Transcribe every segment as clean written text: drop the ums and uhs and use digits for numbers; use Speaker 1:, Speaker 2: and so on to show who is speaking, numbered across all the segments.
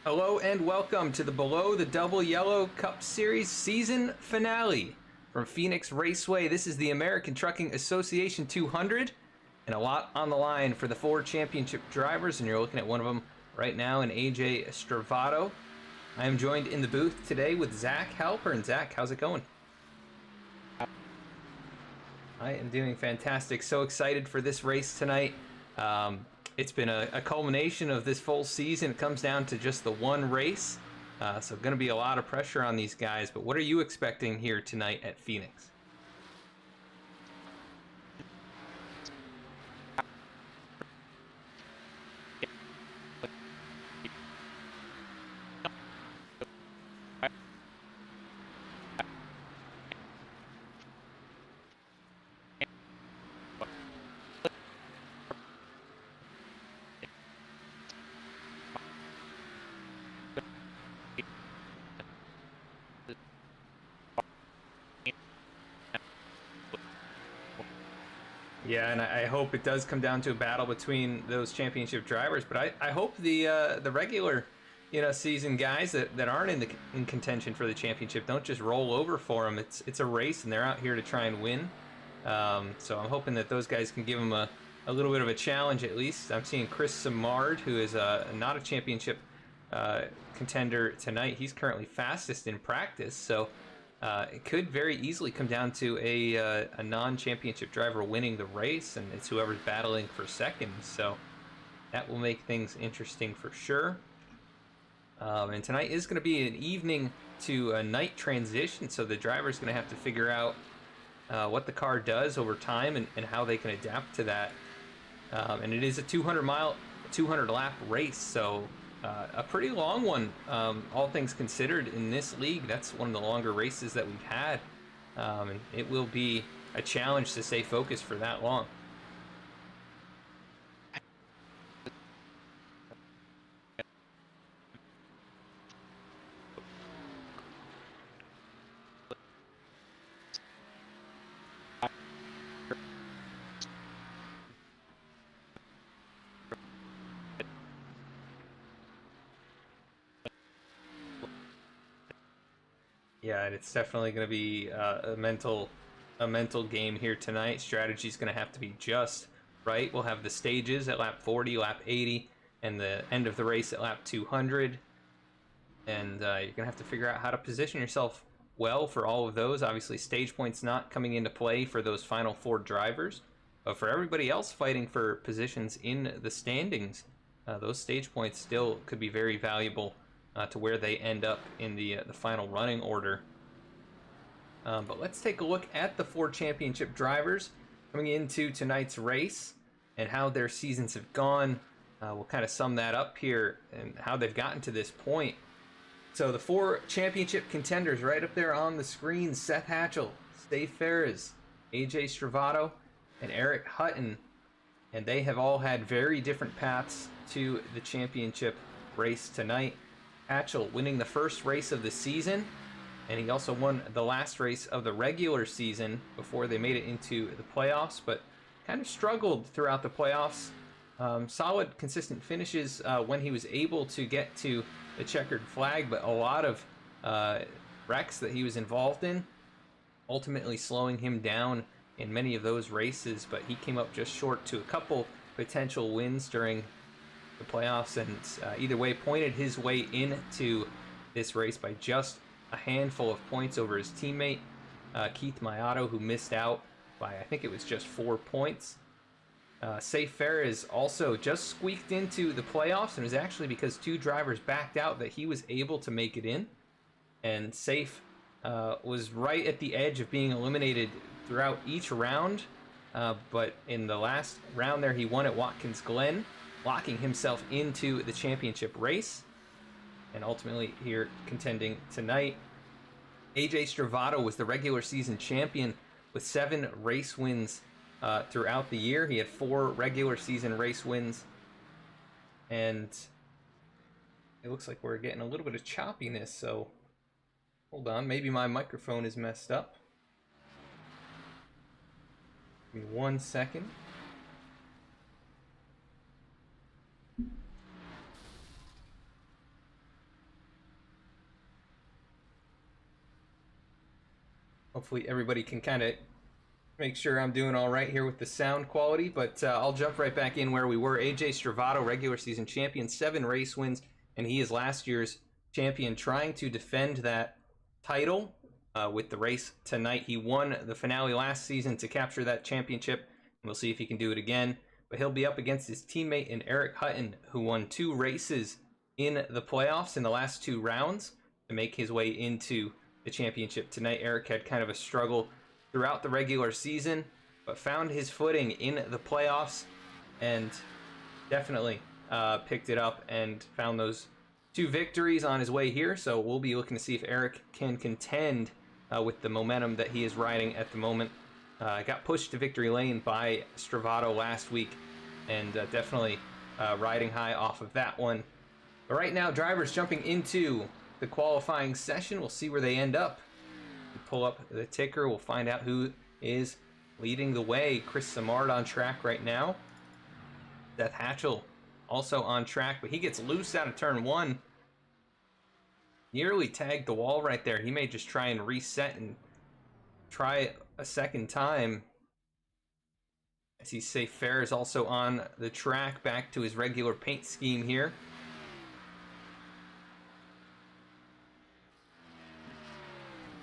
Speaker 1: Hello and welcome to the Below the Double Yellow Cup Series season finale from Phoenix Raceway. This is the American Trucking Association 200 and a lot on the line for the four championship drivers, and you're looking at one of them right now in AJ Stravato. I am joined in the booth today with Zach Halper. And Zach, how's it going? I am doing fantastic. So excited for this race tonight. It's been a culmination of this full season. It comes down to just the one race. So going to be a lot of pressure on these guys. But what are you expecting here tonight at Phoenix? Yeah, and I hope it does come down to a battle between those championship drivers. But I hope the regular season guys that aren't in contention for the championship don't just roll over for them. It's a race, and they're out here to try and win. So I'm hoping that those guys can give them a little bit of a challenge at least. I'm seeing Chris Simard, who is not a championship contender tonight. He's currently fastest in practice, so it could very easily come down to a non-championship driver winning the race, and it's whoever's battling for second. So that will make things interesting for sure. And tonight is going to be an evening to a night transition, so the driver's going to have to figure out what the car does over time and how they can adapt to that. And it is a 200 lap race, so a pretty long one, all things considered. In this league, that's one of the longer races that we've had, and it will be a challenge to stay focused for that long. Yeah, and it's definitely going to be a mental game here tonight. Strategy's going to have to be just right. We'll have the stages at lap 40, lap 80, and the end of the race at lap 200. And you're going to have to figure out how to position yourself well for all of those. Obviously, stage points not coming into play for those final four drivers. But for everybody else fighting for positions in the standings, those stage points still could be very valuable to where they end up in the final running order. But let's take a look at the four championship drivers coming into tonight's race and how their seasons have gone. We'll kind of sum that up here and how they've gotten to this point. So the four championship contenders right up there on the screen: Seth Hatchel, Saif Faries, AJ Stravato, and Eric Hutton. And they have all had very different paths to the championship race tonight. Hatchel winning the first race of the season, and he also won the last race of the regular season before they made it into the playoffs, but kind of struggled throughout the playoffs. Solid, consistent finishes when he was able to get to the checkered flag, but a lot of wrecks that he was involved in, ultimately slowing him down in many of those races. But he came up just short to a couple potential wins during the playoffs, and either way pointed his way into this race by just a handful of points over his teammate Keith Mayato, who missed out by, I think it was just 4 points. Saif Faries also just squeaked into the playoffs, and it was actually because two drivers backed out that he was able to make it in. And Saif was right at the edge of being eliminated throughout each round, but in the last round there he won at Watkins Glen, locking himself into the championship race, and ultimately here contending tonight. AJ Stravato was the regular season champion with 7 race wins throughout the year. He had 4 regular season race wins, and it looks like we're getting a little bit of choppiness, so hold on, maybe my microphone is messed up. Give me 1 second. Hopefully everybody can kind of make sure I'm doing all right here with the sound quality, but I'll jump right back in where we were. AJ Stravato, regular season champion, 7 race wins, and he is last year's champion, trying to defend that title with the race tonight. He won the finale last season to capture that championship, and we'll see if he can do it again. But he'll be up against his teammate in Eric Hutton, who won 2 races in the playoffs in the last 2 rounds to make his way into the championship tonight. Eric had kind of a struggle throughout the regular season, but found his footing in the playoffs and definitely picked it up and found those 2 victories on his way here. So we'll be looking to see if Eric can contend with the momentum that he is riding at the moment. Got pushed to victory lane by Stravato last week, and definitely riding high off of that one. But right now, drivers jumping into the qualifying session. We'll see where they end up. We pull up the ticker. We'll find out who is leading the way. Chris Samard on track right now. Seth Hatchel also on track, but he gets loose out of turn 1. Nearly tagged the wall right there. He may just try and reset and try a second time. I see Saif Faries also on the track, back to his regular paint scheme here.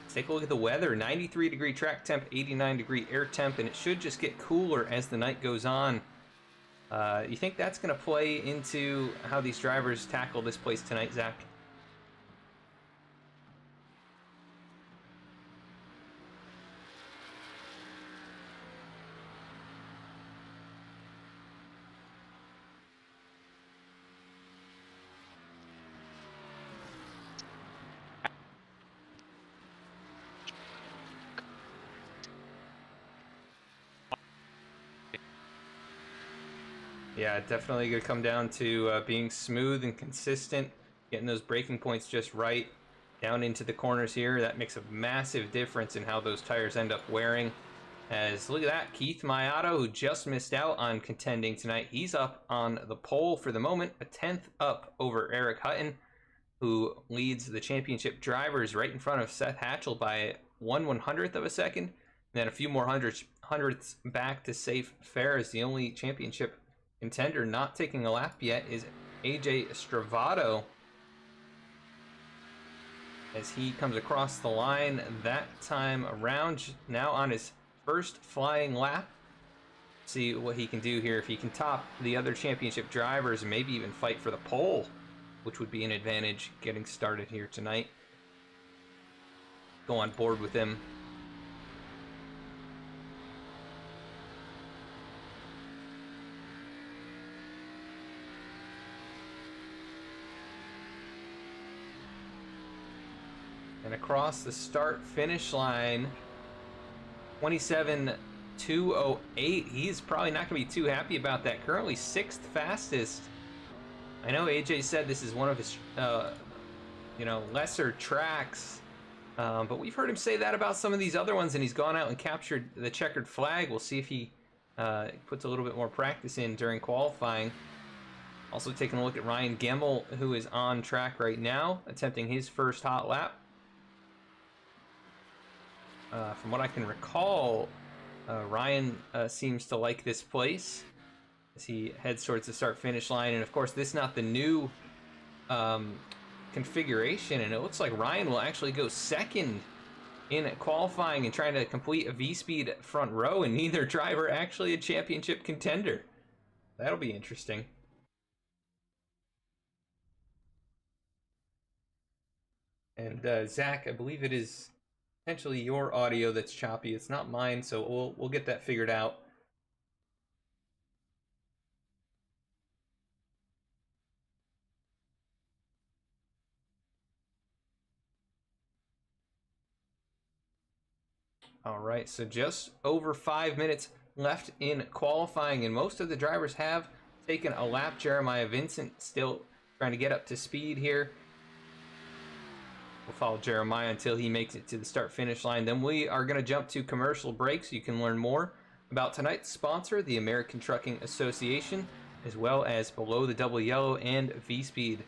Speaker 1: Let's take a look at the weather. 93-degree track temp, 89-degree air temp, and it should just get cooler as the night goes on. You think that's going to play into how these drivers tackle this place tonight, Zach? Yeah, definitely going to come down to being smooth and consistent, getting those braking points just right down into the corners here. That makes a massive difference in how those tires end up wearing. As look at that, Keith Mayato, who just missed out on contending tonight, he's up on the pole for the moment, a 10th up over Eric Hutton, who leads the championship drivers right in front of Seth Hatchel by 1/100th of a second. And then a few more hundredths back to Saif Faries. The only championship contender not taking a lap yet is AJ Stravato, as he comes across the line that time around, now on his first flying lap. See what he can do here, if he can top the other championship drivers and maybe even fight for the pole, which would be an advantage getting started here tonight. Go on board with him. And across the start-finish line, 27.208. He's probably not going to be too happy about that. Currently 6th fastest. I know AJ said this is one of his, lesser tracks, but we've heard him say that about some of these other ones, and he's gone out and captured the checkered flag. We'll see if he puts a little bit more practice in during qualifying. Also taking a look at Ryan Gemmel, who is on track right now, attempting his first hot lap. From what I can recall, Ryan seems to like this place as he heads towards the start-finish line. And of course, this is not the new configuration, and it looks like Ryan will actually go second in qualifying and trying to complete a V-speed front row, and neither driver actually a championship contender. That'll be interesting. And Zach, I believe it is potentially your audio that's choppy. It's not mine, so we'll get that figured out. All right, so just over 5 minutes left in qualifying, and most of the drivers have taken a lap. Jeremiah Vincent still trying to get up to speed here. We'll follow Jeremiah until he makes it to the start-finish line. Then we are going to jump to commercial break so you can learn more about tonight's sponsor, the American Trucking Association, as well as Below the Double Yellow and V-Speed.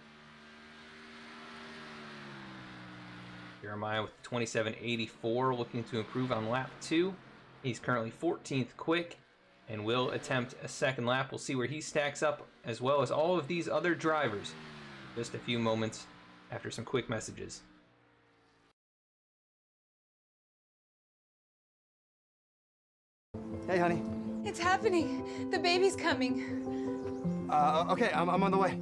Speaker 1: Jeremiah with 27.84, looking to improve on lap 2. He's currently 14th quick and will attempt a second lap. We'll see where he stacks up, as well as all of these other drivers. Just a few moments after some quick messages.
Speaker 2: Hey, honey.
Speaker 3: It's happening. The baby's coming.
Speaker 2: Okay, I'm on the way.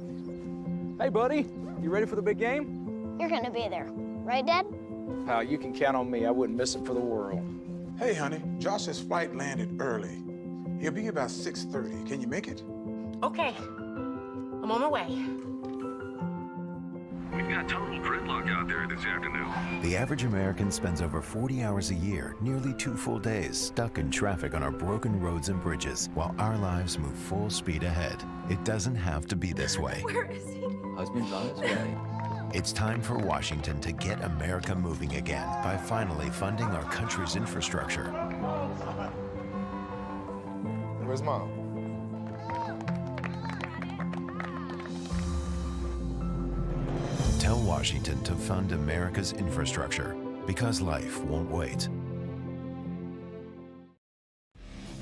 Speaker 4: Hey, buddy. You ready for the big game?
Speaker 5: You're gonna be there, right, Dad?
Speaker 4: Pal, you can count on me. I wouldn't miss it for the world.
Speaker 6: Hey, honey, Josh's flight landed early. He'll be about 6:30. Can you make it?
Speaker 7: Okay. I'm on my way.
Speaker 8: We've got total gridlock out there this afternoon.
Speaker 9: The average American spends over 40 hours a year, nearly 2 full days, stuck in traffic on our broken roads and bridges, while our lives move full speed ahead. It doesn't have to be this way.
Speaker 3: Where is he?
Speaker 2: Husband's on his way.
Speaker 9: It's time for Washington to get America moving again by finally funding our country's infrastructure.
Speaker 6: Where's Mom?
Speaker 9: Tell Washington to fund America's infrastructure, because life won't wait.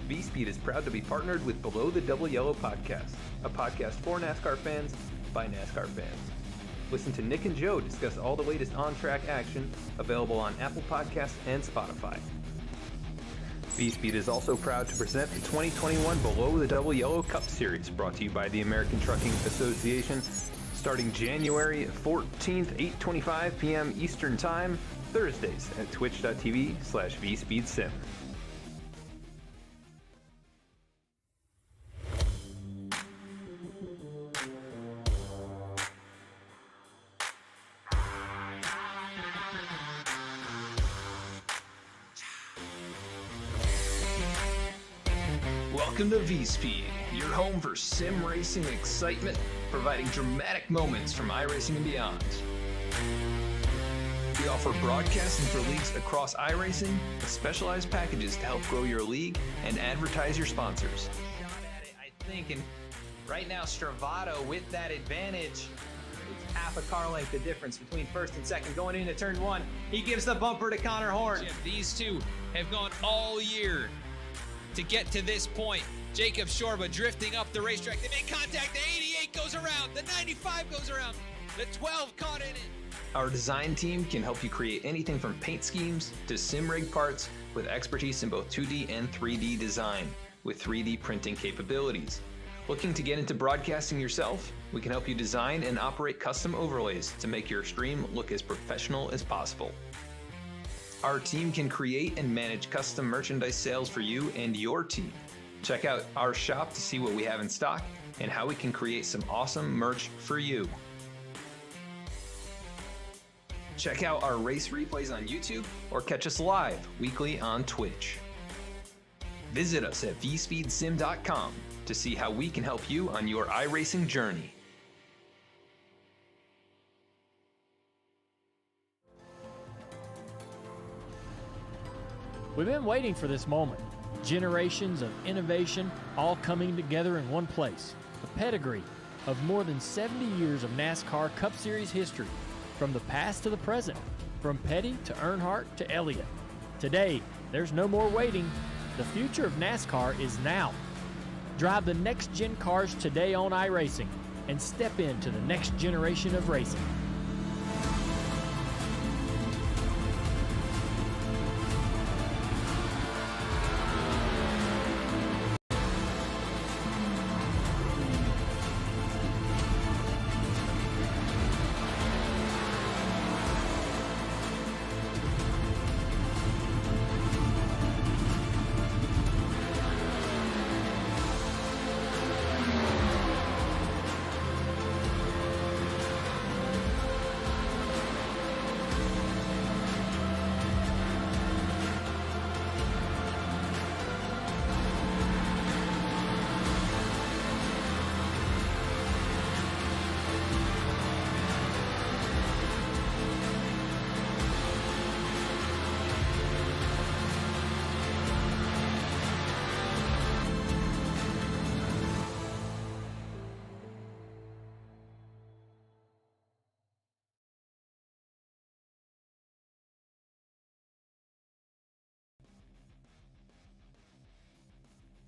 Speaker 1: V-Speed is proud to be partnered with Below the Double Yellow podcast, a podcast for NASCAR fans by NASCAR fans. Listen to Nick and Joe discuss all the latest on-track action, available on Apple Podcasts and Spotify. V-Speed is also proud to present the 2021 Below the Double Yellow Cup Series, brought to you by the American Trucking Association, starting January 14th, 8:25 p.m. Eastern Time, Thursdays at twitch.tv/VSpeedSim. Welcome to V-Speed, your home for sim racing excitement, providing dramatic moments from iRacing and beyond. We offer broadcasting for leagues across iRacing, with specialized packages to help grow your league and advertise your sponsors. Shot at it, I think, and right now Stravato with that advantage. It's half a car length the difference between first and second going into turn 1. He gives the bumper to Connor Horn.
Speaker 10: These two have gone all year to get to this point. Jacob Shorba drifting up the racetrack. They make contact. The 88 goes around. The 95 goes around. The 12 caught in it.
Speaker 1: Our design team can help you create anything from paint schemes to sim rig parts, with expertise in both 2D and 3D design with 3D printing capabilities. Looking to get into broadcasting yourself? We can help you design and operate custom overlays to make your stream look as professional as possible. Our team can create and manage custom merchandise sales for you and your team. Check out our shop to see what we have in stock and how we can create some awesome merch for you. Check out our race replays on YouTube or catch us live weekly on Twitch. Visit us at vspeedsim.com to see how we can help you on your iRacing journey.
Speaker 11: We've been waiting for this moment. Generations of innovation all coming together in one place. A pedigree of more than 70 years of NASCAR Cup Series history, from the past to the present, from Petty to Earnhardt to Elliott. Today, there's no more waiting. The future of NASCAR is now. Drive the next-gen cars today on iRacing and step into the next generation of racing.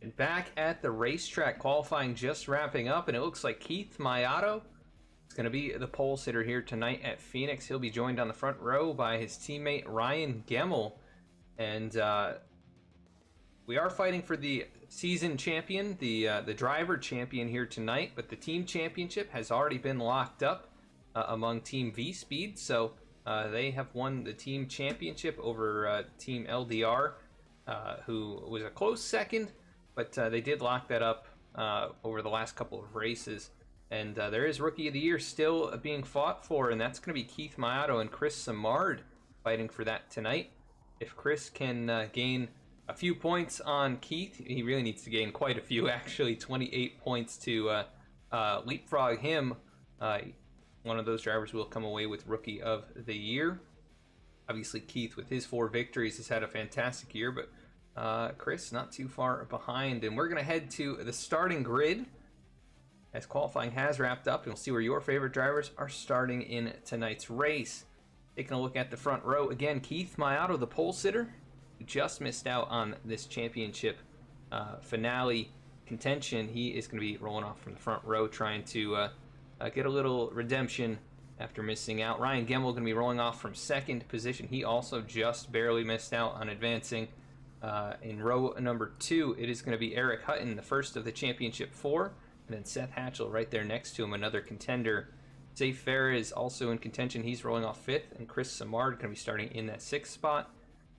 Speaker 1: And back at the racetrack, qualifying just wrapping up, and it looks like Keith Mayato is going to be the pole sitter here tonight at Phoenix. He'll be joined on the front row by his teammate Ryan Gemmel. And we are fighting for the season champion, the driver champion here tonight, but the team championship has already been locked up among Team V-Speed, so they have won the team championship over Team LDR, who was a close second, but they did lock that up over the last couple of races. And there is Rookie of the Year still being fought for, and that's going to be Keith Mayato and Chris Samard fighting for that tonight. If Chris can gain a few points on Keith, he really needs to gain quite a few, actually, 28 points to leapfrog him. One of those drivers will come away with Rookie of the Year. Obviously, Keith, with his 4 victories, has had a fantastic year, but Chris not too far behind. And we're going to head to the starting grid as qualifying has wrapped up, and we'll see where your favorite drivers are starting in tonight's race. Taking a look at the front row, again, Keith Mayato, the pole sitter, who just missed out on this championship finale contention. He is going to be rolling off from the front row, trying to get a little redemption after missing out. Ryan Gemmel going to be rolling off from second position. He also just barely missed out on advancing. In row number 2, it is going to be Eric Hutton, the first of the championship 4, and then Seth Hatchel right there next to him, another contender. Saif Faries also in contention. He's rolling off 5th, and Chris Samard going to be starting in that 6th spot.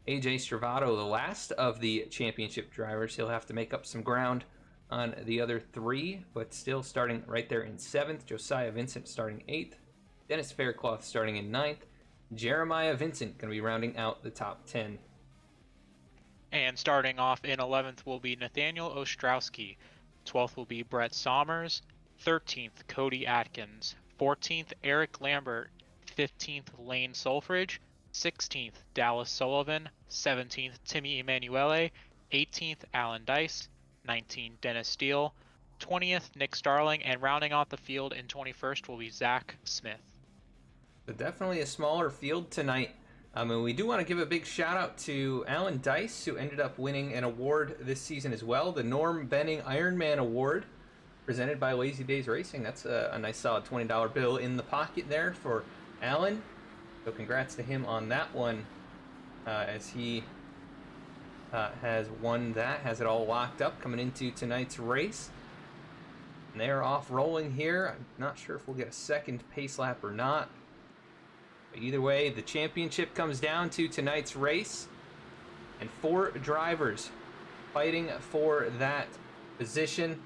Speaker 1: AJ Stravato, the last of the championship drivers. He'll have to make up some ground on the other 3, but still starting right there in 7th. Josiah Vincent starting 8th. Dennis Faircloth starting in 9th. Jeremiah Vincent going to be rounding out the top 10.
Speaker 12: And starting off in 11th will be Nathaniel Ostrowski. 12th will be Brett Sommers. 13th, Cody Atkins. 14th, Eric Lambert. 15th, Lane Solfridge. 16th, Dallas Sullivan. 17th, Timmy Emanuele. 18th, Alan Dice. 19th, Dennis Steele. 20th, Nick Starling. And rounding off the field in 21st will be Zach Smith.
Speaker 1: But definitely a smaller field tonight. And we do want to give a big shout out to Alan Dice, who ended up winning an award this season as well, the Norm Benning Ironman Award, presented by Lazy Days Racing. That's a nice solid $20 bill in the pocket there for Alan. So congrats to him on that one, as he has won that, has it all locked up coming into tonight's race. And they're off rolling here. I'm not sure if we'll get a second pace lap or not. Either way, the championship comes down to tonight's race, and 4 drivers fighting for that position.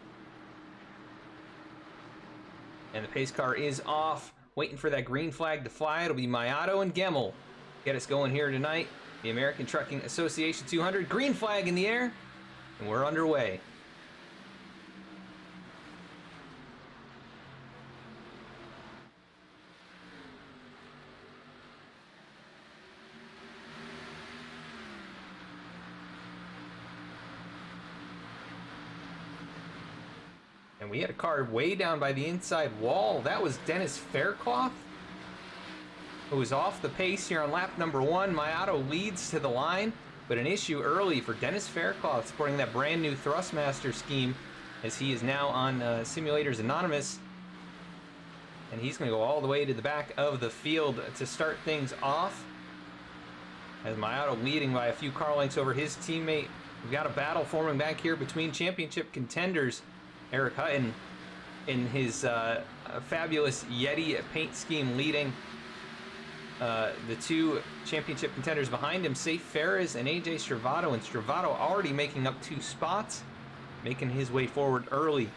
Speaker 1: And the pace car is off, waiting for that green flag to fly. It'll be Mayato and Gemmel get us going here tonight. The American Trucking Association 200, green flag in the air, and we're underway. And we had a car way down by the inside wall. That was Dennis Faircloth, who was off the pace here on lap number 1. Mayato leads to the line, but an issue early for Dennis Faircloth, sporting that brand new Thrustmaster scheme, as he is now on Simulators Anonymous. And he's going to go all the way to the back of the field to start things off, as Mayato leading by a few car lengths over his teammate. We've got a battle forming back here between championship contenders. Eric Hutton in his fabulous Yeti paint scheme leading the 2 championship contenders behind him, Saif Faries and AJ Stravato. And Stravato already making up 2 spots, making his way forward early.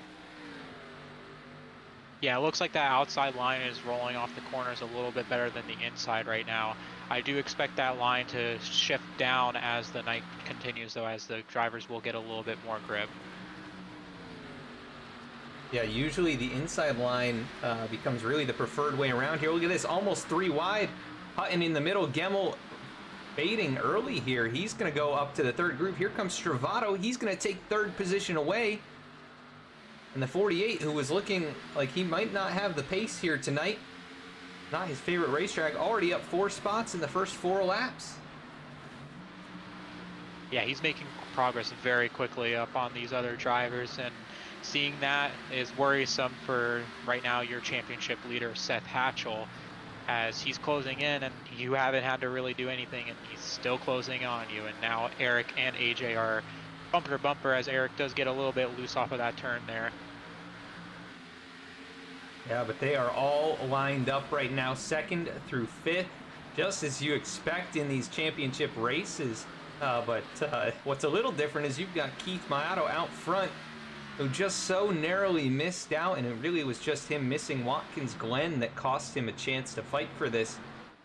Speaker 12: Yeah, it looks like that outside line is rolling off the corners a little bit better than the inside right now. I do expect that line to shift down as the night continues, though, as the drivers will get a little bit more grip.
Speaker 1: Yeah, usually the inside line becomes really the preferred way around here. Look at this, almost 3 wide. Hutton in the middle, Gemmel fading early here. He's going to go up to the 3rd group. Here comes Stravato. He's going to take 3rd position away. And the 48, who was looking like he might not have the pace here tonight, not his favorite racetrack, already up 4 spots in the first 4 laps.
Speaker 12: Yeah, he's making progress very quickly up on these other drivers, and seeing that is worrisome for right now your championship leader, Seth Hatchel, as he's closing in and you haven't had to really do anything and he's still closing on you. And now Eric and AJ are bumper to bumper as Eric does get a little bit loose off of that turn there.
Speaker 1: Yeah, but they are all lined up right now, 2nd through 5th, just as you expect in these championship races. But what's a little different is you've got Keith Mayato out front, who just so narrowly missed out, and it really was just him missing Watkins Glen that cost him a chance to fight for this.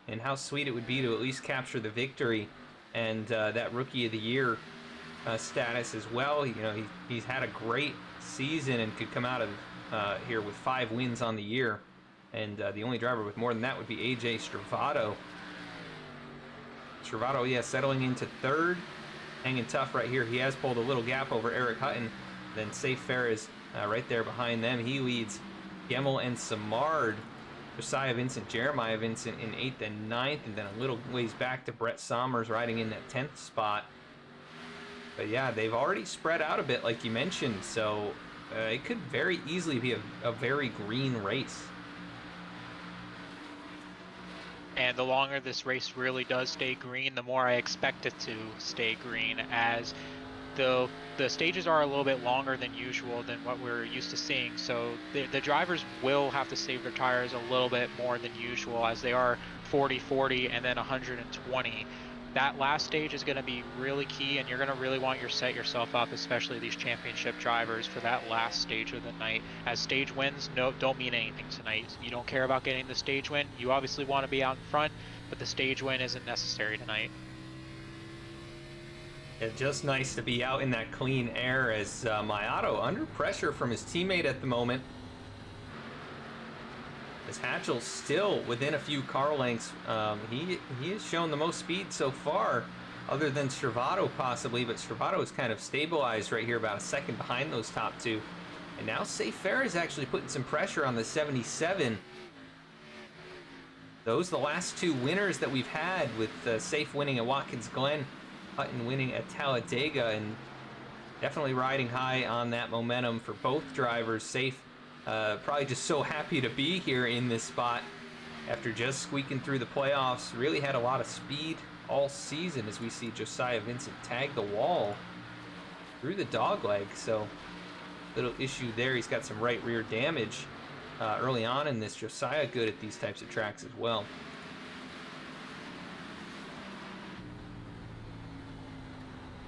Speaker 1: And how sweet it would be to at least capture the victory and that Rookie of the Year status as well. You know, he's had a great season and could come out of here with 5 wins on the year. And the only driver with more than that would be AJ Stravato. Stravato, yeah, settling into 3rd, hanging tough right here. He has pulled a little gap over Eric Hutton. Then Saif Faries right there behind them. He leads Gemmel and Samard. Josiah Vincent, Jeremiah Vincent in 8th and 9th, and then a little ways back to Brett Somers riding in that 10th spot. But yeah, they've already spread out a bit, like you mentioned, so it could very easily be a very green race.
Speaker 12: And the longer this race really does stay green, the more I expect it to stay green, as the stages are a little bit longer than usual than what we're used to seeing. So the drivers will have to save their tires a little bit more than usual, as they are 40-40 and then 120. That last stage is going to be really key, and you're going to really want to set yourself up, especially these championship drivers, for that last stage of the night, as stage wins don't mean anything tonight. You don't care about getting the stage win. You obviously want to be out in front, but the stage win isn't necessary tonight.
Speaker 1: Yeah, just nice to be out in that clean air, as Mayato under pressure from his teammate at the moment. As Hatchel still within a few car lengths. He has shown the most speed so far, other than Stravato possibly, but Stravato is kind of stabilized right here, about a 2nd behind those top 2. And now Saif Faries actually putting some pressure on the 77. Those are the last 2 winners that we've had, with Saif winning at Watkins Glen, Hutton winning at Talladega, and definitely riding high on that momentum for both drivers. Saif probably just so happy to be here in this spot after just squeaking through the playoffs. Really had a lot of speed all season, as we see Josiah Vincent tag the wall through the dogleg. So little issue there. He's got some right rear damage early on in this. Josiah good at these types of tracks as well.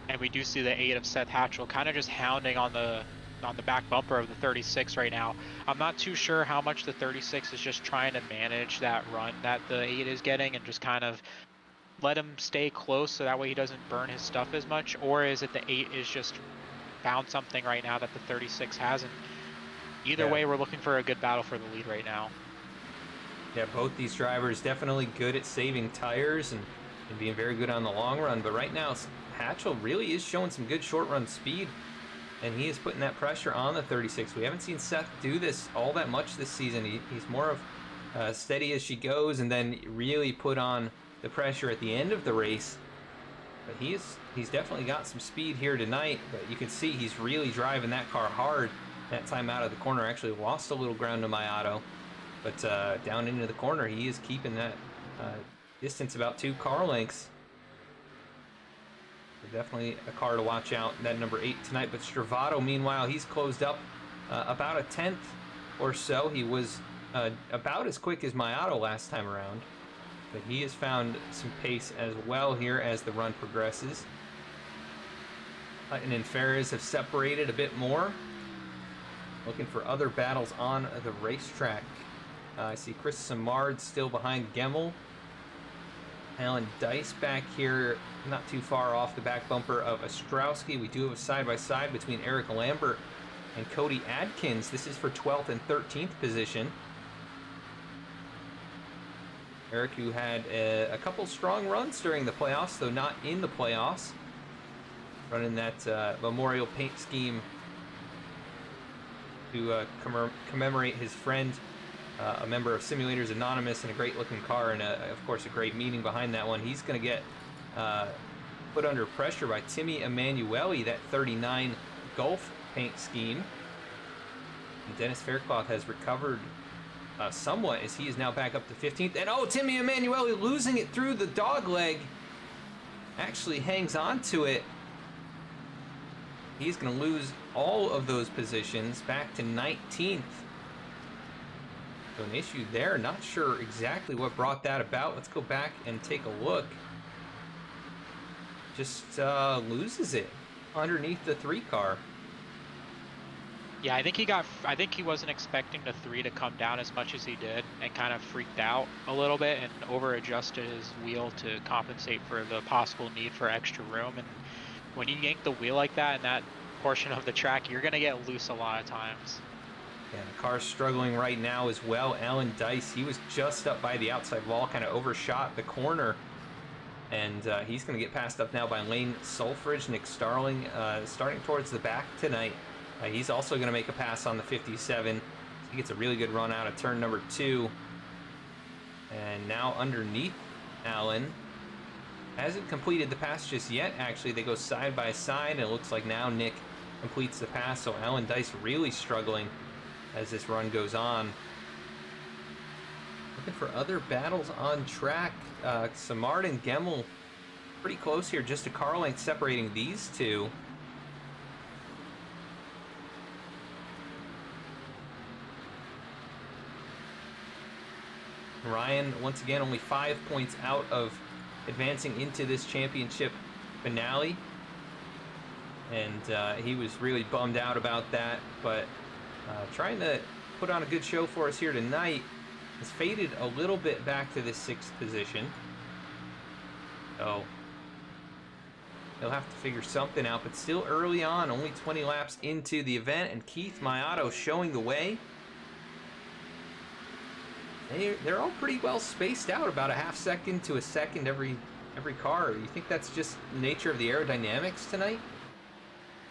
Speaker 12: And we do see the 8 of Seth Hatchel kind of just hounding on the back bumper of the 36 right now. I'm not too sure how much the 36 is just trying to manage that run that the 8 is getting and just kind of let him stay close so that way he doesn't burn his stuff as much, or is it the 8 is just found something right now that the 36 hasn't? Either way, we're looking for a good battle for the lead right now.
Speaker 1: Yeah, both these drivers definitely good at saving tires and being very good on the long run, but right now Hatchel really is showing some good short run speed, and he is putting that pressure on the 36. We haven't seen Seth do this all that much this season. He's more of steady as she goes, and then really put on the pressure at the end of the race. But he's definitely got some speed here tonight, but you can see he's really driving that car hard. That time out of the corner actually lost a little ground to Mayato, but down into the corner he is keeping that distance about 2 car lengths. Definitely a car to watch out, that number 8 tonight. But Stravato, meanwhile, he's closed up about a 10th or so. He was about as quick as Mayato last time around, but he has found some pace as well here as the run progresses. Hutton and Faries have separated a bit more, looking for other battles on the racetrack. I see Chris Samard still behind Gemmel. Alan Dice back here, not too far off the back bumper of Ostrowski. We do have a side-by-side between Eric Lambert and Cody Adkins. This is for 12th and 13th position. Eric, who had a couple strong runs during the playoffs, though not in the playoffs, running that memorial paint scheme to commemorate his friend, a member of Simulators Anonymous, and a great looking car, and of course a great meaning behind that one. He's going to get put under pressure by Timmy Emanuele, that 39 Gulf paint scheme. And Dennis Faircloth has recovered somewhat as he is now back up to 15th. And oh, Timmy Emanuele losing it through the dog leg. Actually hangs on to it. He's going to lose all of those positions back to 19th. So an issue there. Not sure exactly what brought that about. Let's go back and take a look. Just loses it underneath the 3 car.
Speaker 12: Yeah, I think he wasn't expecting the 3 to come down as much as he did, and kind of freaked out a little bit and over adjusted his wheel to compensate for the possible need for extra room. And when you yank the wheel like that in that portion of the track, you're gonna get loose a lot of times.
Speaker 1: Yeah, the car's struggling right now as well. Alan Dice, he was just up by the outside wall, kind of overshot the corner. And he's going to get passed up now by Lane Sulfridge. Nick Starling starting towards the back tonight. He's also going to make a pass on the 57. He gets a really good run out of turn number 2. And now underneath Allen. Hasn't completed the pass just yet, actually. They go side by side, and it looks like now Nick completes the pass. So Alan Dice really struggling as this run goes on. Looking for other battles on track. Samard and Gemmel pretty close here, just a car length separating these two. Ryan, once again, only 5 points out of advancing into this championship finale. And he was really bummed out about that, but trying to put on a good show for us here tonight. Has faded a little bit back to this 6th position. So he'll have to figure something out, but still early on, only 20 laps into the event, and Keith Mayato showing the way. They're all pretty well spaced out, about a half second to a second every car. You think that's just the nature of the aerodynamics tonight?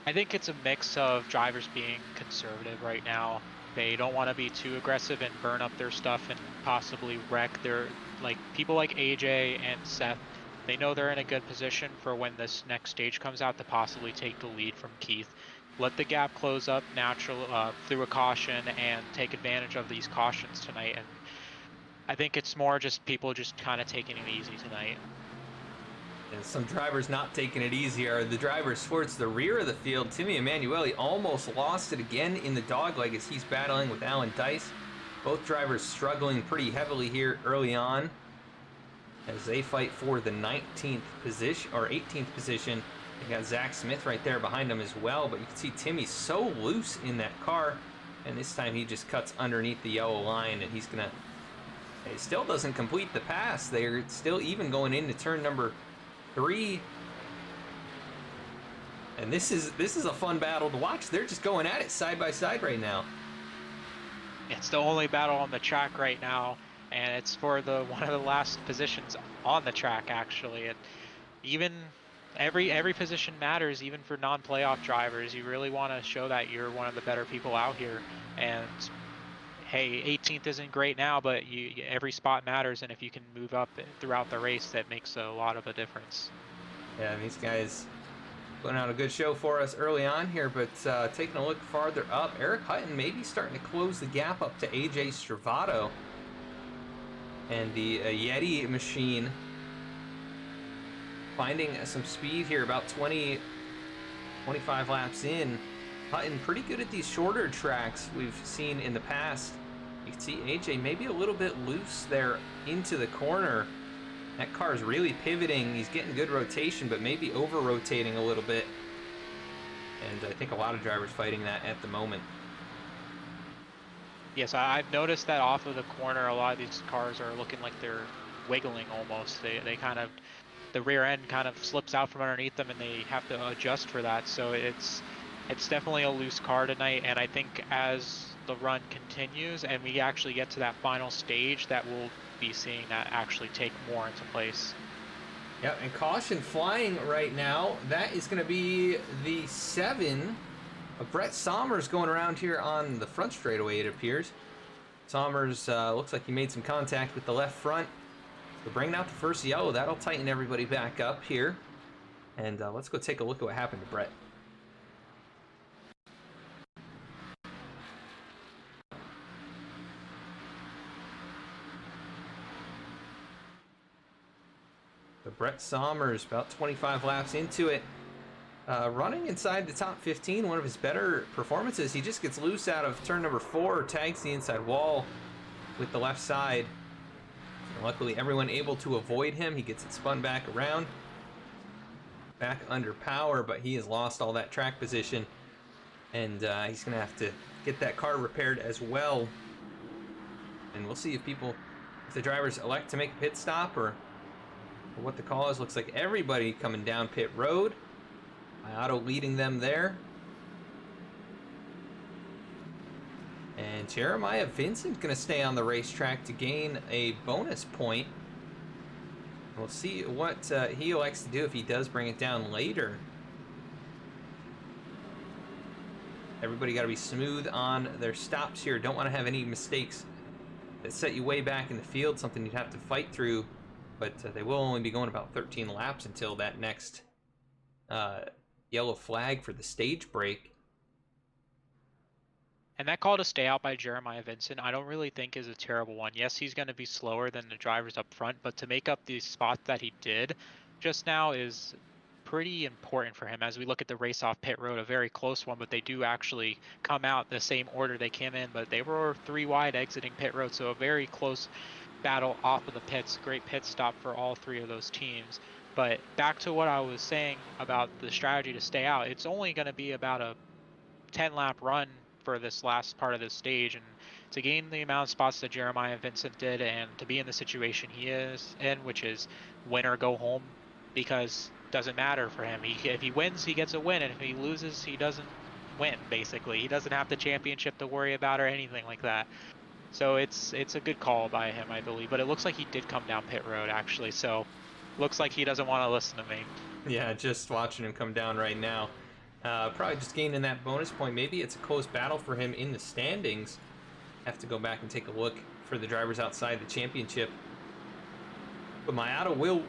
Speaker 12: I think it's a mix of drivers being conservative right now. They don't want to be too aggressive and burn up their stuff and possibly wreck their, like, people like AJ and Seth. They know they're in a good position for when this next stage comes out to possibly take the lead from Keith. Let the gap close up through a caution and take advantage of these cautions tonight. And I think it's more just people just kind of taking it easy tonight.
Speaker 1: And some drivers not taking it easy are the drivers towards the rear of the field. Timmy Emanuele almost lost it again in the dogleg as he's battling with Alan Dice. Both drivers struggling pretty heavily here early on as they fight for the 19th position or 18th position. You got Zach Smith right there behind him as well, but you can see Timmy so loose in that car, and this time he just cuts underneath the yellow line, and he's gonna. He still doesn't complete the pass. They're still even going into turn number 3. And this is a fun battle to watch. They're just going at it side by side right now.
Speaker 12: It's the only battle on the track right now, and it's for one of the last positions on the track actually. And even every position matters, even for non-playoff drivers. You really want to show that you're one of the better people out here. And hey, 18th isn't great now, but every spot matters, and if you can move up throughout the race, that makes a lot of a difference.
Speaker 1: Yeah, these guys putting out a good show for us early on here, but taking a look farther up, Eric Hutton maybe starting to close the gap up to AJ Stravato. And the Yeti machine finding some speed here, about 25 laps in. Hutton pretty good at these shorter tracks we've seen in the past. You can see AJ maybe a little bit loose there into the corner. That car is really pivoting. He's getting good rotation, but maybe over-rotating a little bit. And I think a lot of drivers fighting that at the moment.
Speaker 12: Yes, I've noticed that off of the corner, a lot of these cars are looking like they're wiggling almost. They kind of, the rear end kind of slips out from underneath them, and they have to adjust for that. So it's definitely a loose car tonight, and I think as the run continues and we actually get to that final stage, that we'll be seeing that actually take more into place.
Speaker 1: Yep, and caution flying right now. That is going to be the 7 of Brett Somers going around here on the front straightaway, it appears. Somers looks like he made some contact with the left front. So bringing out the first yellow, that'll tighten everybody back up here. And let's go take a look at what happened to Brett. So Brett Somers, about 25 laps into it, running inside the top 15, one of his better performances. He just gets loose out of turn number 4, tags the inside wall with the left side. And luckily, everyone able to avoid him. He gets it spun back around, back under power, but he has lost all that track position, and he's going to have to get that car repaired as well. And we'll see if the drivers elect to make a pit stop or what the call is. Looks like everybody coming down pit road. My auto leading them there. And Jeremiah Vincent going to stay on the racetrack to gain a bonus point. We'll see what he elects to do if he does bring it down later. Everybody got to be smooth on their stops here. Don't want to have any mistakes that set you way back in the field, something you'd have to fight through. But they will only be going about 13 laps until that next yellow flag for the stage break.
Speaker 12: And that call to stay out by Jeremiah Vincent, I don't really think is a terrible one. Yes, he's going to be slower than the drivers up front, but to make up the spot that he did just now is pretty important for him. As we look at the race off pit road, a very close one, but they do actually come out the same order they came in, but they were 3 wide exiting pit road, so a very close battle off of the pits. Great pit stop for all 3 of those teams. But back to what I was saying about the strategy to stay out, it's only going to be about a 10-lap run for this last part of this stage, and to gain the amount of spots that Jeremiah Vincent did and to be in the situation he is in, which is win or go home, because it doesn't matter for him. If he wins, he gets a win, and if he loses, he doesn't win, basically. He doesn't have the championship to worry about or anything like that. So it's a good call by him, I believe. But it looks like he did come down pit road, actually, so looks like he doesn't want to listen to me.
Speaker 1: Yeah, just watching him come down right now. Probably just gaining that bonus point. Maybe it's a close battle for him in the standings. Have to go back and take a look for the drivers outside the championship. But Mayato will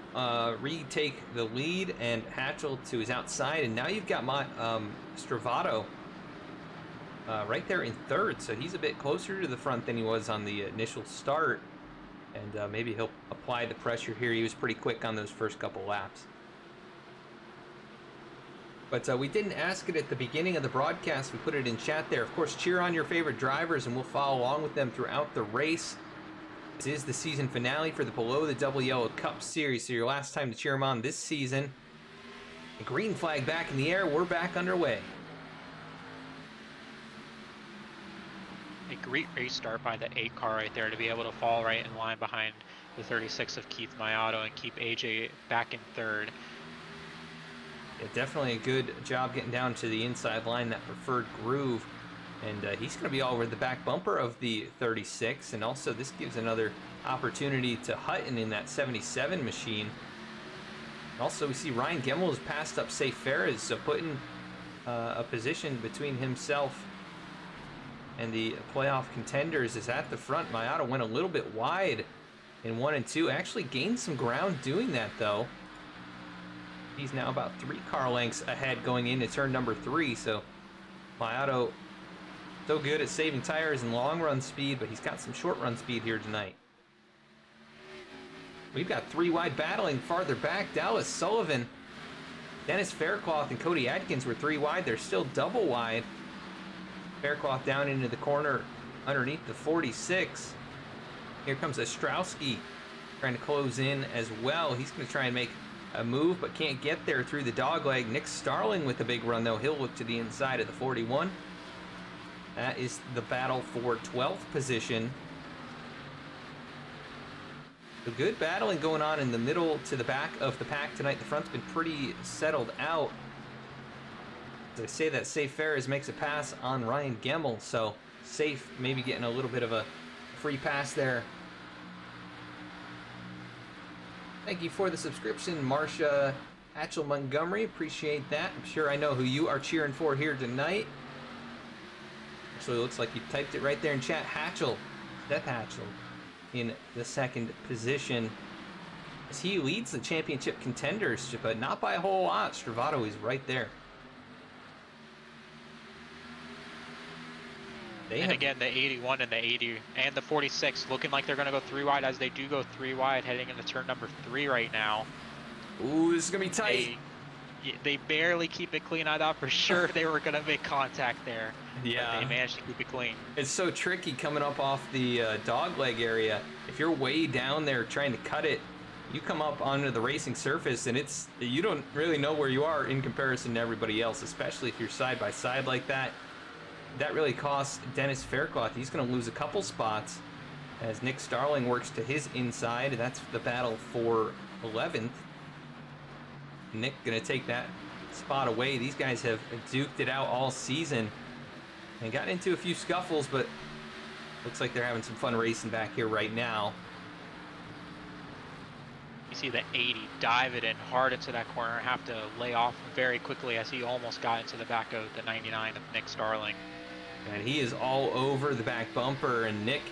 Speaker 1: retake the lead, and Hatchel to his outside. And now you've got Stravato right there in third. So he's a bit closer to the front than he was on the initial start. And maybe he'll apply the pressure here. He was pretty quick on those first couple laps. But we didn't ask it at the beginning of the broadcast. We put it in chat there. Of course, cheer on your favorite drivers, and we'll follow along with them throughout the race. This is the season finale for the Below the Double Yellow Cup Series, so your last time to cheer them on this season. The green flag back in the air. We're back underway.
Speaker 12: A great race start by the 8 car right there to be able to fall right in line behind the 36 of Keith Mayato and keep AJ back in third.
Speaker 1: Yeah, definitely a good job getting down to the inside line, that preferred groove. And he's going to be all over the back bumper of the 36. And also this gives another opportunity to Hutton in that 77 machine. And also we see Ryan Gemmel has passed up Saif Faries, so putting a position between himself and the playoff contenders is at the front. Mayato went a little bit wide in 1 and 2. Actually gained some ground doing that, though. He's now about 3 car lengths ahead going into turn number 3. So Mayato so good at saving tires and long run speed, but he's got some short run speed here tonight. We've got 3 wide battling farther back. Dallas Sullivan, Dennis Faircloth, and Cody Atkins were 3 wide. They're still double wide. Faircloth down into the corner underneath the 46. Here comes Ostrowski trying to close in as well. He's going to try and make a move, but can't get there through the dogleg. Nick Starling with a big run, though. He'll look to the inside of the 41. That is the battle for 12th position. So good battling going on in the middle to the back of the pack tonight. The front's been pretty settled out. As I say that, Saif Faries makes a pass on Ryan Gemmel, so Saif maybe getting a little bit of a free pass there. Thank you for the subscription, Marcia Hatchel Montgomery. Appreciate that. I'm sure I know who you are cheering for here tonight. Actually, it looks like you typed it right there in chat. Hatchel, Seth Hatchel, in the 2nd position. as he leads the championship contenders, but not by a whole lot. Stravato is right there.
Speaker 12: And again, the 81 and the 80 and the 46 looking like they're going to go 3 wide, as they do go 3 wide heading into turn number 3 right now.
Speaker 1: Ooh, this is going to be tight.
Speaker 12: They barely keep it clean. I thought for sure they were going to make contact there.
Speaker 1: Yeah.
Speaker 12: But they managed to keep it clean.
Speaker 1: It's so tricky coming up off the dog leg area. If you're way down there trying to cut it, you come up onto the racing surface and you don't really know where you are in comparison to everybody else, especially if you're side by side like that. That really costs Dennis Faircloth. He's going to lose a couple spots as Nick Starling works to his inside. That's the battle for 11th. Nick going to take that spot away. These guys have duked it out all season and got into a few scuffles, but looks like they're having some fun racing back here right now.
Speaker 12: You see the 80 dive it in hard into that corner, have to lay off very quickly as he almost got into the back of the 99 of Nick Starling.
Speaker 1: And he is all over the back bumper, and Nick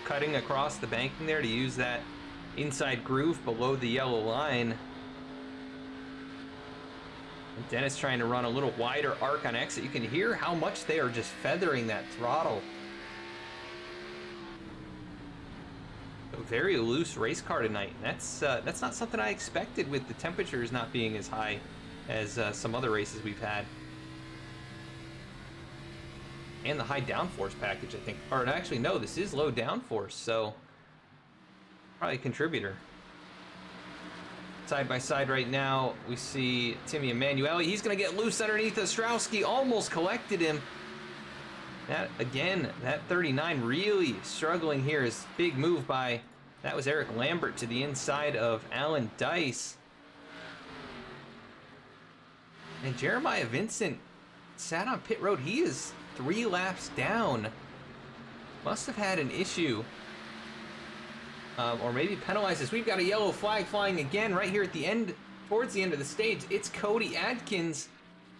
Speaker 1: cutting across the banking there to use that inside groove below the yellow line. And Dennis trying to run a little wider arc on exit. You can hear how much they are just feathering that throttle. A very loose race car tonight. That's not something I expected with the temperatures not being as high as some other races we've had. And the high downforce package, I think. Or actually, no, this is low downforce, so probably a contributor. Side by side right now, we see Timmy Emanuele. He's going to get loose underneath Ostrowski. Almost collected him. That, again, that 39 really struggling here. Is big move by, that was Eric Lambert to the inside of Alan Dice. And Jeremiah Vincent sat on pit road. He is 3 laps down. Must have had an issue. Or maybe penalizes. We've got a yellow flag flying again right here at the end, towards the end of the stage. It's Cody Adkins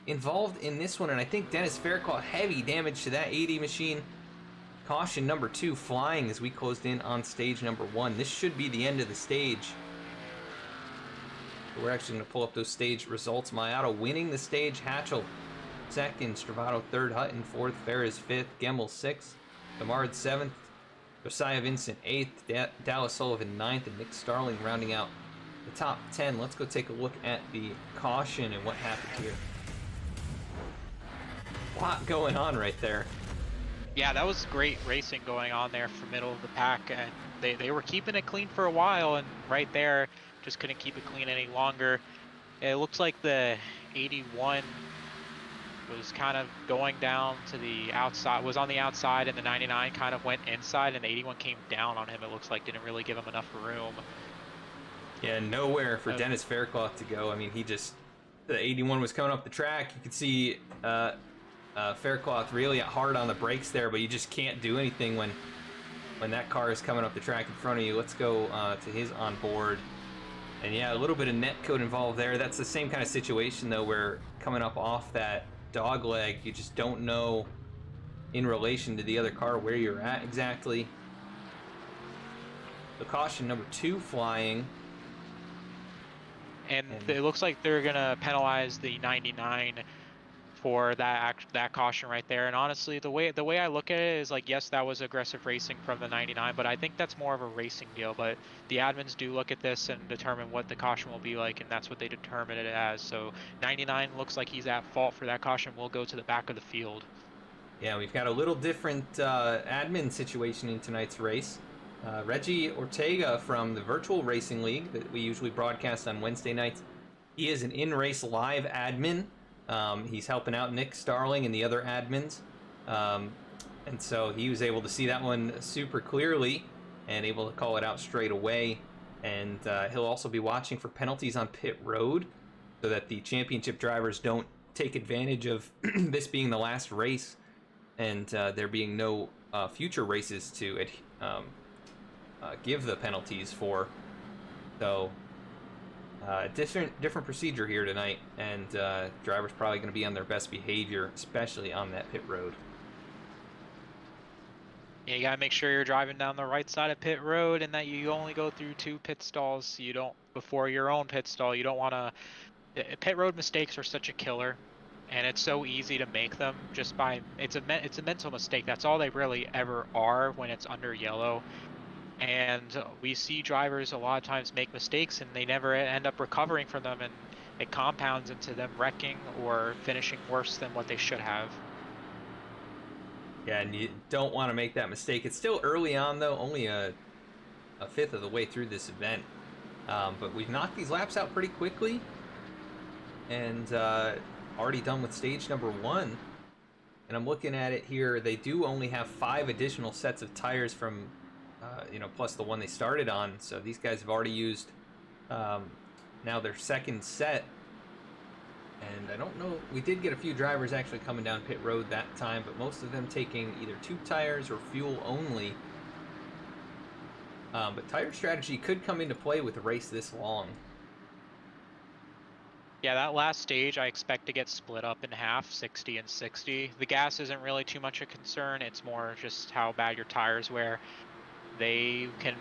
Speaker 1: involved in this one, and I think Dennis Faircloth, heavy damage to that 80 machine. Caution number 2 flying as we closed in on stage number 1. This should be the end of the stage. We're actually going to pull up those stage results. Mayato winning the stage. Hatchel 2nd, Stravato 3rd, Hutton 4th, Faries 5th, Gemmel 6th, Demard 7th, Josiah Vincent 8th, Dallas Sullivan 9th, and Nick Starling rounding out the top 10. Let's go take a look at the caution and what happened here. A lot going on right there.
Speaker 12: Yeah, that was great racing going on there for middle of the pack, and they were keeping it clean for a while, and right there just couldn't keep it clean any longer. It looks like the 81 was kind of going down to the outside, was on the outside, and the 99 kind of went inside, and the 81 came down on him. It looks like didn't really give him enough room.
Speaker 1: Yeah, nowhere for Dennis Faircloth to go. I mean, the 81 was coming up the track. You could see Faircloth really hard on the brakes there, but you just can't do anything when that car is coming up the track in front of you. Let's go to his onboard. And yeah, a little bit of net code involved there. That's the same kind of situation though, where coming up off that dog leg, you just don't know in relation to the other car where you're at exactly. The caution number 2 flying.
Speaker 12: And it looks like they're gonna penalize the 99 for that caution right there. And honestly, the way I look at it is like, yes, that was aggressive racing from the 99, but I think that's more of a racing deal. But the admins do look at this and determine what the caution will be like, and that's what they determine it as. So 99 looks like he's at fault for that caution. Will go to the back of the field.
Speaker 1: Yeah, we've got a little different admin situation in tonight's race. Reggie Ortega from the Virtual Racing League that we usually broadcast on Wednesday nights. He is an in-race live admin. He's helping out Nick Starling and the other admins. And so he was able to see that one super clearly and able to call it out straight away. And he'll also be watching for penalties on pit road so that the championship drivers don't take advantage of this being the last race and there being no future races to give the penalties for. So different procedure here tonight, and drivers probably going to be on their best behavior, especially on that pit road.
Speaker 12: You gotta make sure you're driving down the right side of pit road and that you only go through 2 pit stalls. So you don't, before your own pit stall, you don't want to. Pit road mistakes are such a killer, and it's so easy to make them just by. It's a mental mistake. That's all they really ever are when it's under yellow. And we see drivers a lot of times make mistakes and they never end up recovering from them, and it compounds into them wrecking or finishing worse than what they should have.
Speaker 1: Yeah, and you don't want to make that mistake. It's still early on, though, only a fifth of the way through this event. But we've knocked these laps out pretty quickly, and already done with stage number 1. And I'm looking at it here. They do only have 5 additional sets of tires from, plus the one they started on. So these guys have already used now their second set. And I don't know, we did get a few drivers actually coming down pit road that time, but most of them taking either tube tires or fuel only. But tire strategy could come into play with a race this long.
Speaker 12: Yeah, that last stage I expect to get split up in half, 60 and 60. The gas isn't really too much a concern. It's more just how bad your tires wear. They can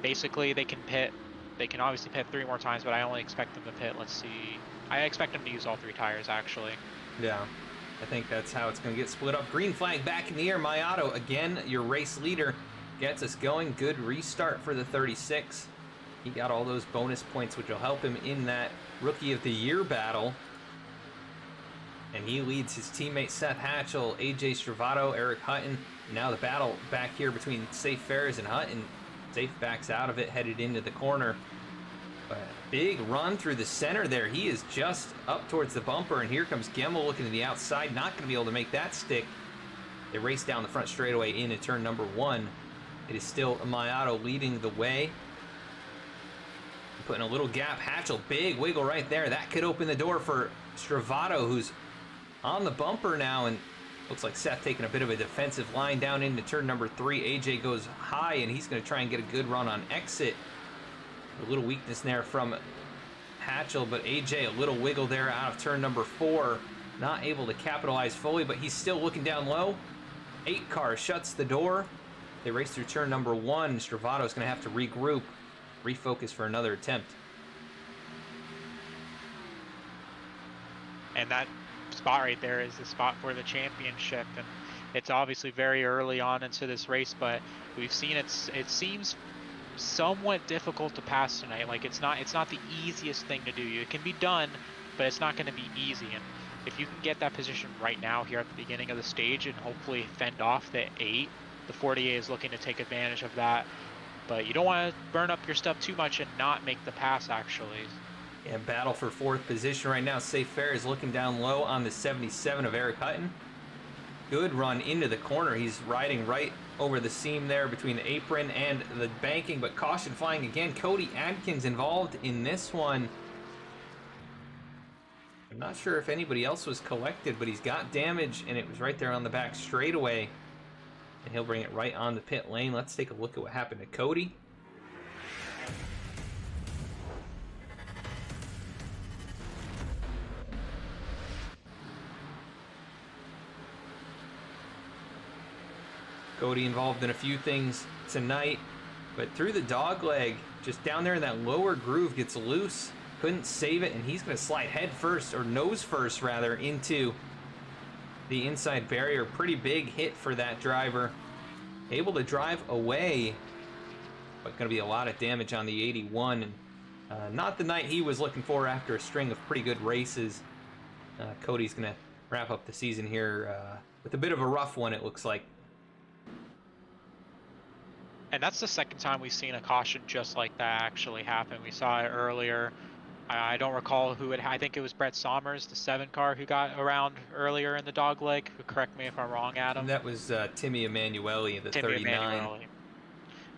Speaker 12: pit. They can obviously pit 3 more times, but I only expect them to pit. Let's see. I expect them to use all 3 tires, actually.
Speaker 1: Yeah, I think that's how it's going to get split up. Green flag back in the air. Mayato, again, your race leader, gets us going. Good restart for the 36. He got all those bonus points, which will help him in that Rookie of the Year battle. And he leads his teammate Seth Hatchel, AJ Stravato, Eric Hutton. Now the battle back here between Saif Faries and Hutton. Saif backs out of it, headed into the corner. But big run through the center there. He is just up towards the bumper, and here comes Gemmel looking to the outside. Not going to be able to make that stick. They race down the front straightaway into turn number 1. It is still Mayato leading the way. Putting a little gap. Hatchel, big wiggle right there. That could open the door for Stravato, who's on the bumper now, and looks like Seth taking a bit of a defensive line down into turn number 3. AJ goes high, and he's going to try and get a good run on exit. A little weakness there from Hatchel, but AJ, a little wiggle there out of turn number 4. Not able to capitalize fully, but he's still looking down low. 8 car shuts the door. They race through turn number 1. Stravato's going to have to regroup, refocus for another attempt.
Speaker 12: And that spot right there is the spot for the championship, and it's obviously very early on into this race, but we've seen it seems somewhat difficult to pass tonight. Like it's not the easiest thing to do. It can be done, but it's not going to be easy. And if you can get that position right now here at the beginning of the stage and hopefully fend off the 8, the 48 is looking to take advantage of that. But you don't want to burn up your stuff too much and not make the pass, actually.
Speaker 1: Yeah, battle for 4th position right now. Saif Faries looking down low on the 77 of Eric Hutton. Good run into the corner. He's riding right over the seam there between the apron and the banking, but caution flying again. Cody Adkins involved in this one. I'm not sure if anybody else was collected, but he's got damage, and it was right there on the back straightaway. And he'll bring it right on the pit lane. Let's take a look at what happened to Cody. Cody involved in a few things tonight, but through the dog leg, just down there in that lower groove, gets loose, couldn't save it, and he's going to slide head first, or nose first rather, into the inside barrier. Pretty big hit for that driver. Able to drive away, but going to be a lot of damage on the 81. And not the night he was looking for after a string of pretty good races. Cody's going to wrap up the season here with a bit of a rough one, it looks like.
Speaker 12: And that's the second time we've seen a caution just like that actually happen. We saw it earlier. I don't recall who it. I think it was Brett Sommers, the 7 car, who got around earlier in the dog leg. Correct me if I'm wrong, Adam.
Speaker 1: That was Timmy Emanuele, the 39.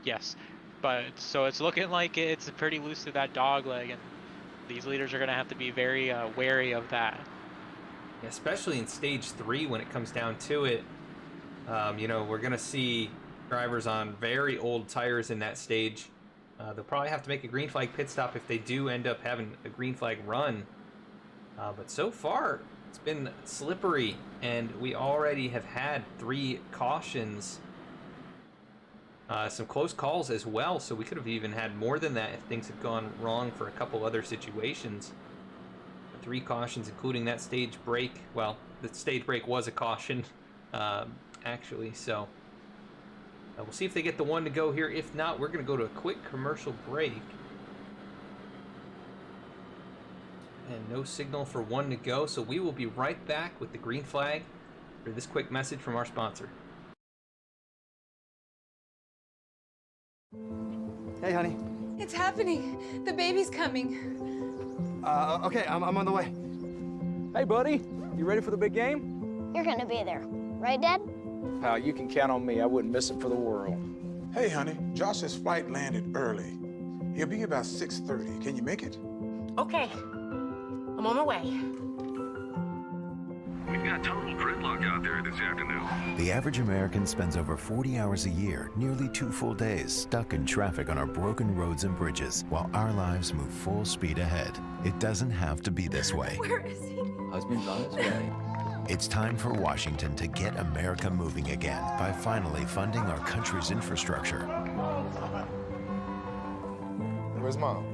Speaker 12: Yes, but so it's looking like it's pretty loose to that dog leg, and these leaders are going to have to be very wary of that.
Speaker 1: Especially in stage 3 when it comes down to it. We're going to see drivers on very old tires in that stage. They'll probably have to make a green flag pit stop if they do end up having a green flag run. But so far, it's been slippery, and we already have had 3 cautions. Some close calls as well, so we could have even had more than that if things had gone wrong for a couple other situations. 3 cautions, including that stage break. Well, the stage break was a caution, actually, so we'll see if they get the one to go here. If not, we're going to go to a quick commercial break. And no signal for one to go, so we will be right back with the green flag for this quick message from our sponsor.
Speaker 2: Hey, honey.
Speaker 3: It's happening. The baby's coming.
Speaker 2: Okay, I'm on the way.
Speaker 4: Hey, buddy. You ready for the big game?
Speaker 5: You're gonna be there, right, Dad?
Speaker 4: Pal, you can count on me. I wouldn't miss it for the world.
Speaker 6: Hey, honey, Josh's flight landed early. He'll be about 6:30. Can you make it?
Speaker 7: Okay. I'm on my way.
Speaker 8: We've got total gridlock out there this afternoon.
Speaker 9: The average American spends over 40 hours a year, nearly 2 full days, stuck in traffic on our broken roads and bridges, while our lives move full speed ahead. It doesn't have to be this way.
Speaker 3: Where is he?
Speaker 2: Husband's on his way.
Speaker 9: It's time for Washington to get America moving again by finally funding our country's infrastructure.
Speaker 2: Where's Mom?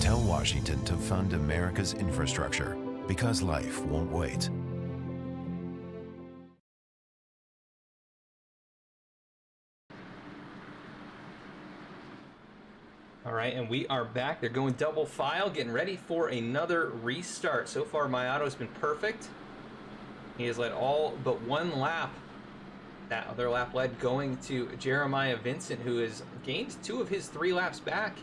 Speaker 9: Tell Washington to fund America's infrastructure, because life won't wait.
Speaker 1: All right, and we are back. They're going double file, getting ready for another restart. So far, my auto's been perfect. He has led all but one lap. That other lap led going to Jeremiah Vincent, who has gained 2 of his 3 laps back.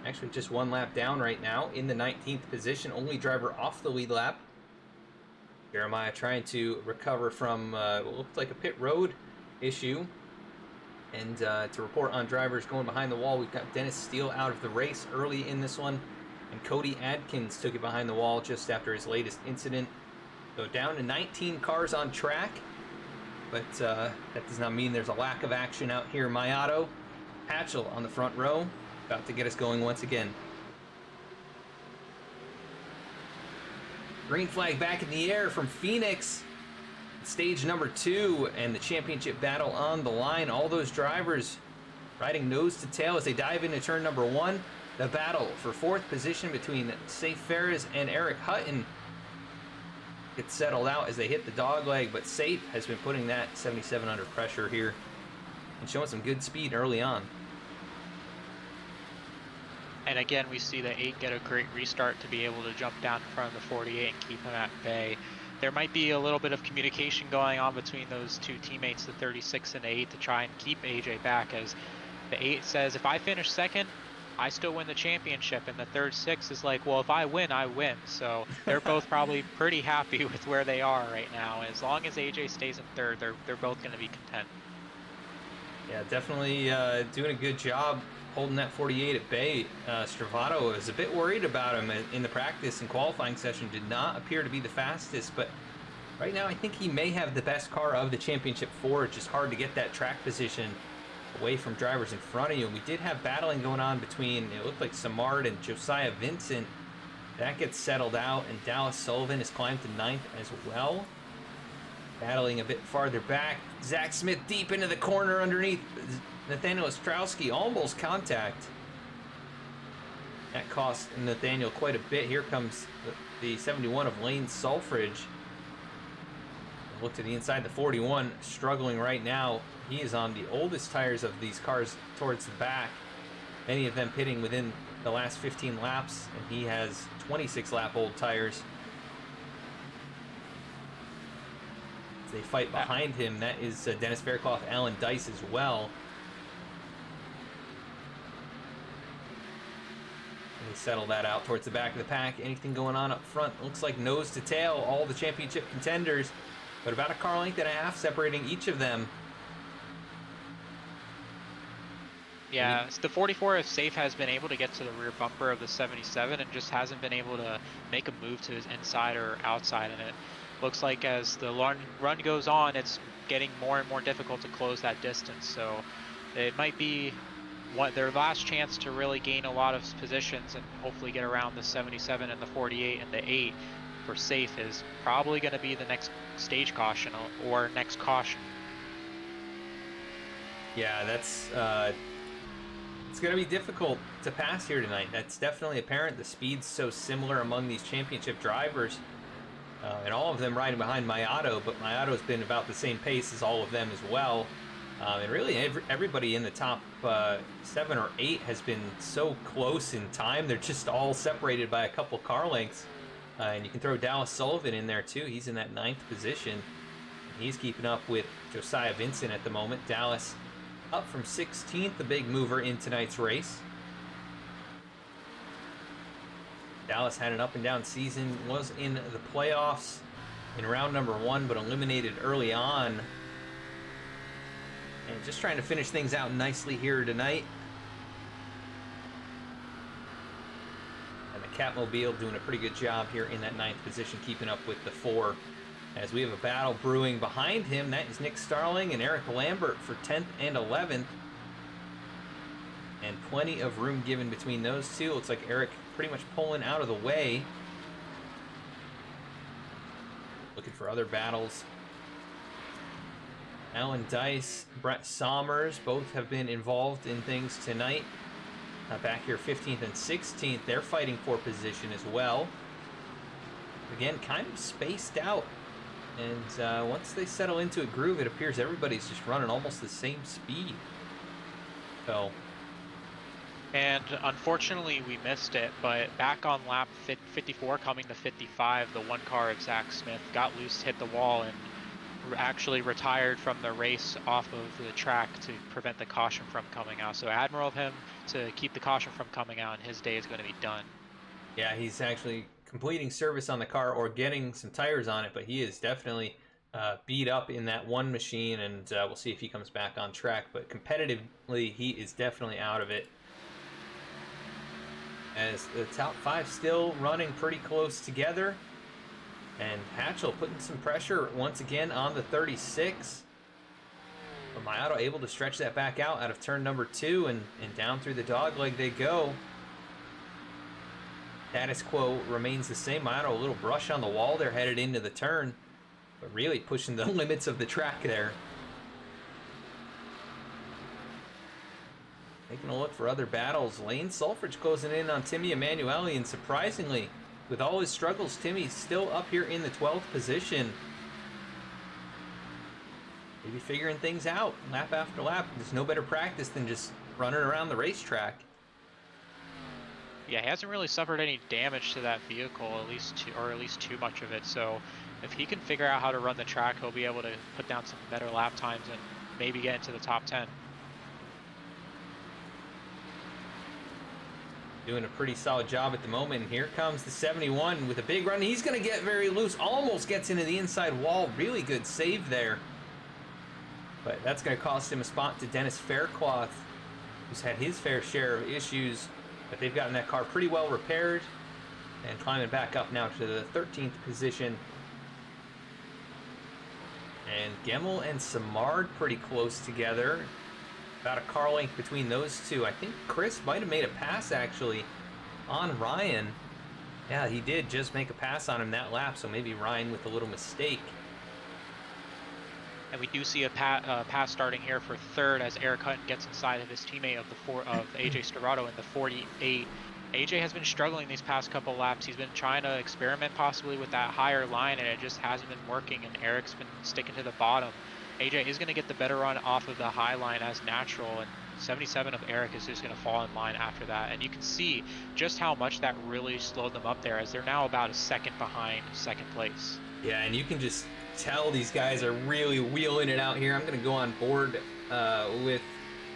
Speaker 1: Actually, just 1 lap down right now in the 19th position. Only driver off the lead lap. Jeremiah trying to recover from what looked like a pit road issue. And to report on drivers going behind the wall, we've got Dennis Steele out of the race early in this one. And Cody Adkins took it behind the wall just after his latest incident. So down to 19 cars on track. But that does not mean there's a lack of action out here. My auto, Hatchel on the front row, about to get us going once again. Green flag back in the air from Phoenix. Stage number 2 and the championship battle on the line. All those drivers riding nose to tail as they dive into turn number 1. The battle for 4th position between Saif Faries and Eric Hutton gets settled out as they hit the dog leg, but Saif has been putting that 77 under pressure here and showing some good speed early on.
Speaker 12: And again, we see the 8 get a great restart to be able to jump down in front of the 48 and keep him at bay. There might be a little bit of communication going on between those 2 teammates, the 36 and the 8, to try and keep AJ back, as the 8 says, if I finish 2nd, I still win the championship, and the 36 is like, well, if I win, I win. So they're both probably pretty happy with where they are right now. As long as AJ stays in 3rd, they're both going to be content.
Speaker 1: Yeah, definitely doing a good job holding that 48 at bay. Stravato was a bit worried about him in the practice and qualifying session. Did not appear to be the fastest, but right now I think he may have the best car of the championship 4. It's just hard to get that track position away from drivers in front of you. And we did have battling going on between, it looked like Samard and Josiah Vincent. That gets settled out, and Dallas Sullivan has climbed to 9th as well. Battling a bit farther back, Zach Smith deep into the corner underneath Nathaniel Ostrowski, almost contact. That cost Nathaniel quite a bit. Here comes the 71 of Lane Sulfridge. Look to the inside, the 41 struggling right now. He is on the oldest tires of these cars towards the back, many of them pitting within the last 15 laps, and he has 26 lap old tires. As they fight behind him, that is Dennis Fairclough, Alan Dice as well. And they settle that out towards the back of the pack. Anything going on up front? Looks like nose to tail, all the championship contenders, but about a car length and a half separating each of them.
Speaker 12: Yeah, the 44 of Safe has been able to get to the rear bumper of the 77 and just hasn't been able to make a move to his inside or outside, and it looks like as the run goes on, it's getting more and more difficult to close that distance. So it might be their last chance to really gain a lot of positions and hopefully get around the 77 and the 48 and the 8. for Saif is probably going to be the next stage caution or next caution.
Speaker 1: Yeah, that's it's going to be difficult to pass here tonight. That's definitely apparent. The speed's so similar among these championship drivers, and all of them riding behind Mayato, but Mayato's been about the same pace as all of them as well. And really everybody in the top 7 or 8 has been so close in time. They're just all separated by a couple car lengths. And you can throw Dallas Sullivan in there too. He's in that 9th position. He's keeping up with Josiah Vincent at the moment. Dallas up from 16th, the big mover in tonight's race. Dallas had an up and down season, was in the playoffs in round number 1, but eliminated early on. And just trying to finish things out nicely here tonight. And the Catmobile doing a pretty good job here in that 9th position, keeping up with the 4. As we have a battle brewing behind him, that is Nick Starling and Eric Lambert for 10th and 11th. And plenty of room given between those two. Looks like Eric pretty much pulling out of the way. Looking for other battles. Alan Dice, Brett Sommers, both have been involved in things tonight. Back here 15th and 16th, they're fighting for position as well. Again, kind of spaced out. And once they settle into a groove, it appears everybody's just running almost the same speed. So.
Speaker 12: And unfortunately, we missed it, but back on lap 54, coming to 55, the one car of Zach Smith got loose, hit the wall, and actually retired from the race off of the track to prevent the caution from coming out. So admirable of him to keep the caution from coming out, and his day is going to be done.
Speaker 1: Yeah, he's actually completing service on the car or getting some tires on it, but he is definitely beat up in that one machine, and we'll see if he comes back on track. But competitively, he is definitely out of it. As the top 5 still running pretty close together. And Hatchel putting some pressure once again on the 36. But Mayato able to stretch that back out of turn number 2 and down through the dogleg they go. Status quo remains the same. Mayato a little brush on the wall there headed into the turn, but really pushing the limits of the track there. Taking a look for other battles. Lane Sulfridge closing in on Timmy Emanuele, and surprisingly, with all his struggles, Timmy's still up here in the 12th position. Maybe figuring things out lap after lap. There's no better practice than just running around the racetrack.
Speaker 12: Yeah, he hasn't really suffered any damage to that vehicle, at least too much of it. So if he can figure out how to run the track, he'll be able to put down some better lap times and maybe get into the top 10.
Speaker 1: Doing a pretty solid job at the moment. And here comes the 71 with a big run. He's going to get very loose. Almost gets into the inside wall. Really good save there. But that's going to cost him a spot to Dennis Faircloth, who's had his fair share of issues. But they've gotten that car pretty well repaired. And climbing back up now to the 13th position. And Gemmel and Samard pretty close together. About a car length between those two. I think Chris might have made a pass actually on Ryan. Yeah, he did just make a pass on him that lap, so maybe Ryan with a little mistake.
Speaker 12: And we do see a pass starting here for 3rd as Eric Hutton gets inside of his teammate of AJ Stravato in the 48. AJ has been struggling these past couple laps. He's been trying to experiment possibly with that higher line, and it just hasn't been working, and Eric's been sticking to the bottom. AJ is going to get the better run off of the high line as natural, and 77 of Eric is just going to fall in line after that. And you can see just how much that really slowed them up there, as they're now about a second behind 2nd place.
Speaker 1: Yeah, and you can just tell these guys are really wheeling it out here. I'm going to go on board with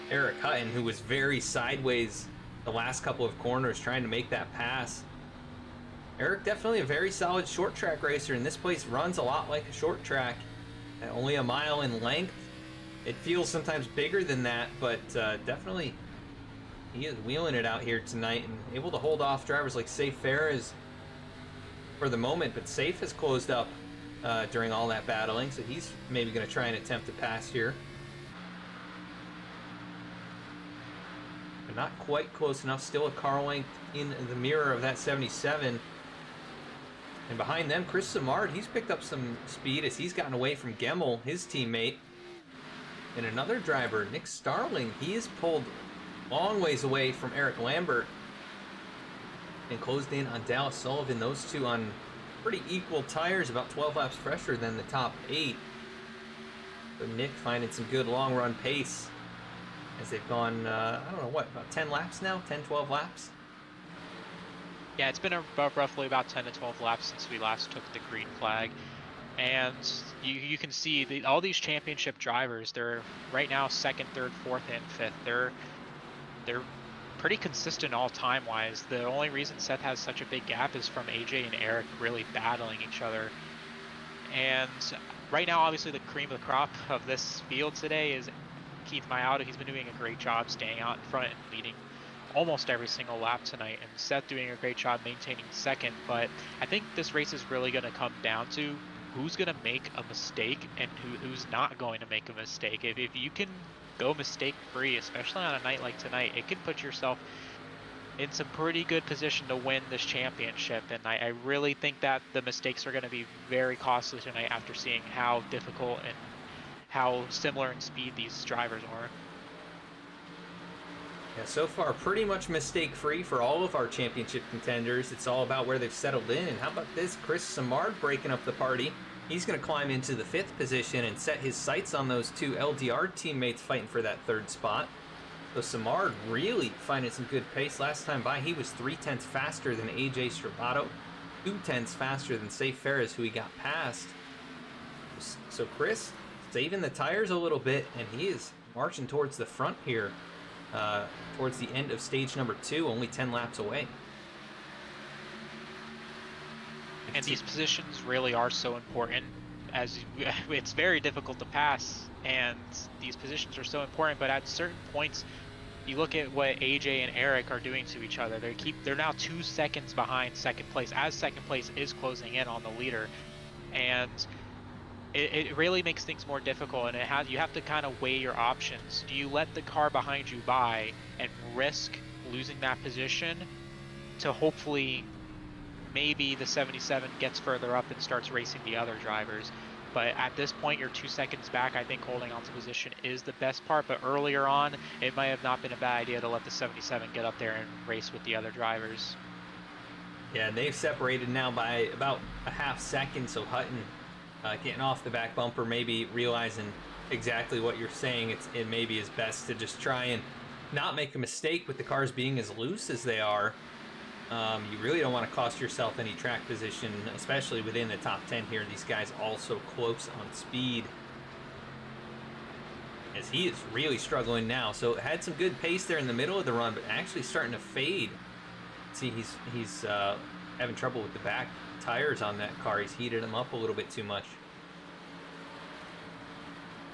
Speaker 1: Eric Hutton, who was very sideways the last couple of corners trying to make that pass. Eric definitely a very solid short track racer, and this place runs a lot like a short track. Only a mile in length. It feels sometimes bigger than that, but definitely he is wheeling it out here tonight and able to hold off drivers like Saif Faries for the moment. But Saif has closed up during all that battling, so he's maybe going to try and attempt to pass here. But not quite close enough. Still a car length in the mirror of that 77. And behind them, Chris Simard, he's picked up some speed as he's gotten away from Gemmel, his teammate. And another driver, Nick Starling, he is pulled long ways away from Eric Lambert and closed in on Dallas Sullivan. Those two on pretty equal tires, about 12 laps fresher than the top 8. But Nick finding some good long run pace as they've gone, I don't know, what, about 10 laps now? 10, 12 laps?
Speaker 12: Yeah, it's been roughly about 10 to 12 laps since we last took the green flag. And you can see all these championship drivers, they're right now 2nd, 3rd, 4th, and 5th. They're pretty consistent all time wise. The only reason Seth has such a big gap is from AJ and Eric really battling each other. And right now, obviously, the cream of the crop of this field today is Keith Mayauda. He's been doing a great job staying out in front and leading almost every single lap tonight, and Seth doing a great job maintaining 2nd. But I think this race is really going to come down to who's going to make a mistake and who's not going to make a mistake. If you can go mistake free, especially on a night like tonight, it can put yourself in some pretty good position to win this championship. And I really think that the mistakes are going to be very costly tonight after seeing how difficult and how similar in speed these drivers are.
Speaker 1: Yeah, so far pretty much mistake-free for all of our championship contenders. It's all about where they've settled in. And how about this? Chris Simard breaking up the party. He's going to climb into the 5th position and set his sights on those 2 LDR teammates fighting for that 3rd spot. So Simard really finding some good pace. Last time by, he was 3/10 faster than AJ Stravato, 2/10 faster than Saif Faries, who he got past. So Chris saving the tires a little bit, and he is marching towards the front here. Towards the end of stage number 2, only 10 laps away.
Speaker 12: And these positions really are so important, as it's very difficult to pass, and these positions are so important. But at certain points, you look at what AJ and Eric are doing to each other. They're now 2 seconds behind 2nd place, as 2nd place is closing in on the leader, and it really makes things more difficult. And you have to kind of weigh your options. Do you let the car behind you by and risk losing that position to hopefully maybe the 77 gets further up and starts racing the other drivers? But at this point, you're 2 seconds back. I think holding on to position is the best part. But earlier on, it might have not been a bad idea to let the 77 get up there and race with the other drivers.
Speaker 1: Yeah, they've separated now by about a half second. So Hutton getting off the back bumper, maybe realizing exactly what you're saying. It maybe is best to just try and not make a mistake with the cars being as loose as they are. You really don't want to cost yourself any track position, especially within the top 10 here. These guys also close on speed, as he is really struggling now. So had some good pace there in the middle of the run, but actually starting to fade. See, he's having trouble with the back tires on that car. He's heated them up a little bit too much.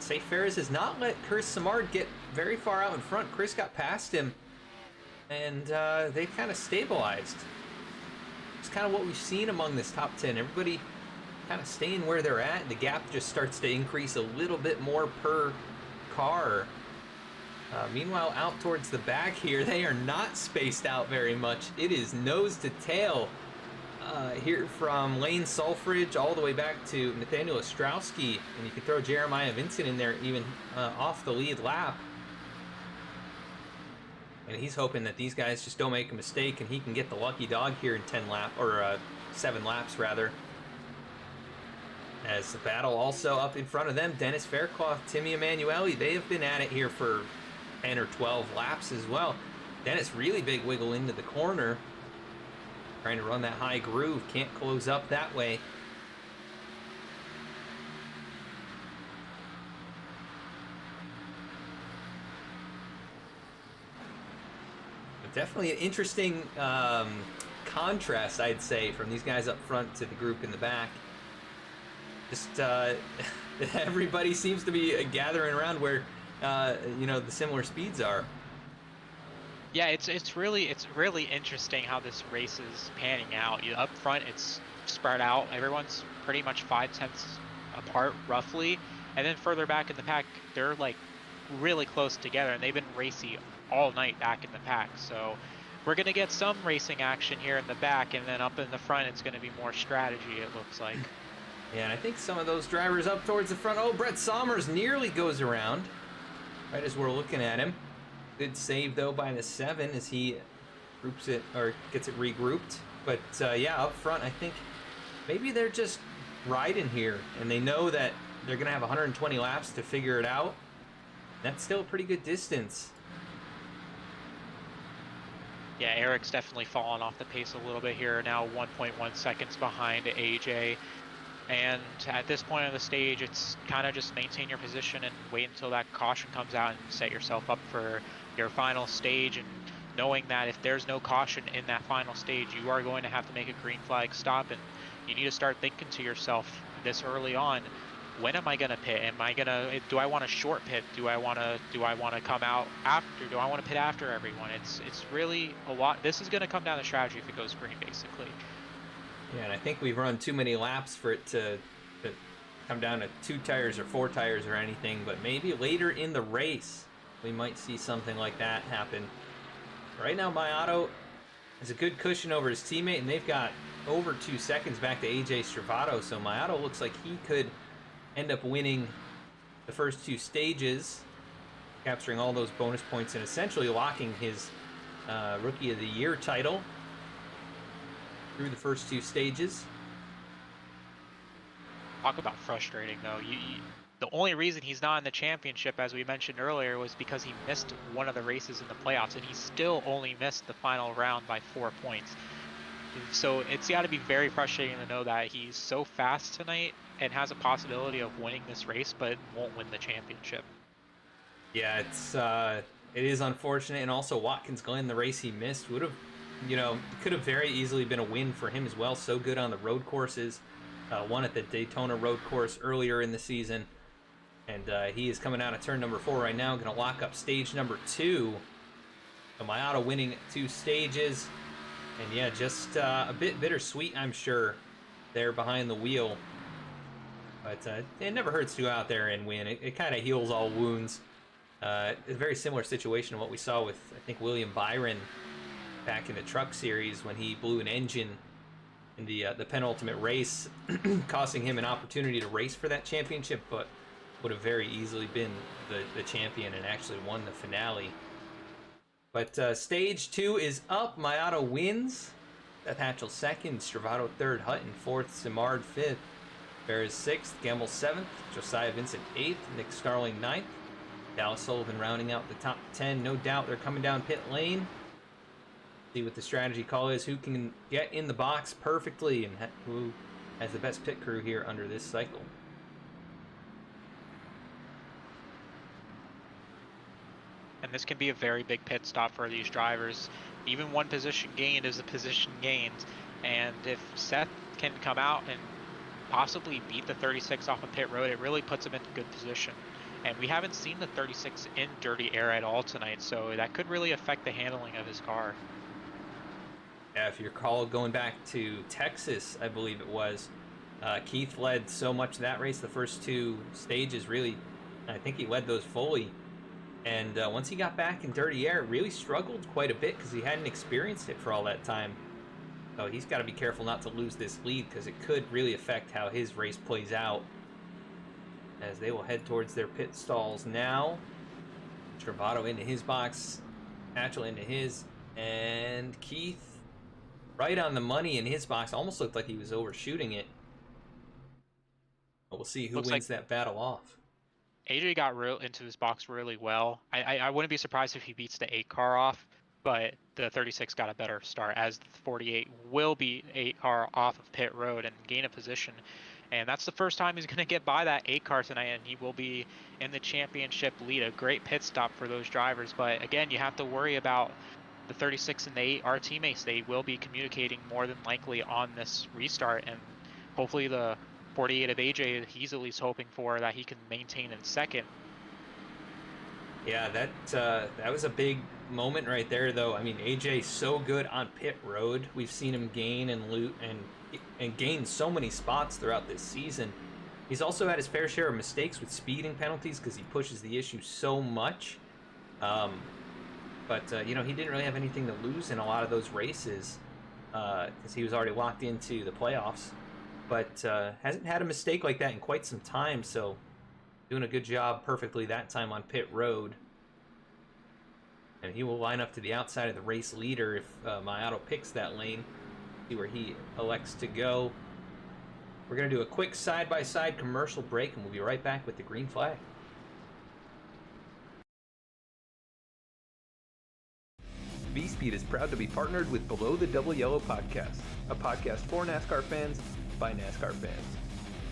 Speaker 1: Saif Faries has not let Chris Simard get very far out in front. Chris got past him, and they've kind of stabilized. It's kind of what we've seen among this top 10. Everybody kind of staying where they're at. The gap just starts to increase a little bit more per car. Meanwhile, out towards the back here, they are not spaced out very much. It is nose to tail here from Lane Sulfridge all the way back to Nathaniel Ostrowski. And you can throw Jeremiah Vincent in there even off the lead lap. And he's hoping that these guys just don't make a mistake and he can get the lucky dog here in 7 laps rather. As the battle also up in front of them, Dennis Faircloth, Timmy Emanuele, they have been at it here for 10 or 12 laps as well. Dennis really big wiggle into the corner, trying to run that high groove, can't close up that way. Definitely an interesting contrast, I'd say, from these guys up front to the group in the back. Just everybody seems to be gathering around where the similar speeds are.
Speaker 12: Yeah, it's really interesting how this race is panning out. Up front, it's spread out. Everyone's pretty much 5/10 apart, roughly, and then further back in the pack, they're like really close together, and they've been racy all night back in the pack. So we're going to get some racing action here in the back, and then up in the front, it's going to be more strategy, it looks like.
Speaker 1: Yeah, and I think some of those drivers up towards the front. Oh, Brett Somers nearly goes around right as we're looking at him. Good save, though, by the 7 as he groups it, or gets it regrouped. But, yeah, up front, I think maybe they're just riding here, and they know that they're going to have 120 laps to figure it out. That's still a pretty good distance.
Speaker 12: Yeah, Eric's definitely fallen off the pace a little bit here, now 1.1 seconds behind AJ. And at this point of the stage, it's kind of just maintain your position and wait until that caution comes out and set yourself up for your final stage. And knowing that if there's no caution in that final stage, you are going to have to make a green flag stop. And you need to start thinking to yourself this early on, when am I going to pit? Do I want a short pit? Do I want to come out after? Do I want to pit after everyone? It's really a lot. This is going to come down to strategy if it goes green, basically.
Speaker 1: Yeah, and I think we've run too many laps for it to come down to 2 tires or 4 tires or anything, but maybe later in the race we might see something like that happen. Right now, Mayato has a good cushion over his teammate, and they've got over 2 seconds back to AJ Stravato, so Mayato looks like he could end up winning the first 2 stages, capturing all those bonus points and essentially locking his Rookie of the Year title through the first 2 stages.
Speaker 12: Talk about frustrating, though. The only reason he's not in the championship, as we mentioned earlier, was because he missed one of the races in the playoffs, and he still only missed the final round by 4 points. So it's got to be very frustrating to know that he's so fast tonight and has a possibility of winning this race, but won't win the championship.
Speaker 1: Yeah, it is unfortunate, and also Watkins Glen, the race he missed, would have, could have very easily been a win for him as well. So good on the road courses. Won at the Daytona road course earlier in the season. And he is coming out of turn number 4 right now, going to lock up stage number 2. So Mayato winning 2 stages. And yeah, just a bit bittersweet, I'm sure, there behind the wheel. But it never hurts to go out there and win. It kind of heals all wounds. A very similar situation to what we saw with, I think, William Byron back in the Truck Series when he blew an engine in the penultimate race, costing him an opportunity to race for that championship, but would have very easily been the champion and actually won the finale. But stage 2 is up. Mayato wins. Seth Hatchel 2nd, Stravato 3rd, Hutton 4th, Simard 5th, Faries 6th, Gamble 7th, Josiah Vincent 8th, Nick Starling 9th, Dallas Sullivan rounding out the top 10. No doubt they're coming down pit lane. See what the strategy call is, who can get in the box perfectly, and who has the best pit crew here under this cycle.
Speaker 12: And this can be a very big pit stop for these drivers. Even one position gained is a position gained. And if Seth can come out and possibly beat the 36 off of pit road, it really puts him in a good position. And we haven't seen the 36 in dirty air at all tonight, so that could really affect the handling of his car.
Speaker 1: Yeah, if you recall, going back to Texas, I believe it was, Keith led so much of that race, the first 2 stages, really, I think he led those fully. And once he got back in dirty air, really struggled quite a bit because he hadn't experienced it for all that time. So he's got to be careful not to lose this lead because it could really affect how his race plays out. As they will head towards their pit stalls now. Stravato into his box, Hatchel into his, and Keith right on the money in his box. Almost looked like he was overshooting it. But we'll see who wins that battle off.
Speaker 12: AJ got into his box really well. I wouldn't be surprised if he beats the 8 car off, but the 36 got a better start, as the 48 will beat 8 car off of pit road and gain a position. And that's the first time he's going to get by that 8 car tonight, and he will be in the championship lead. A great pit stop for those drivers. But again, you have to worry about the 36 and the 8, our teammates. They will be communicating more than likely on this restart, and hopefully the 48 of AJ, he's at least hoping for that he can maintain in 2nd.
Speaker 1: Yeah, that was a big moment right there, though. I mean, AJ's so good on pit road. We've seen him gain and loot and gain so many spots throughout this season. He's also had his fair share of mistakes with speeding penalties because he pushes the issue so much. But, you know, he didn't really have anything to lose in a lot of those races because he was already locked into the playoffs. But hasn't had a mistake like that in quite some time, so doing a good job perfectly that time on pit road. And he will line up to the outside of the race leader if my auto picks that lane. See where he elects to go. We're going to do a quick side-by-side commercial break, and we'll be right back with the green flag. V-Speed is proud to be partnered with Below the Double Yellow podcast, a podcast for NASCAR fans by NASCAR fans.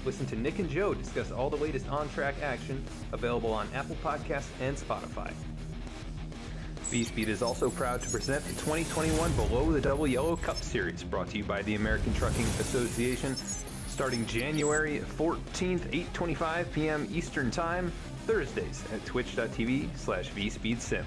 Speaker 1: Listen to Nick and Joe discuss all the latest on-track action, available on Apple Podcasts and Spotify. V-Speed is also proud to present the 2021 Below the Double Yellow Cup Series, brought to you by the American Trucking Association, starting January 14th, 8:25 p.m. Eastern Time, Thursdays at twitch.tv/VSpeedSim.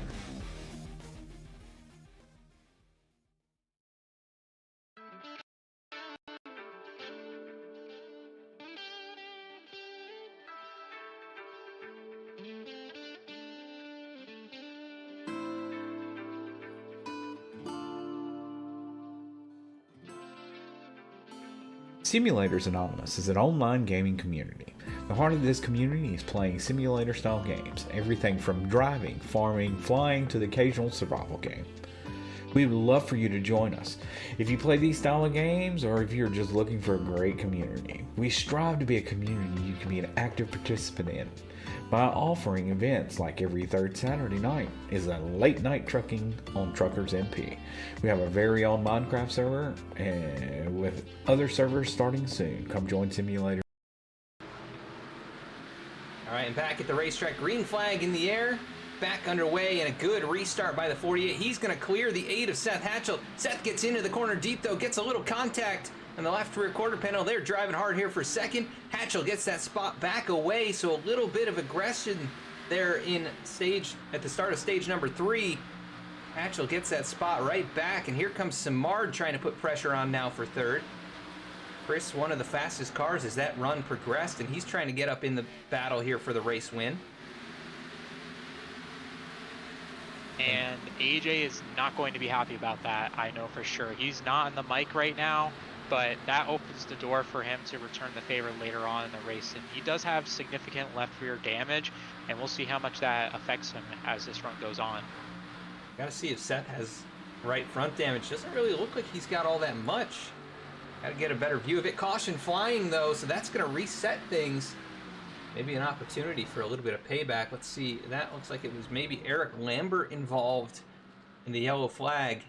Speaker 13: Simulators Anonymous is an online gaming community. The heart of this community is playing simulator-style games, everything from driving, farming, flying, to the occasional survival game. We would love for you to join us. If you play these style of games, or if you're just looking for a great community, we strive to be a community you can be an active participant in by offering events like every third Saturday night is a late night trucking on Truckers MP. We have a very own Minecraft server and with other servers starting soon. Come join Simulator.
Speaker 1: All right, and back at the racetrack, green flag in the air, back underway, and a good restart by the 48. He's going to clear the 8 of Seth Hatchel. Seth gets into the corner deep, though, gets a little contact on the left rear quarter panel. They're driving hard here for second. Hatchel gets that spot back away, so a little bit of aggression there at the start of stage number 3. Hatchel gets that spot right back, and here comes Simard trying to put pressure on now for third. Chris, one of the fastest cars as that run progressed, and he's trying to get up in the battle here for the race win.
Speaker 12: And AJ is not going to be happy about that, I know for sure. He's not on the mic right now, but that opens the door for him to return the favor later on in the race. And he does have significant left rear damage, and we'll see how much that affects him as this run goes on.
Speaker 1: Got to see if Seth has right front damage. Doesn't really look like he's got all that much. Got to get a better view of it. Caution flying, though, so that's going to reset things. Maybe an opportunity for a little bit of payback. Let's see. That looks like it was maybe Eric Lambert involved in the yellow flag.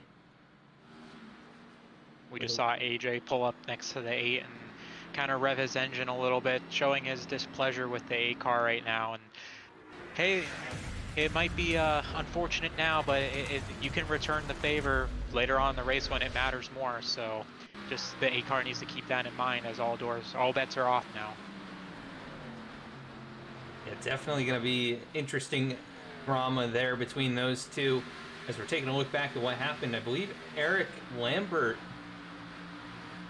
Speaker 12: We just saw AJ pull up next to the 8 and kind of rev his engine a little bit, showing his displeasure with the 8 car right now. And hey, it might be unfortunate now, but you can return the favor later on in the race when it matters more. So just the 8 car needs to keep that in mind, as all bets are off now.
Speaker 1: Yeah, definitely going to be interesting drama there between those two. As we're taking a look back at what happened, I believe Eric Lambert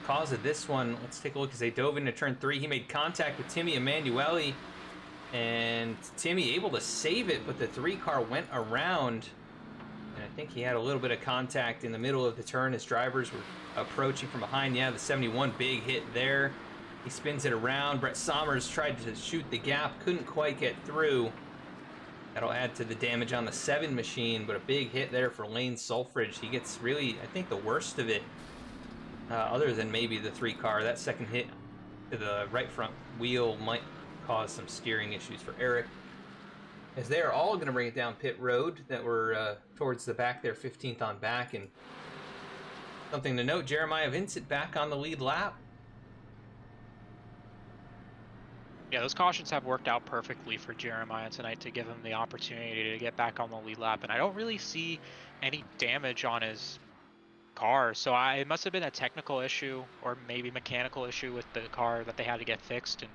Speaker 1: cause of this one. Let's take a look as they dove into turn 3. He made contact with Timmy Emanuele, and Timmy able to save it, but the 3 car went around, and I think he had a little bit of contact in the middle of the turn as drivers were approaching from behind. Yeah, the 71 big hit there. He spins it around. Brett Sommers tried to shoot the gap, couldn't quite get through. That'll add to the damage on the 7 machine, but a big hit there for Lane Sulfridge. He gets really, I think, the worst of it. Other than maybe the 3 car. That second hit to the right front wheel might cause some steering issues for Eric, as they're all going to bring it down pit road that were towards the back there, 15th on back. And something to note, Jeremiah Vincent back on the lead lap.
Speaker 12: Yeah, those cautions have worked out perfectly for Jeremiah tonight to give him the opportunity to get back on the lead lap, and I don't really see any damage on his car, so it must have been a technical issue or maybe mechanical issue with the car that they had to get fixed, and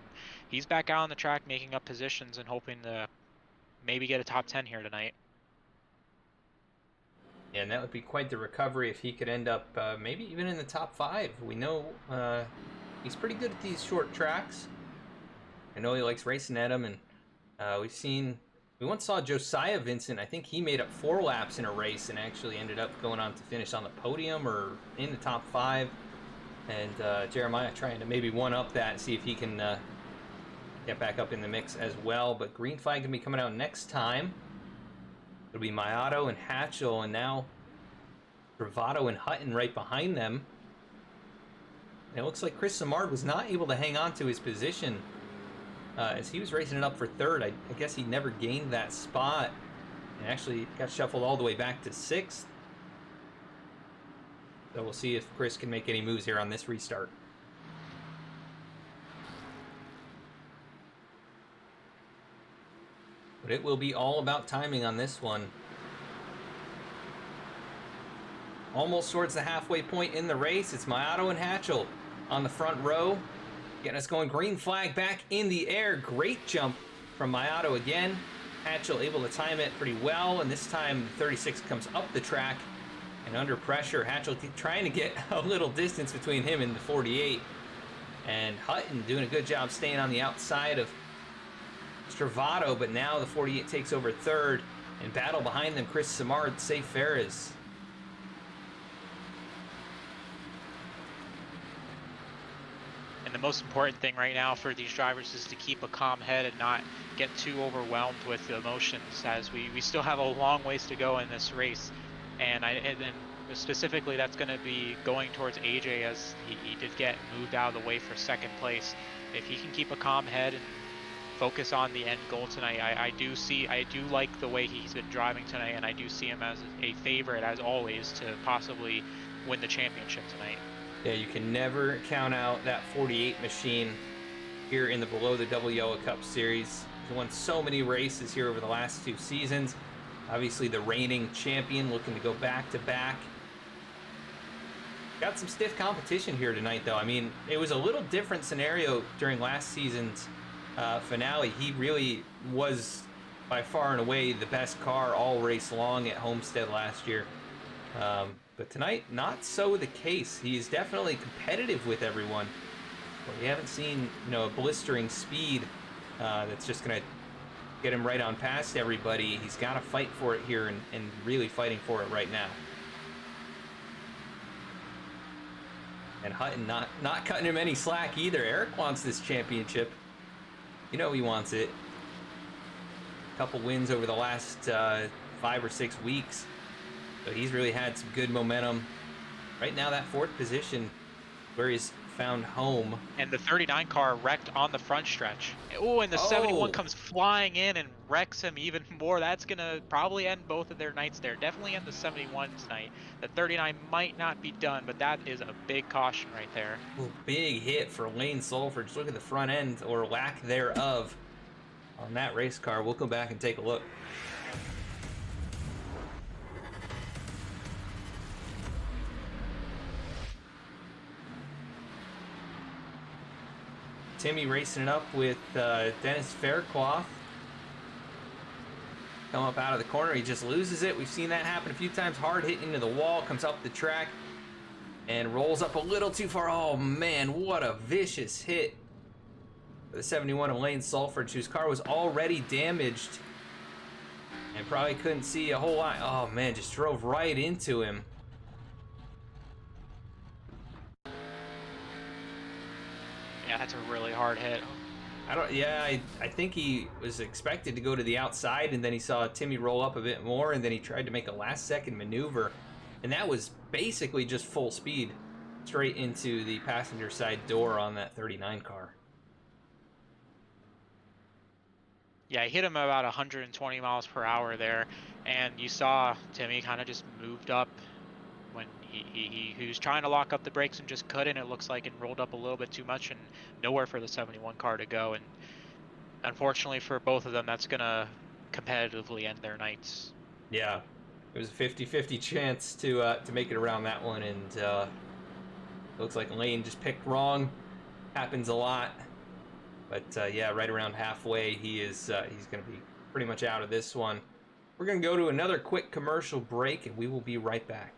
Speaker 12: he's back out on the track making up positions and hoping to maybe get a top 10 here tonight.
Speaker 1: Yeah, and that would be quite the recovery if he could end up maybe even in the top 5. We know he's pretty good at these short tracks. I know he likes racing at them, and we've seen We once saw Josiah Vincent. I think he made up 4 laps in a race and actually ended up going on to finish on the podium or in the top 5. And Jeremiah trying to maybe one-up that and see if he can get back up in the mix as well. But green flag gonna be coming out next time. It'll be Mayato and Hatchel, and now Stravato and Hutton right behind them. And it looks like Chris Simard was not able to hang on to his position as he was racing it up for 3rd. I guess he never gained that spot and actually got shuffled all the way back to 6th. So we'll see if Chris can make any moves here on this restart. But it will be all about timing on this one. Almost towards the halfway point in the race. It's Mayato and Hatchel on the front row. Getting us going. Green flag back in the air. Great jump from Mayato again. Hatchel able to time it pretty well. And this time the 36 comes up the track. And under pressure, Hatchel trying to get a little distance between him and the 48. And Hutton doing a good job staying on the outside of Stravato. But now the 48 takes over 3rd. And battle behind them, Chris Simard, Saif Faries.
Speaker 12: And the most important thing right now for these drivers is to keep a calm head and not get too overwhelmed with the emotions, as we still have a long ways to go in this race. And specifically that's going to be going towards AJ, as he did get moved out of the way for 2nd place. If he can keep a calm head and focus on the end goal tonight, I do like the way he's been driving tonight, and I do see him as a favorite, as always, to possibly win the championship tonight.
Speaker 1: Yeah, you can never count out that 48 machine here in the Below the BTDY Cup Series. He's won so many races here over the last 2 seasons. Obviously the reigning champion, looking to go back-to-back. Got some stiff competition here tonight, though. I mean, it was a little different scenario during last season's finale. He really was, by far and away, the best car all race long at Homestead last year. But tonight, not so the case. He is definitely competitive with everyone, but we haven't seen, a blistering speed that's just going to get him right on past everybody. He's got to fight for it here, and really fighting for it right now. And Hutton not cutting him any slack either. Eric wants this championship. He wants it. A couple wins over the last 5 or 6 weeks. So he's really had some good momentum. Right now, that 4th position where he's found home.
Speaker 12: And the 39 car wrecked on the front stretch. Oh, and the 71 comes flying in and wrecks him even more. That's going to probably end both of their nights there. Definitely end the 71 tonight. The 39 might not be done, but that is a big caution right there.
Speaker 1: Ooh, big hit for Lane Sulford. Look at the front end, or lack thereof, on that race car. We'll come back and take a look. Timmy racing it up with Dennis Faircloth. Come up out of the corner, he just loses it. We've seen that happen a few times. Hard hit into the wall, comes up the track, and rolls up a little too far. Oh man, what a vicious hit for the 71 of Lane Sulford, whose car was already damaged and probably couldn't see a whole lot. Oh man, just drove right into him.
Speaker 12: Yeah, that's a really hard hit.
Speaker 1: I think he was expected to go to the outside, and then he saw Timmy roll up a bit more, and then he tried to make a last-second maneuver, and that was basically just full speed straight into the passenger side door on that 39 car.
Speaker 12: Yeah, he hit him about 120 miles per hour there, and you saw Timmy kind of just moved up when he was trying to lock up the brakes and just couldn't, it looks like, and rolled up a little bit too much, and nowhere for the 71 car to go. And unfortunately for both of them, that's gonna competitively end their nights.
Speaker 1: Yeah, it was a 50-50 chance to make it around that one, and looks like Lane just picked wrong. Happens a lot, but yeah, right around halfway, he's gonna be pretty much out of this one. We're gonna go to another quick commercial break, and we will be right back.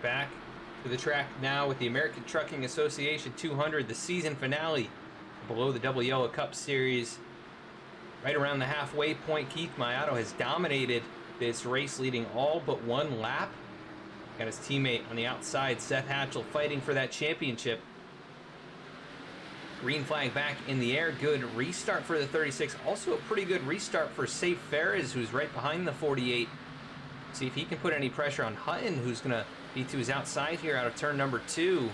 Speaker 1: back to the track now with the American Trucking Association 200, the season finale below the BTDY Cup Series. Right around the halfway point, Keith Maiato has dominated this race, leading all but one lap. Got his teammate on the outside, Seth Hatchel, fighting for that championship. Green flag back in the air. Good restart for the 36. Also a pretty good restart for Saif Faries, who's right behind the 48. See if he can put any pressure on Hutton, who's going to be to his outside here out of turn number 2.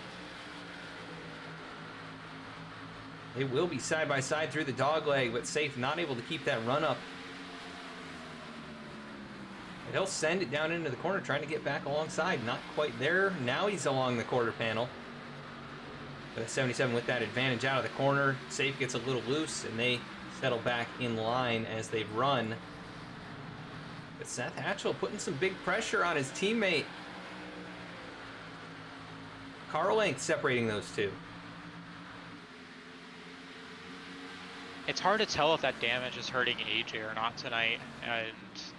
Speaker 1: They will be side by side through the dog leg, but Saif not able to keep that run up. And he'll send it down into the corner, trying to get back alongside. Not quite there. Now he's along the quarter panel. But 77 with that advantage out of the corner. Saif gets a little loose, and they settle back in line as they run. But Seth Hatchel putting some big pressure on his teammate. Car length separating those two.
Speaker 12: It's hard to tell if that damage is hurting AJ or not tonight, and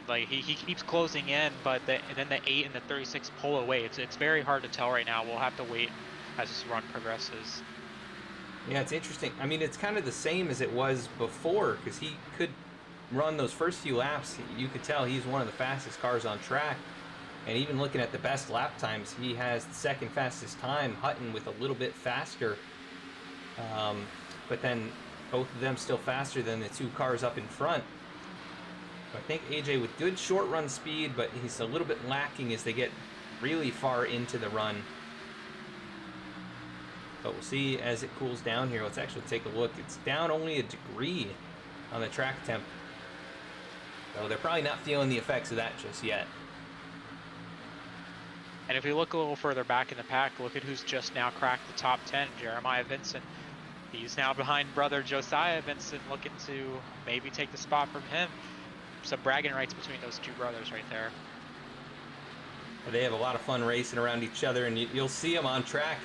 Speaker 12: like he keeps closing in, but then the 8 and the 36 pull away. It's very hard to tell right now. We'll have to wait as this run progresses.
Speaker 1: Yeah, it's interesting. I mean, it's kind of the same as it was before, because he could run those first few laps. You could tell he's one of the fastest cars on track, and even looking at the best lap times, he has the second fastest time. Hutton with a little bit faster, but then both of them still faster than the two cars up in front. I think AJ with good short run speed, but he's a little bit lacking as they get really far into the run. But we'll see as it cools down here. Let's actually take a look. It's down only a degree on the track temp. So they're probably not feeling the effects of that just yet.
Speaker 12: And if we look a little further back in the pack, look at who's just now cracked the top 10, Jeremiah Vincent. He's now behind brother Josiah Vincent, looking to maybe take the spot from him. Some bragging rights between those two brothers right there.
Speaker 1: They have a lot of fun racing around each other, and you'll see them on track.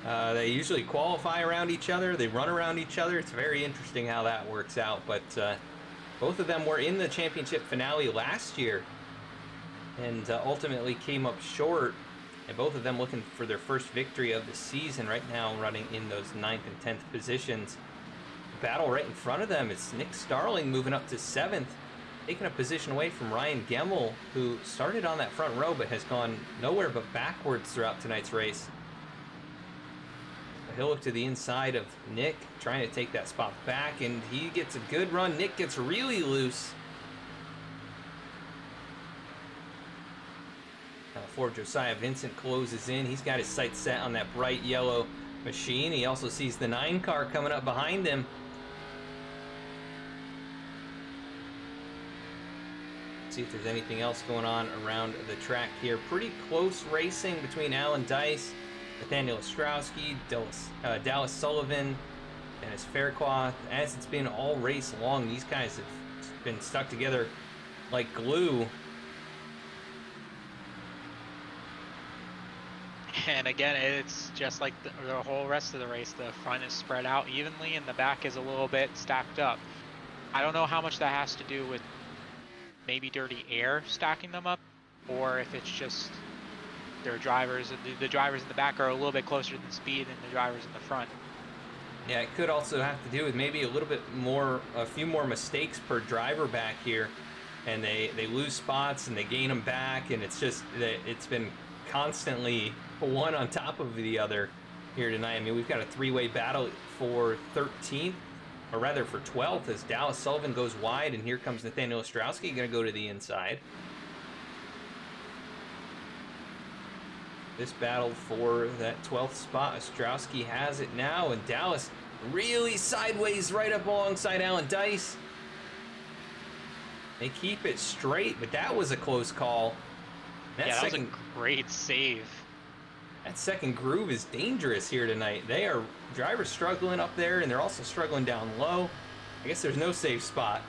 Speaker 1: They usually qualify around each other. They run around each other. It's very interesting how that works out. But both of them were in the championship finale last year and ultimately came up short. And both of them looking for their first victory of the season right now, running in those 9th and 10th positions. Battle right in front of them. It's Nick Starling moving up to 7th, taking a position away from Ryan Gemmel, who started on that front row but has gone nowhere but backwards throughout tonight's race. He'll look to the inside of Nick, trying to take that spot back, and he gets a good run. Nick gets really loose. Before Josiah Vincent closes in, he's got his sights set on that bright yellow machine. He also sees the 9 car coming up behind him. See if there's anything else going on around the track here. Pretty close racing between Alan Dice, Nathaniel Ostrowski, Dallas Sullivan, Dennis Faircloth. As it's been all race long, these guys have been stuck together like glue.
Speaker 12: And again, it's just like the whole rest of the race. The front is spread out evenly and the back is a little bit stacked up. I don't know how much that has to do with maybe dirty air stacking them up, or if it's just their drivers. The drivers in the back are a little bit closer than speed than the drivers in the front.
Speaker 1: Yeah, it could also have to do with maybe a few more mistakes per driver back here, and they lose spots and they gain them back, and it's just that it's been constantly one on top of the other here tonight. I mean, we've got a 3-way battle for 13th, or rather for 12th, as Dallas Sullivan goes wide, and here comes Nathaniel Ostrowski, going to go to the inside. This battle for that 12th spot, Ostrowski has it now, and Dallas really sideways right up alongside Alan Dice. They keep it straight, but that was a close call.
Speaker 12: That was a great save.
Speaker 1: That second groove is dangerous here tonight. They are drivers struggling up there, and they're also struggling down low. I guess there's no safe spot.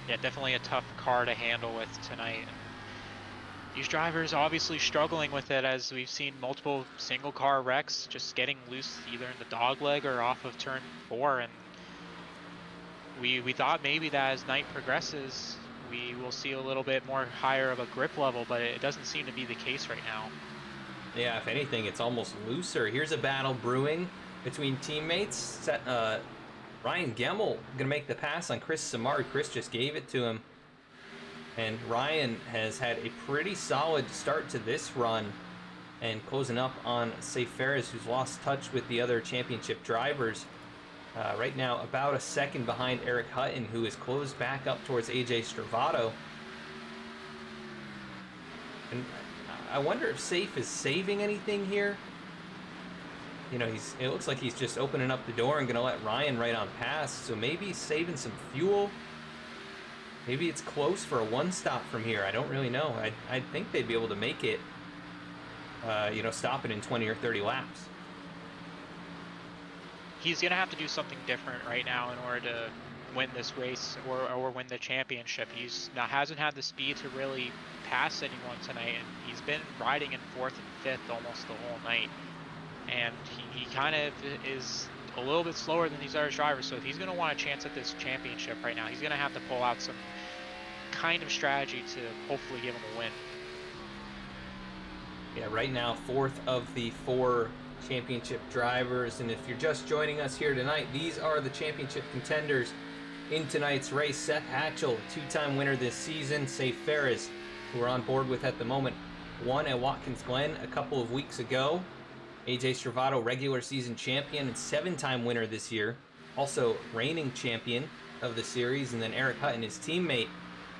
Speaker 12: Yeah, definitely a tough car to handle with tonight. These drivers obviously struggling with it, as we've seen multiple single car wrecks just getting loose either in the dog leg or off of turn 4. And we thought maybe that as night progresses, we will see a little bit more higher of a grip level, but it doesn't seem to be the case right now.
Speaker 1: Yeah, if anything, it's almost looser. Here's a battle brewing between teammates. Ryan Gemmel gonna make the pass on Chris Samard. Chris just gave it to him. And Ryan has had a pretty solid start to this run, and closing up on Saif Faries, who's lost touch with the other championship drivers. Right now, about a second behind Eric Hutton, who is closed back up towards AJ Stravato. And I wonder if Saif is saving anything here. You know, it looks like he's just opening up the door and going to let Ryan right on past. So maybe he's saving some fuel. Maybe it's close for a one-stop from here. I don't really know. I think they'd be able to make it, you know, stop it in 20 or 30 laps.
Speaker 12: He's going to have to do something different right now in order to win this race or win the championship. He's now hasn't had the speed to really pass anyone tonight, and he's been riding in 4th and 5th almost the whole night. And he kind of is a little bit slower than these other drivers, so if he's going to want a chance at this championship right now, he's going to have to pull out some kind of strategy to hopefully give him a win.
Speaker 1: Yeah, right now, 4th of the 4 championship drivers, and if you're just joining us here tonight, these are the championship contenders in tonight's race. Seth Hatchel, 2-time winner this season. Saif Faries, who we're on board with at the moment, won at Watkins Glen a couple of weeks ago. AJ Stravato, regular season champion and 7-time winner this year, also reigning champion of the series. And then Eric Hutton, his teammate,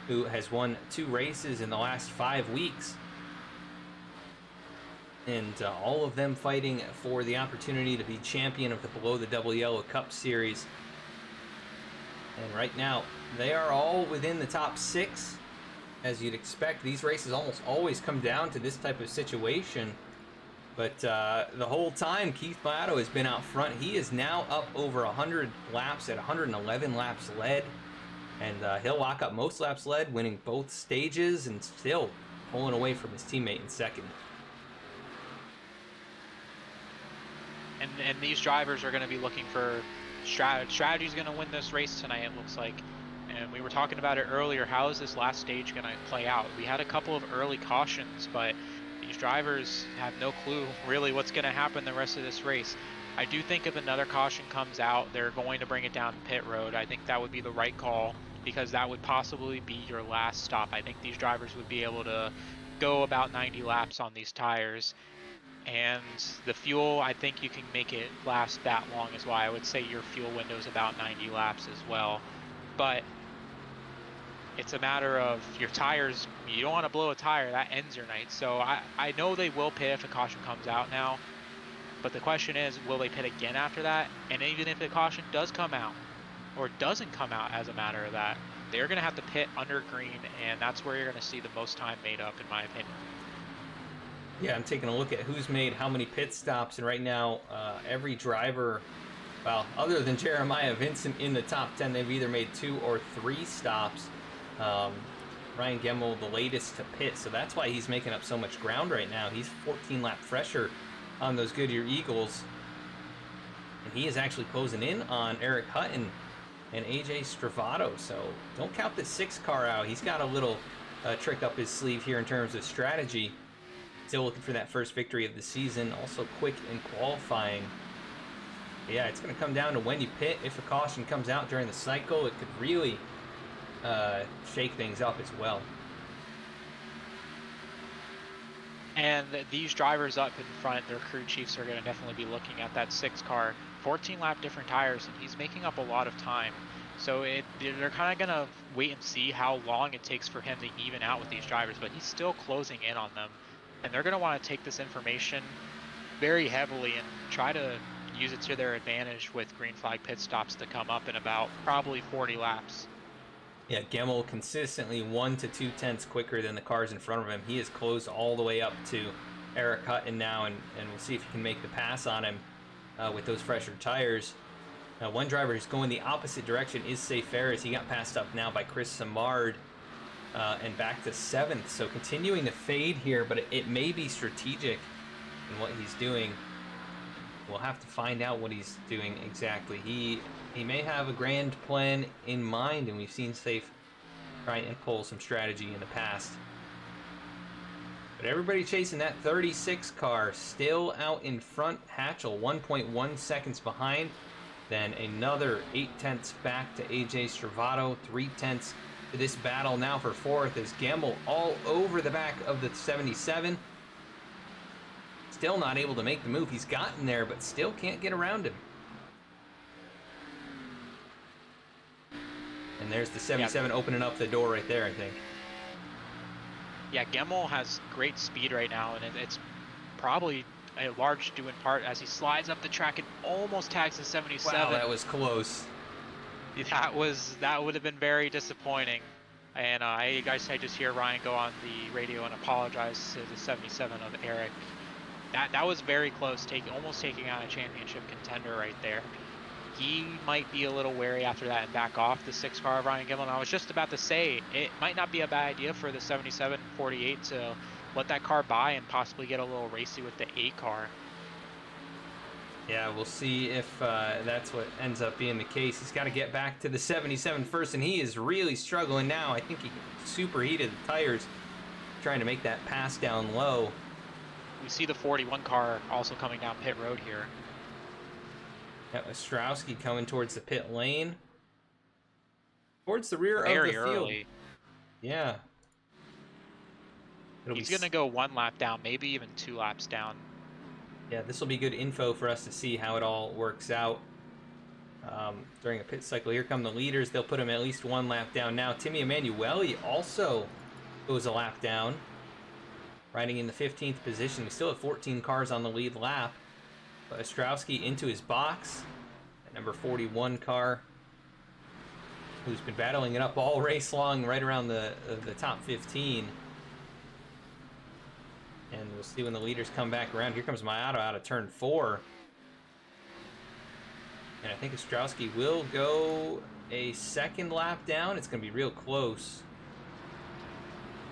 Speaker 1: who has won 2 races in the last 5 weeks. And all of them fighting for the opportunity to be champion of the Below the Double Yellow Cup Series. And right now, they are all within the top 6. As you'd expect, these races almost always come down to this type of situation. But the whole time, Keith Beato has been out front. He is now up over 100 laps at 111 laps led. And he'll lock up most laps led, winning both stages and still pulling away from his teammate in second.
Speaker 12: And these drivers are going to be looking for strategy's going to win this race tonight, it looks like. And we were talking about it earlier. How is this last stage going to play out? We had a couple of early cautions, but these drivers have no clue really what's going to happen the rest of this race. I do think if another caution comes out, they're going to bring it down pit road. I think that would be the right call, because that would possibly be your last stop. I think these drivers would be able to go about 90 laps on these tires. And the fuel, I think you can make it last that long as well. I would say your fuel window is about 90 laps as well. But it's a matter of your tires. You don't want to blow a tire. That ends your night. So I know they will pit if a caution comes out now. But the question is, will they pit again after that? And even if the caution does come out, or doesn't come out as a matter of that, they're going to have to pit under green, and that's where you're going to see the most time made up, in my opinion.
Speaker 1: Yeah, I'm taking a look at who's made how many pit stops, and right now, every driver, well, other than Jeremiah Vincent in the top 10, they've either made 2 or 3 stops. Ryan Gemmel, the latest to pit, so that's why he's making up so much ground right now. He's 14 lap fresher on those Goodyear Eagles, and he is actually closing in on Eric Hutton and AJ Stravato, so don't count the 6 car out. He's got a little trick up his sleeve here in terms of strategy. Still looking for that first victory of the season, also quick in qualifying. Yeah, it's going to come down to when you pit. If a caution comes out during the cycle, it could really shake things up as well.
Speaker 12: And these drivers up in front, their crew chiefs, are going to definitely be looking at that 6 car, 14 lap different tires, and he's making up a lot of time. So they're kind of going to wait and see how long it takes for him to even out with these drivers, but he's still closing in on them. And they're going to want to take this information very heavily and try to use it to their advantage with green flag pit stops to come up in about probably 40 laps.
Speaker 1: Yeah, Gemmel consistently 1 to 2 tenths quicker than the cars in front of him. He is closed all the way up to Eric Hutton now, and we'll see if he can make the pass on him with those fresher tires. One driver who's going the opposite direction is Saif Faries. He got passed up now by Chris Samard. And back to 7th, so continuing to fade here, but it may be strategic in what he's doing. We'll have to find out what he's doing exactly. He may have a grand plan in mind, and we've seen Saif try and pull some strategy in the past. But everybody chasing that 36 car, still out in front. Hatchel 1.1 seconds behind. Then another 0.8 back to AJ Stravato, 0.3 to this battle now for fourth as Gemmel all over the back of the 77. Still not able to make the move. He's gotten there, but still can't get around him. And there's the 77 opening up the door right there, I think.
Speaker 12: Yeah, Gemmel has great speed right now, and it's probably a large due in part as he slides up the track and almost tags the 77.
Speaker 1: Wow, that was close.
Speaker 12: That would have been very disappointing. And I just hear Ryan go on the radio and apologize to the 77 of Eric. That was very close, almost taking on a championship contender right there. He might be a little wary after that and back off the 6 car of Ryan Gemmel. And I was just about to say, it might not be a bad idea for the 77-48 to let that car by and possibly get a little racy with the 8 car.
Speaker 1: Yeah, we'll see if that's what ends up being the case. He's got to get back to the 77 first, and he is really struggling now. I think he superheated the tires trying to make that pass down low.
Speaker 12: We see the 41 car also coming down pit road here.
Speaker 1: That was Ostrowski coming towards the pit lane. Towards the rear
Speaker 12: Very
Speaker 1: of the field.
Speaker 12: early.
Speaker 1: Yeah.
Speaker 12: He's going to go 1 lap down, maybe even 2 laps down.
Speaker 1: Yeah, this will be good info for us to see how it all works out during a pit cycle. Here come the leaders. They'll put him at least 1 lap down now. Timmy Emanuele also goes a lap down, riding in the 15th position. We still have 14 cars on the lead lap. But Ostrowski into his box. That number 41 car, who's been battling it up all race long, right around the top 15. And we'll see when the leaders come back around. Here comes Mayato out of turn 4. And I think Ostrowski will go a 2nd lap down. It's going to be real close.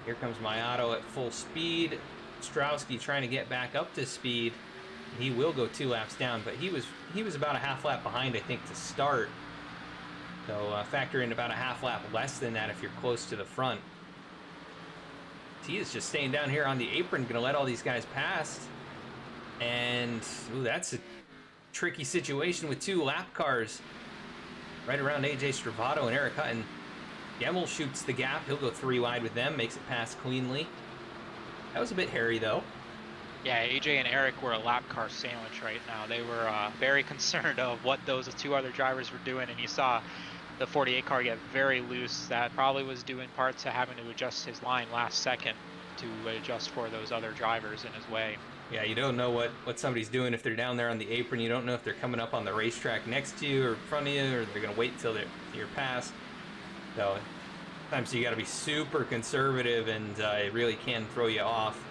Speaker 1: Here comes Mayato at full speed. Ostrowski trying to get back up to speed. He will go 2 laps down, but he was about a half lap behind, I think, to start. So factor in about a half lap less than that if you're close to the front. He is just staying down here on the apron, going to let all these guys pass. And ooh, that's a tricky situation with 2 lap cars right around AJ Stravato and Eric Hutton. Gemmel shoots the gap. He'll go 3 wide with them, makes it pass cleanly. That was a bit hairy, though.
Speaker 12: Yeah, AJ and Eric were a lap car sandwich right now. They were very concerned of what those 2 other drivers were doing, and you saw the 48 car get very loose. That probably was due in part to having to adjust his line last second to adjust for those other drivers in his way.
Speaker 1: Yeah, you don't know what somebody's doing if they're down there on the apron. You don't know if they're coming up on the racetrack next to you or in front of you, or they're going to wait till you're past. So sometimes you got to be super conservative, and it really can throw you off.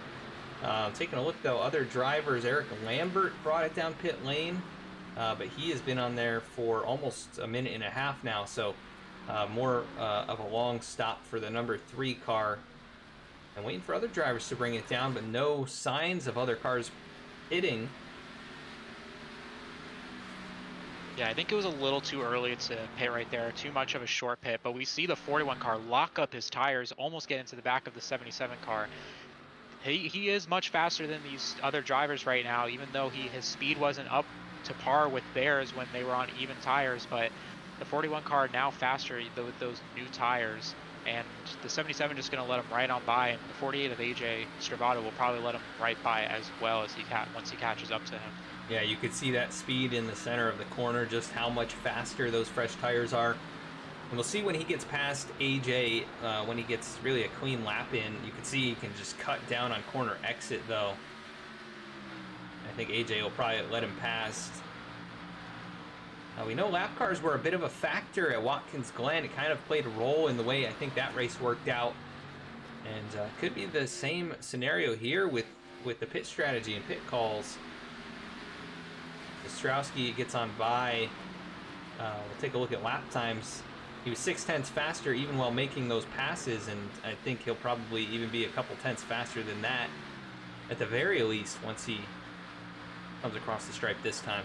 Speaker 1: Taking a look, though, other drivers. Eric Lambert brought it down pit lane, but he has been on there for almost a minute and a half now, so more of a long stop for the number 3 car. And waiting for other drivers to bring it down, but no signs of other cars hitting.
Speaker 12: Yeah, I think it was a little too early to pit right there. Too much of a short pit, but we see the 41 car lock up his tires, almost get into the back of the 77 car. He is much faster than these other drivers right now, even though his speed wasn't up to par with theirs when they were on even tires. But the 41 car now faster with those new tires, and the 77 just going to let him right on by, and the 48 of AJ Stravato will probably let him right by as well as once he catches up to him.
Speaker 1: Yeah, you could see that speed in the center of the corner, just how much faster those fresh tires are. And we'll see when he gets past AJ, when he gets really a clean lap in. You can see he can just cut down on corner exit, though. I think AJ will probably let him pass. We know lap cars were a bit of a factor at Watkins Glen. It kind of played a role in the way I think that race worked out. And could be the same scenario here with the pit strategy and pit calls. Ostrowski gets on by. We'll take a look at lap times. He was 0.6 faster even while making those passes, and I think he'll probably even be a couple tenths faster than that at the very least once he comes across the stripe this time.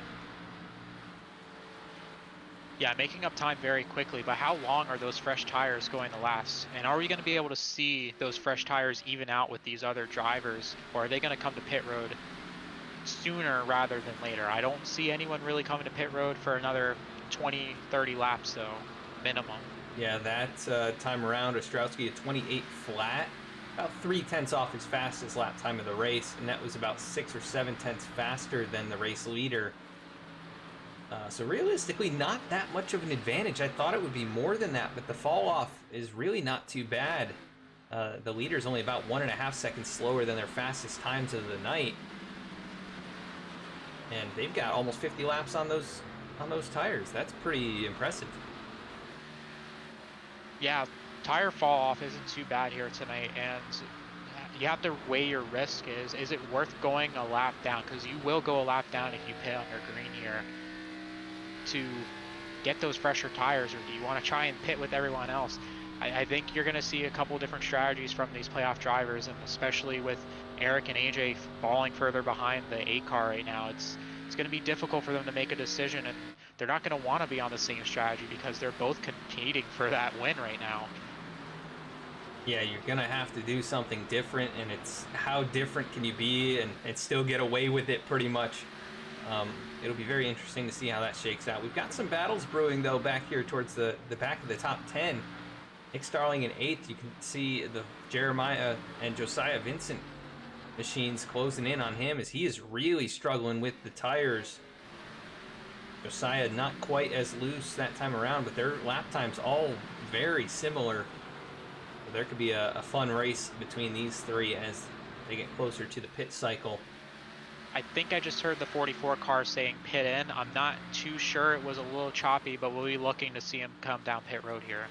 Speaker 12: Yeah, making up time very quickly, but how long are those fresh tires going to last? And are we going to be able to see those fresh tires even out with these other drivers, or are they going to come to pit road sooner rather than later? I don't see anyone really coming to pit road for another 20, 30 laps though, minimum.
Speaker 1: Yeah, that time around, Ostrowski at 28 flat, about 3/10 off his fastest lap time of the race, and that was about 6 or 7 tenths faster than the race leader. So realistically, not that much of an advantage. I thought it would be more than that, but the fall off is really not too bad. The leader's only about 1.5 seconds slower than their fastest times of the night, and they've got almost 50 laps on those tires. That's pretty impressive.
Speaker 12: Yeah, tire fall off isn't too bad here tonight, and you have to weigh your risk. Is it worth going a lap down? Because you will go a lap down if you pit under green here to get those fresher tires, or do you want to try and pit with everyone else? I think you're going to see a couple different strategies from these playoff drivers, and especially with Eric and AJ falling further behind the 8 car right now, it's going to be difficult for them to make a decision, and they're not going to want to be on the same strategy because they're both competing for that win right now.
Speaker 1: Yeah, you're going to have to do something different, and it's how different can you be and still get away with it pretty much. It'll be very interesting to see how that shakes out. We've got some battles brewing, though, back here towards the back of the top 10. Nick Starling in 8th. You can see the Jeremiah and Josiah Vincent machines closing in on him as he is really struggling with the tires. Josiah not quite as loose that time around, but their lap times all very similar. So there could be a fun race between these three as they get closer to the pit cycle.
Speaker 12: I think I just heard the 44 car saying pit in. I'm not too sure. It was a little choppy, but we'll be looking to see him come down pit road here.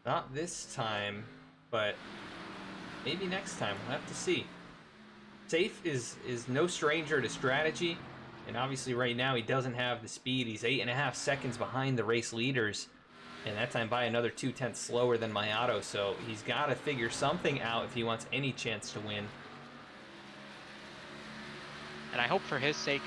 Speaker 1: Not this time, but maybe next time. We'll have to see. Saif is no stranger to strategy, and obviously right now he doesn't have the speed. He's 8.5 seconds behind the race leaders, and that time by another 2 tenths slower than Mayato, so he's got to figure something out if he wants any chance to win.
Speaker 12: And I hope for his sake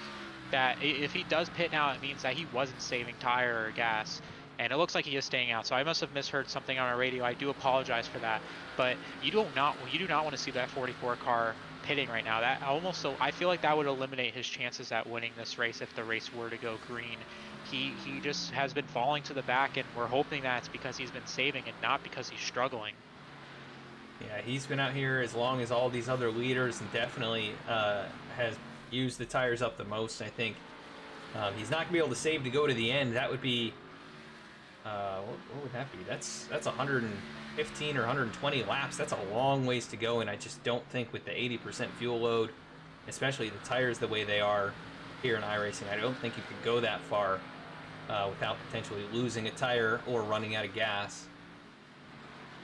Speaker 12: that if he does pit now, it means that he wasn't saving tire or gas. And it looks like he is staying out, so I must have misheard something on our radio. I do apologize for that. But you do not want to see that 44 car pitting right now. That almost, so I feel like that would eliminate his chances at winning this race if the race were to go green. He just has been falling to the back, and we're hoping that it's because he's been saving and not because he's struggling.
Speaker 1: Yeah, he's been out here as long as all these other leaders, and definitely has used the tires up the most, I think. He's not going to be able to save to go to the end. That would be, what would that be? That's 115 or 120 laps. That's a long ways to go, and I just don't think with the 80% fuel load, especially the tires the way they are here in iRacing, I don't think you could go that far without potentially losing a tire or running out of gas.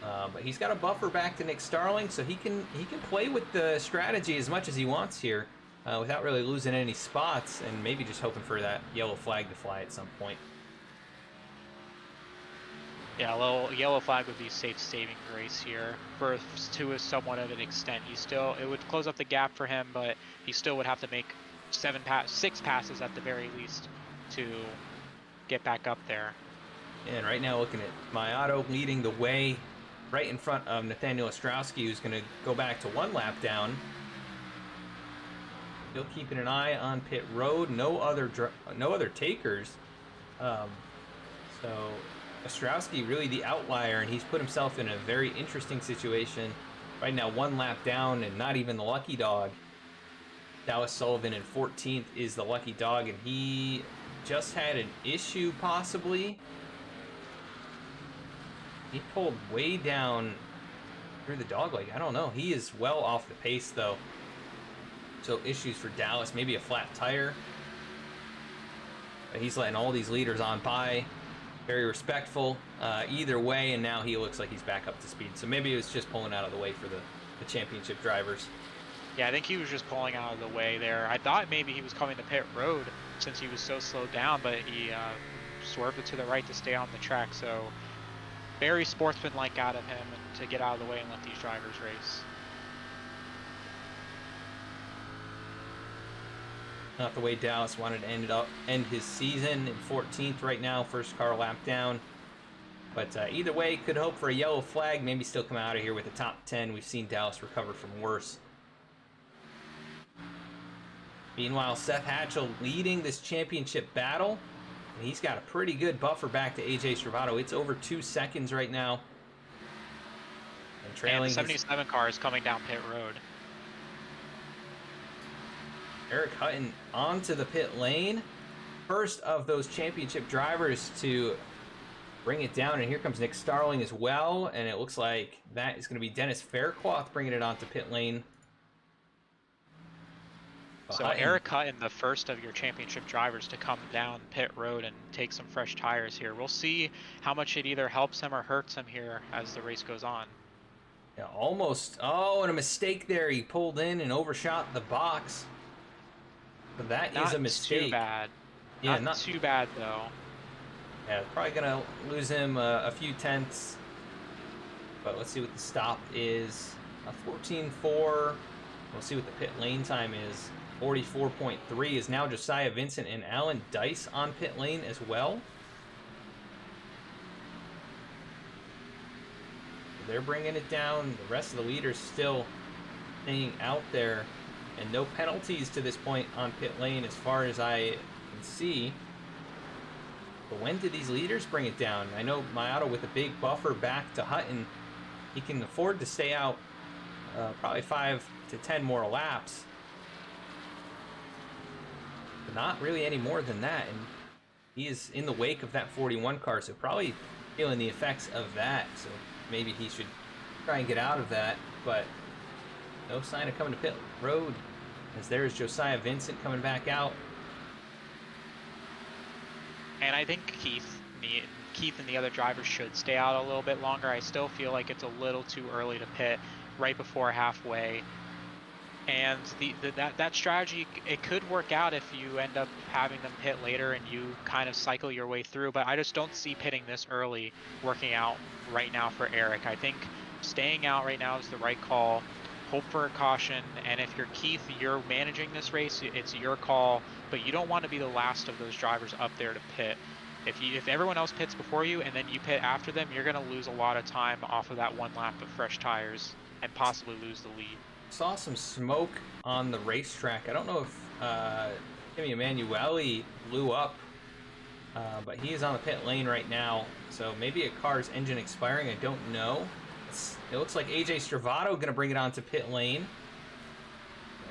Speaker 1: But he's got a buffer back to Nick Starling, so he can play with the strategy as much as he wants here without really losing any spots, and maybe just hoping for that yellow flag to fly at some point.
Speaker 12: Yeah, a little yellow flag would be safe saving grace here to a somewhat of an extent. It would close up the gap for him, but he still would have to make 6 passes at the very least to get back up there.
Speaker 1: And right now looking at Mayato leading the way right in front of Nathaniel Ostrowski, who's going to go back to 1 lap down. Still keeping an eye on pit road. No other takers. So Ostrowski really the outlier, and he's put himself in a very interesting situation. Right now 1 lap down and not even the lucky dog. Dallas Sullivan in 14th is the lucky dog, and he just had an issue possibly. He pulled way down through the dog leg. I don't know. He is well off the pace though. So issues for Dallas, maybe a flat tire. But he's letting all these leaders on by. Very respectful either way, and now he looks like he's back up to speed. So maybe it was just pulling out of the way for the championship drivers.
Speaker 12: Yeah, I think he was just pulling out of the way there. I thought maybe he was coming to pit road since he was so slowed down, but he swerved it to the right to stay on the track. So very sportsmanlike out of him and to get out of the way and let these drivers race.
Speaker 1: Not the way Dallas wanted to end his season in 14th right now, first car lap down. But either way, could hope for a yellow flag, maybe still come out of here with a top 10. We've seen Dallas recover from worse. Meanwhile, Seth Hatchel leading this championship battle. And he's got a pretty good buffer back to AJ Stravato. It's over 2 seconds right now. And trailing
Speaker 12: and the 77 car is coming down pit road.
Speaker 1: Eric Hutton onto the pit lane. First of those championship drivers to bring it down. And here comes Nick Starling as well. And it looks like that is going to be Dennis Faircloth bringing it onto pit lane.
Speaker 12: So Eric Hutton, the first of your championship drivers to come down pit road and take some fresh tires here. We'll see how much it either helps him or hurts him here as the race goes on.
Speaker 1: Yeah, almost. Oh, and a mistake there. He pulled in and overshot the box. But that is a mistake.
Speaker 12: Not too bad.
Speaker 1: Yeah,
Speaker 12: not too bad though.
Speaker 1: Yeah, probably gonna lose him a few tenths. But let's see what the stop is. 14.4. We'll see what the pit lane time is. 44.3 is now Josiah Vincent and Alan Dice on pit lane as well. They're bringing it down. The rest of the leaders still staying out there. And no penalties to this point on pit lane as far as I can see. But when did these leaders bring it down? I know Mayato with a big buffer back to Hutton. He can afford to stay out probably 5 to 10 more laps. But not really any more than that. And he is in the wake of that 41 car, so probably feeling the effects of that. So maybe he should try and get out of that. But no sign of coming to pit road, as there's Josiah Vincent coming back out.
Speaker 12: And I think Keith and the other drivers should stay out a little bit longer. I still feel like it's a little too early to pit right before halfway. And that strategy, it could work out if you end up having them pit later and you kind of cycle your way through. But I just don't see pitting this early working out right now for Eric. I think staying out right now is the right call. Hope for a caution, and if you're Keith, you're managing this race, it's your call, but you don't want to be the last of those drivers up there to pit. If everyone else pits before you and then you pit after them, you're going to lose a lot of time off of that one lap of fresh tires and possibly lose the lead.
Speaker 1: Saw some smoke on the racetrack. I don't know if Timmy Emanuele blew up, but he is on the pit lane right now, so maybe a car's engine expiring, I don't know. It looks like AJ Stravato going to bring it onto pit lane.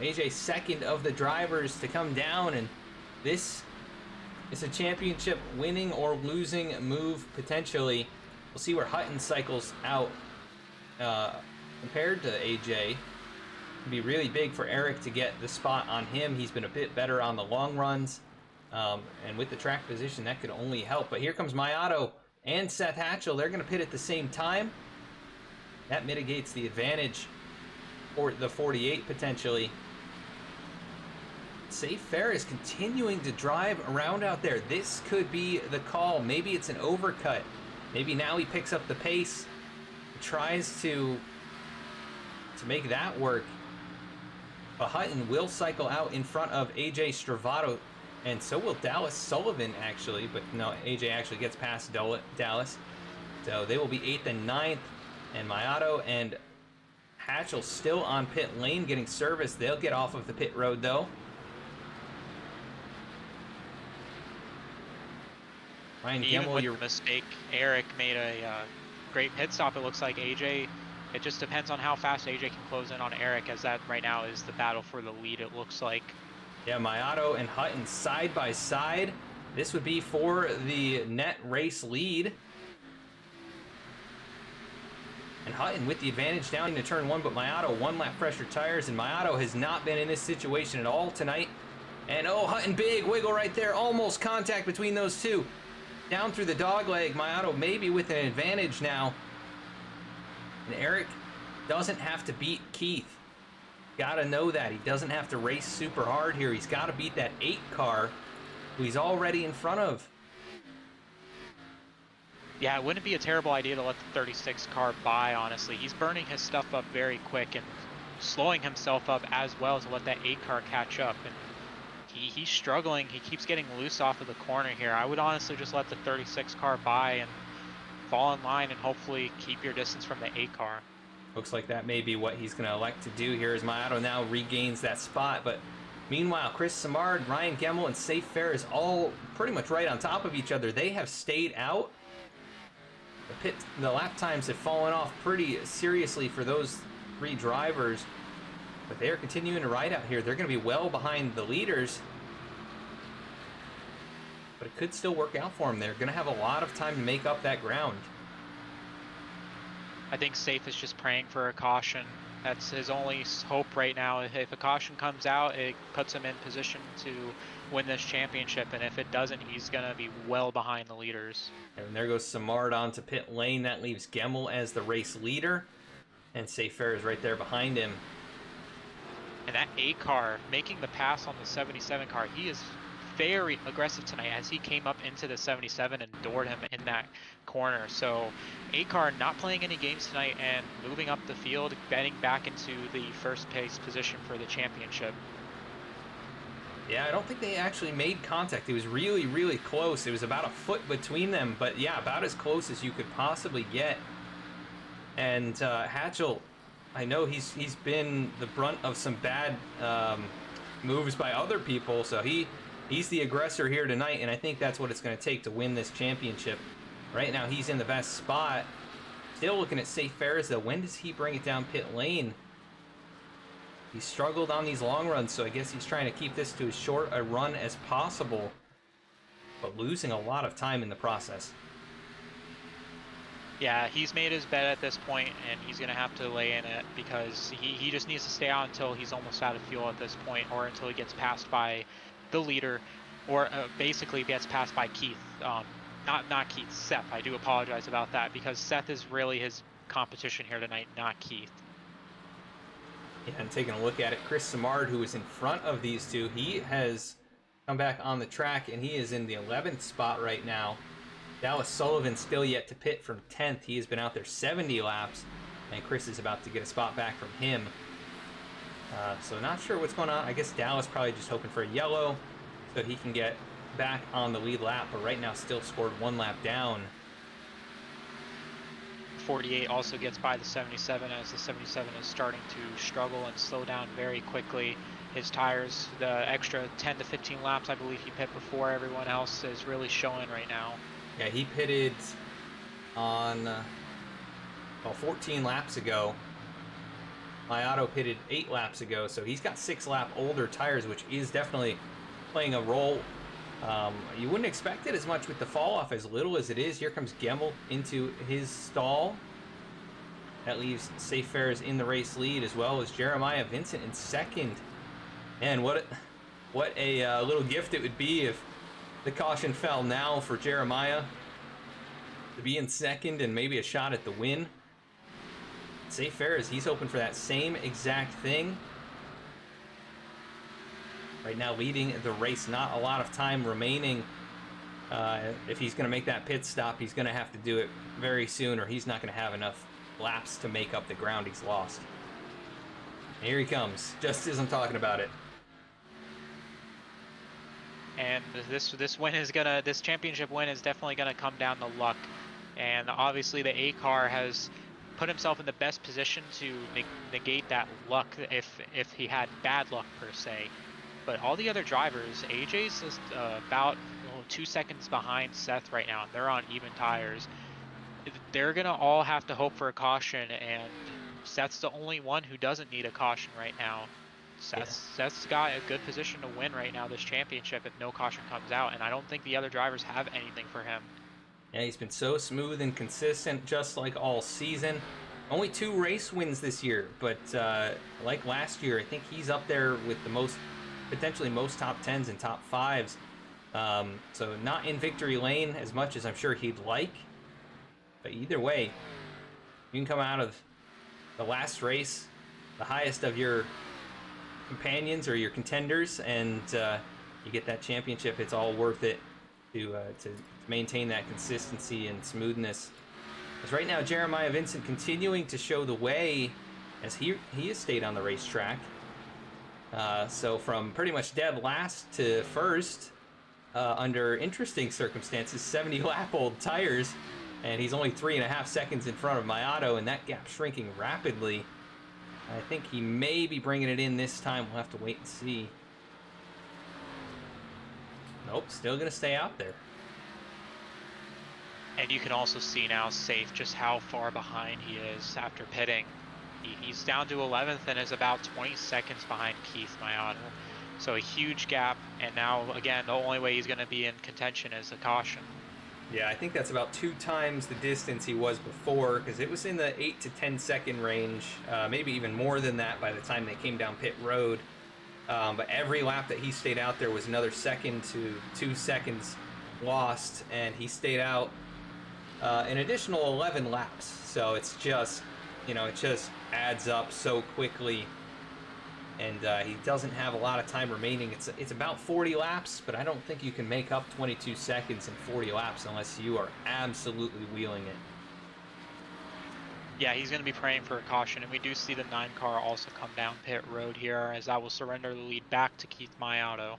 Speaker 1: AJ second of the drivers to come down, and this is a championship winning or losing move potentially. We'll see where Hutton cycles out compared to AJ. It'd be really big for Eric to get the spot on him. He's been a bit better on the long runs, and with the track position that could only help. But here comes Mayato and Seth Hatchel. They're going to pit at the same time. That mitigates the advantage for the 48 potentially. Saif Faries continuing to drive around out there. This could be the call. Maybe it's an overcut. Maybe now he picks up the pace, tries to make that work. But Hutton will cycle out in front of AJ Stravato, and so will Dallas Sullivan actually. But no, AJ actually gets past Dallas. So they will be 8th and 9th. And Mayato and Hatchel still on pit lane getting service. They'll get off of the pit road though. Ryan
Speaker 12: Even
Speaker 1: Gemmel,
Speaker 12: with the mistake, Eric made a great pit stop. It looks like AJ, it just depends on how fast AJ can close in on Eric, as that right now is the battle for the lead, it looks like.
Speaker 1: Yeah, Mayato and Hutton side by side. This would be for the net race lead. And Hutton with the advantage down into turn 1, but Mayato 1 lap pressure tires, and Mayato has not been in this situation at all tonight. And oh, Hutton, big wiggle right there, almost contact between those two. Down through the dog leg, Mayato maybe with an advantage now. And Eric doesn't have to beat Keith. Gotta know that. He doesn't have to race super hard here. He's gotta beat that 8 car, who he's already in front of.
Speaker 12: Yeah, it wouldn't be a terrible idea to let the 36 car by, honestly. He's burning his stuff up very quick and slowing himself up as well to let that 8 car catch up. And he's struggling. He keeps getting loose off of the corner here. I would honestly just let the 36 car by and fall in line and hopefully keep your distance from the 8 car.
Speaker 1: Looks like that may be what he's going to elect to do here as Mayato now regains that spot. But meanwhile, Chris Simard, Ryan Gemmel, and Saif Faries all pretty much right on top of each other. They have stayed out. The lap times have fallen off pretty seriously for those 3 drivers. But they are continuing to ride out here. They're going to be well behind the leaders. But it could still work out for them. They're going to have a lot of time to make up that ground.
Speaker 12: I think Saif is just praying for a caution. That's his only hope right now. If a caution comes out, it puts him in position to win this championship, and if it doesn't, he's going to be well behind the leaders.
Speaker 1: And there goes Simard onto pit lane. That leaves Gemmel as the race leader, and Saif Faries right there behind him.
Speaker 12: And that 8 car making the pass on the 77 car, he is very aggressive tonight as he came up into the 77 and doored him in that corner. So 8 car not playing any games tonight and moving up the field, getting back into the first place position for the championship.
Speaker 1: Yeah, I don't think they actually made contact. It was really, really close. It was about a foot between them, but yeah, about as close as you could possibly get. And Hatchel, I know he's been the brunt of some bad moves by other people, so he's the aggressor here tonight, and I think that's what it's going to take to win this championship. Right now, he's in the best spot. Still looking at Saif Faries, though. When does he bring it down pit lane? He struggled on these long runs, so I guess he's trying to keep this to as short a run as possible, but losing a lot of time in the process.
Speaker 12: Yeah, he's made his bet at this point, and he's going to have to lay in it because he just needs to stay out until he's almost out of fuel at this point, or until he gets passed by the leader, or basically gets passed by Keith. Not Keith, Seth. I do apologize about that, because Seth is really his competition here tonight, not Keith.
Speaker 1: Yeah, and taking a look at it, Chris Simard, who is in front of these two, he has come back on the track, and he is in the 11th spot right now. Dallas Sullivan still yet to pit from 10th. He has been out there 70 laps, and Chris is about to get a spot back from him. So not sure what's going on. I guess Dallas probably just hoping for a yellow so he can get back on the lead lap, but right now still scored 1 lap down.
Speaker 12: 48 also gets by the 77 as the 77 is starting to struggle and slow down very quickly. His tires, the extra 10 to 15 laps I believe he pit before everyone else, is really showing right now.
Speaker 1: Yeah, he pitted on 14 laps ago. Mayato pitted 8 laps ago, so he's got 6 lap older tires, which is definitely playing a role. You wouldn't expect it as much with the fall off, as little as it is. Here comes Gemmel into his stall. That leaves Saif Faries in the race lead, as well as Jeremiah Vincent in second. And what a little gift it would be if the caution fell now for Jeremiah to be in second and maybe a shot at the win. Saif Faries, he's hoping for that same exact thing. Right now leading the race, not a lot of time remaining. If he's going to make that pit stop, he's going to have to do it very soon, or he's not going to have enough laps to make up the ground he's lost. And here he comes, just as I'm talking about it.
Speaker 12: And this championship win is definitely gonna come down to luck. And obviously the A car has put himself in the best position to negate that luck if he had bad luck per se. But all the other drivers, AJ's just about 2 seconds behind Seth right now. They're on even tires. They're gonna all have to hope for a caution, and Seth's the only one who doesn't need a caution right now. Seth's got a good position to win right now this championship if no caution comes out, and I don't think the other drivers have anything for him.
Speaker 1: Yeah, he's been so smooth and consistent, just like all season. Only 2 race wins this year, but like last year, I think he's up there with the potentially most top 10s and top 5s. So not in victory lane as much as I'm sure he'd like, but either way, you can come out of the last race, the highest of your companions or your contenders, and you get that championship. It's all worth it to maintain that consistency and smoothness. As right now, Jeremiah Vincent continuing to show the way as he has stayed on the racetrack. So from pretty much dead last to first, under interesting circumstances, 70-lap-old tires, and he's only 3.5 seconds in front of my auto, and that gap shrinking rapidly. I think he may be bringing it in this time. We'll have to wait and see. Nope, still going to stay out there.
Speaker 12: And you can also see now, Saif, just how far behind he is after pitting. He's down to 11th and is about 20 seconds behind Keith Mayato. So a huge gap, and now, again, the only way he's going to be in contention is a caution.
Speaker 1: Yeah, I think that's about 2 times the distance he was before, because it was in the 8 to 10 second range, maybe even more than that by the time they came down pit road. But every lap that he stayed out there was another second to 2 seconds lost, and he stayed out an additional 11 laps. So it's just, you know, it just adds up so quickly, and he doesn't have a lot of time remaining. It's about 40 laps, but I don't think you can make up 22 seconds in 40 laps unless you are absolutely wheeling it.
Speaker 12: Yeah, he's going to be praying for a caution, and we do see the 9 car also come down pit road here, as that will surrender the lead back to Keith Mayato.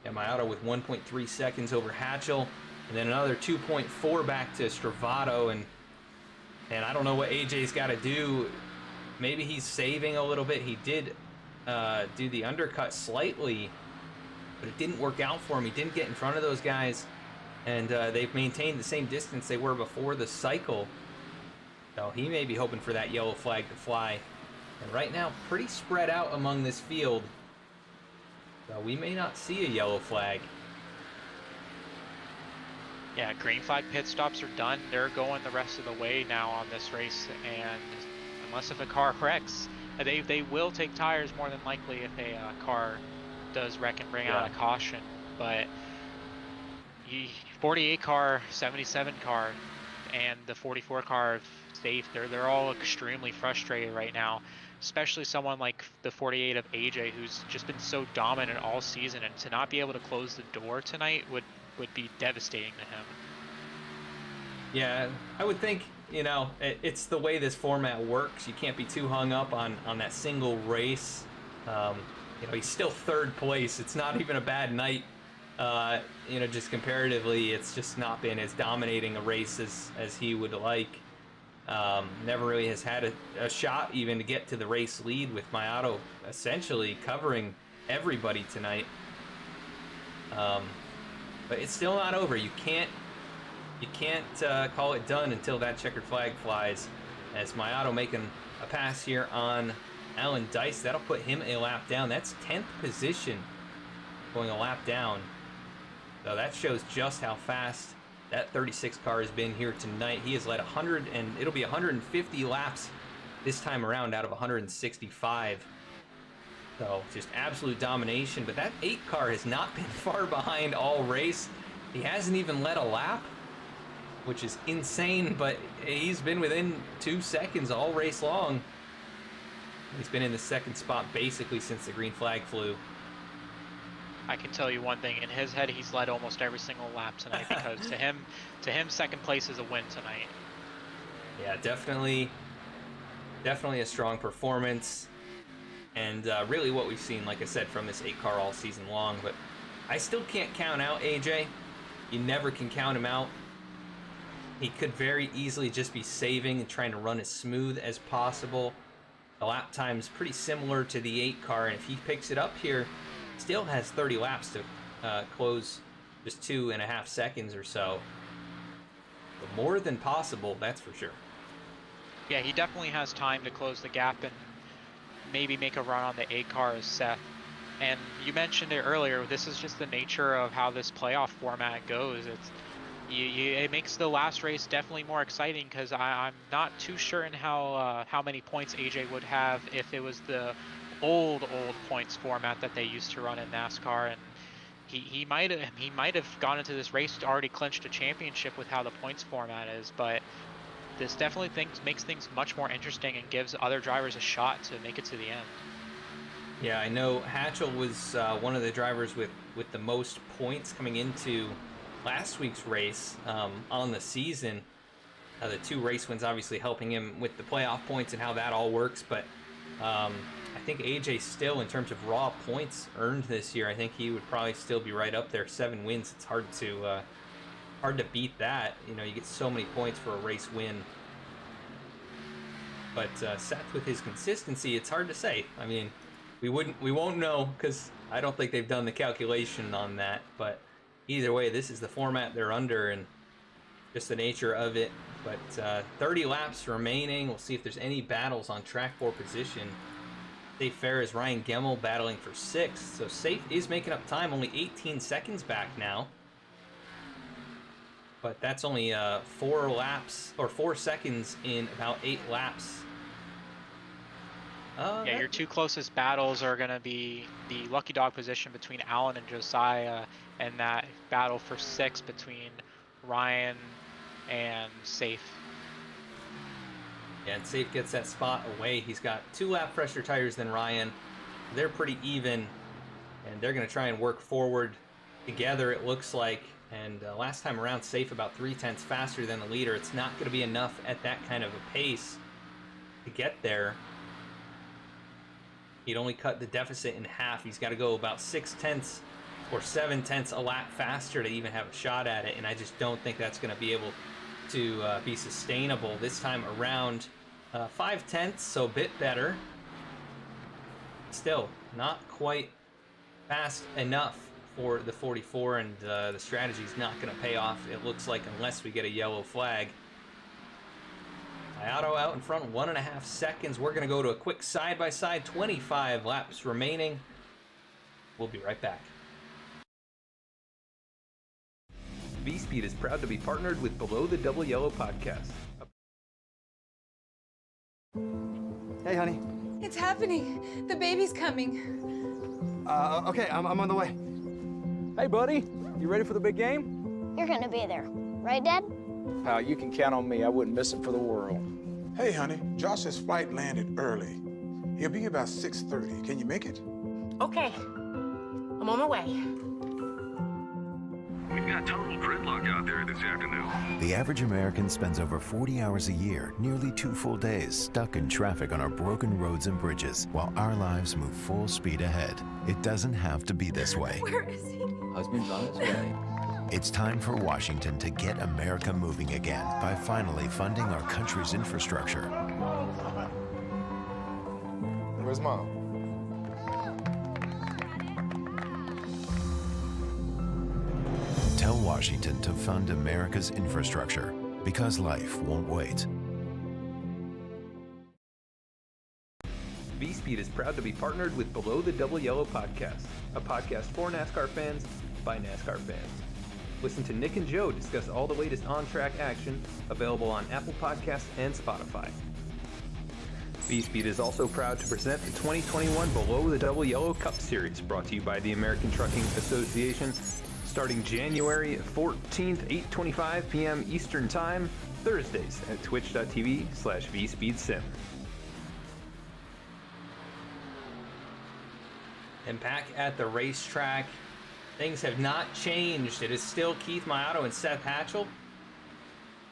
Speaker 1: Yeah, Mayato with 1.3 seconds over Hatchel, and then another 2.4 back to Stravato, and I don't know what AJ's got to do. Maybe he's saving a little bit. He did do the undercut slightly, but it didn't work out for him. He didn't get in front of those guys, and they've maintained the same distance they were before the cycle. So he may be hoping for that yellow flag to fly. And right now, pretty spread out among this field. So we may not see a yellow flag.
Speaker 12: Yeah, green flag pit stops are done. They're going the rest of the way now on this race, and unless if a car wrecks, they will take tires more than likely if a car does wreck and bring out a caution. But 48 car, 77 car, and the 44 car of Saif, they're all extremely frustrated right now, especially someone like the 48 of AJ, who's just been so dominant all season, and to not be able to close the door tonight would be devastating to him.
Speaker 1: Yeah, I would think, you know, it's the way this format works. You can't be too hung up on that single race. You know, he's still 3rd place. It's not even a bad night. You know, just comparatively, it's just not been as dominating a race as he would like. Never really has had a shot even to get to the race lead, with Mayato essentially covering everybody tonight. But it's still not over. You can't call it done until that checkered flag flies. As Mayato making a pass here on Alan Dice, that'll put him a lap down. That's 10th position, going a lap down. So that shows just how fast that 36 car has been here tonight. He has led 100, and it'll be 150 laps this time around out of 165. So just absolute domination. But that 8 car has not been far behind all race. He hasn't even led a lap, which is insane, but he's been within 2 seconds all race long. He's been in the 2nd spot basically since the green flag flew.
Speaker 12: I can tell you one thing, in his head he's led almost every single lap tonight, because to him 2nd place is a win tonight.
Speaker 1: Yeah, definitely a strong performance, and really what we've seen, like I said, from this 8 car all season long. But I still can't count out AJ. You never can count him out. He could very easily just be saving and trying to run as smooth as possible. The lap time's pretty similar to the 8 car, and if he picks it up here, still has 30 laps to close, just 2.5 seconds or so. But more than possible, that's for sure.
Speaker 12: Yeah, he definitely has time to close the gap and maybe make a run on the 8 car as Seth. And you mentioned it earlier, this is just the nature of how this playoff format goes. It makes the last race definitely more exciting, because I'm not too sure in how many points AJ would have if it was the old points format that they used to run in NASCAR, and he might have gone into this race already clinched a championship with how the points format is. But this definitely makes things much more interesting and gives other drivers a shot to make it to the end.
Speaker 1: Yeah, I know Hatchel was one of the drivers with the most points coming into last week's race on the season. The 2 race wins obviously helping him with the playoff points and how that all works, but I think AJ still, in terms of raw points earned this year, I think he would probably still be right up there. 7 wins. It's hard to beat that. You know, you get so many points for a race win. But Seth, with his consistency, it's hard to say. I mean, we won't know because I don't think they've done the calculation on that. But either way, this is the format they're under and just the nature of it. But 30 laps remaining. We'll see if there's any battles on track 4 position. Saif Faries, Ryan Gemmel battling for 6th. So Saif is making up time, only 18 seconds back now. But that's only 4 laps, or 4 seconds in about 8 laps.
Speaker 12: Yeah, your 2 closest battles are going to be the lucky dog position between Alan and Josiah, and that battle for 6 between Ryan and Saif.
Speaker 1: Yeah, and Saif gets that spot away. He's got 2 lap fresher tires than Ryan. They're pretty even, and they're going to try and work forward together, it looks like. And last time around, Saif about 3/10 faster than the leader. It's not going to be enough at that kind of a pace to get there. He'd only cut the deficit in half. He's got to go about 6/10 or 7/10 a lap faster to even have a shot at it, and I just don't think that's going to be able to be sustainable this time around. 5/10, so a bit better. Still, not quite fast enough for the 44, and the strategy's not going to pay off, it looks like, unless we get a yellow flag. Auto out in front, 1.5 seconds. We're going to go to a quick side-by-side, 25 laps remaining. We'll be right back. V-Speed is proud to be partnered with Below the Double Yellow podcast.
Speaker 2: Hey, honey.
Speaker 3: It's happening. The baby's coming.
Speaker 2: Okay, I'm on the way.
Speaker 4: Hey, buddy. You ready for the big game?
Speaker 5: You're gonna be there, right, Dad?
Speaker 4: You can count on me. I wouldn't miss it for the world.
Speaker 6: Hey, honey, Josh's flight landed early. He'll be about 6:30. Can you make it?
Speaker 7: Okay. I'm on my way.
Speaker 8: We've got total gridlock out there this afternoon.
Speaker 9: The average American spends over 40 hours a year, nearly 2 full days, stuck in traffic on our broken roads and bridges, while our lives move full speed ahead. It doesn't have to be this way.
Speaker 3: Where is he?
Speaker 2: Husband's on his way.
Speaker 9: It's time for Washington to get America moving again by finally funding our country's infrastructure.
Speaker 2: Where's Mom?
Speaker 9: Tell Washington to fund America's infrastructure, because life won't wait.
Speaker 1: V-Speed is proud to be partnered with Below the Double Yellow podcast, a podcast for NASCAR fans by NASCAR fans. Listen to Nick and Joe discuss all the latest on-track action, available on Apple Podcasts and Spotify. V-Speed is also proud to present the 2021 Below the Double Yellow Cup Series, brought to you by the American Trucking Association, starting January 14th, 8:25 p.m. Eastern Time, Thursdays at twitch.tv/VSpeedSim. And back at the racetrack, things have not changed. It is still Keith Maiato and Seth Hatchel.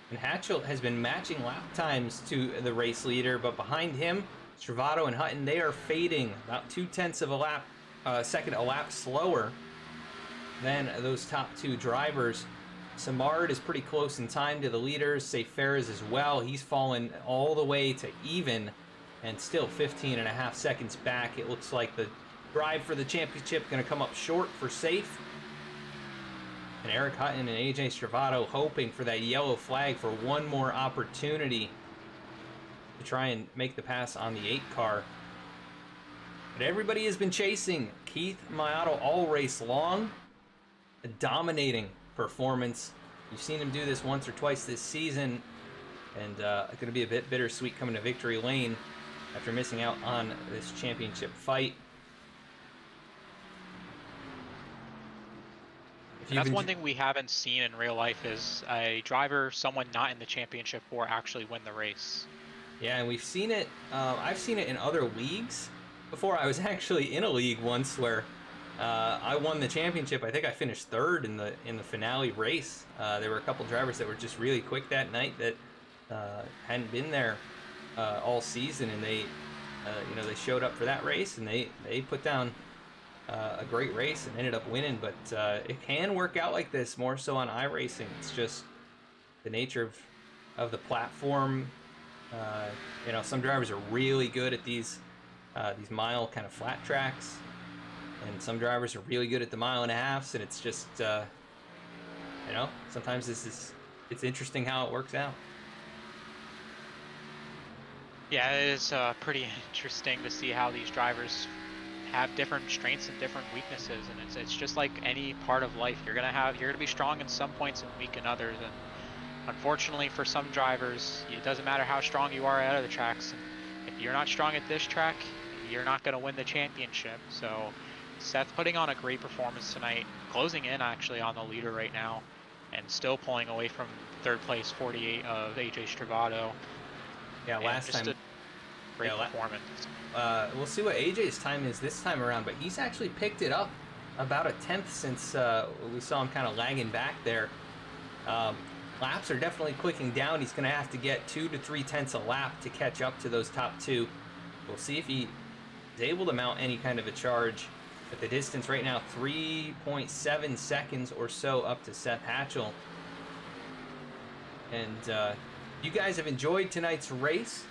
Speaker 1: And Hatchel has been matching lap times to the race leader, but behind him, Stravato and Hutton, they are fading about 0.2 of a second a lap slower than those top 2 drivers. Samard is pretty close in time to the leaders. Saif Faries as well. He's fallen all the way to even and still 15.5 seconds back. It looks like the drive for the championship going to come up short for Saif. And Eric Hutton and AJ Stravato hoping for that yellow flag for one more opportunity to try and make the pass on the 8 car. But everybody has been chasing Keith Maiato all race long. A dominating performance. You've seen him do this once or twice this season, and it's going to be a bit bittersweet coming to victory lane after missing out on this championship fight.
Speaker 12: That's one thing we haven't seen in real life is a driver, someone not in the championship, or actually win the race.
Speaker 1: Yeah, and we've seen it. I've seen it in other leagues before. I was actually in a league once where I won the championship. I think I finished 3rd in the finale race. There were a couple drivers that were just really quick that night that hadn't been there all season, and they You know, they showed up for that race, and they put down a great race and ended up winning. But it can work out like this, more so on iRacing. It's just the nature of the platform. You know, some drivers are really good at these mile kind of flat tracks, and some drivers are really good at the 1.5 miles, and it's just you know, sometimes it's interesting how it works out.
Speaker 12: Yeah, it is pretty interesting to see how these drivers have different strengths and different weaknesses, and it's just like any part of life. You're gonna be strong in some points and weak in others, and unfortunately for some drivers, it doesn't matter how strong you are at other tracks. If you're not strong at this track, you're not going to win the championship. So Seth putting on a great performance tonight, closing in actually on the leader right now, and still pulling away from third place 48 of AJ Stravato.
Speaker 1: Yeah, last
Speaker 12: just
Speaker 1: time.
Speaker 12: A great performance.
Speaker 1: We'll see what AJ's time is this time around, but he's actually picked it up about a 10th since we saw him kind of lagging back there. Laps are definitely clicking down. He's going to have to get 2 to 3 tenths a lap to catch up to those top two. We'll see if he is able to mount any kind of a charge. But the distance right now, 3.7 seconds or so up to Seth Hatchel. And you guys have enjoyed tonight's race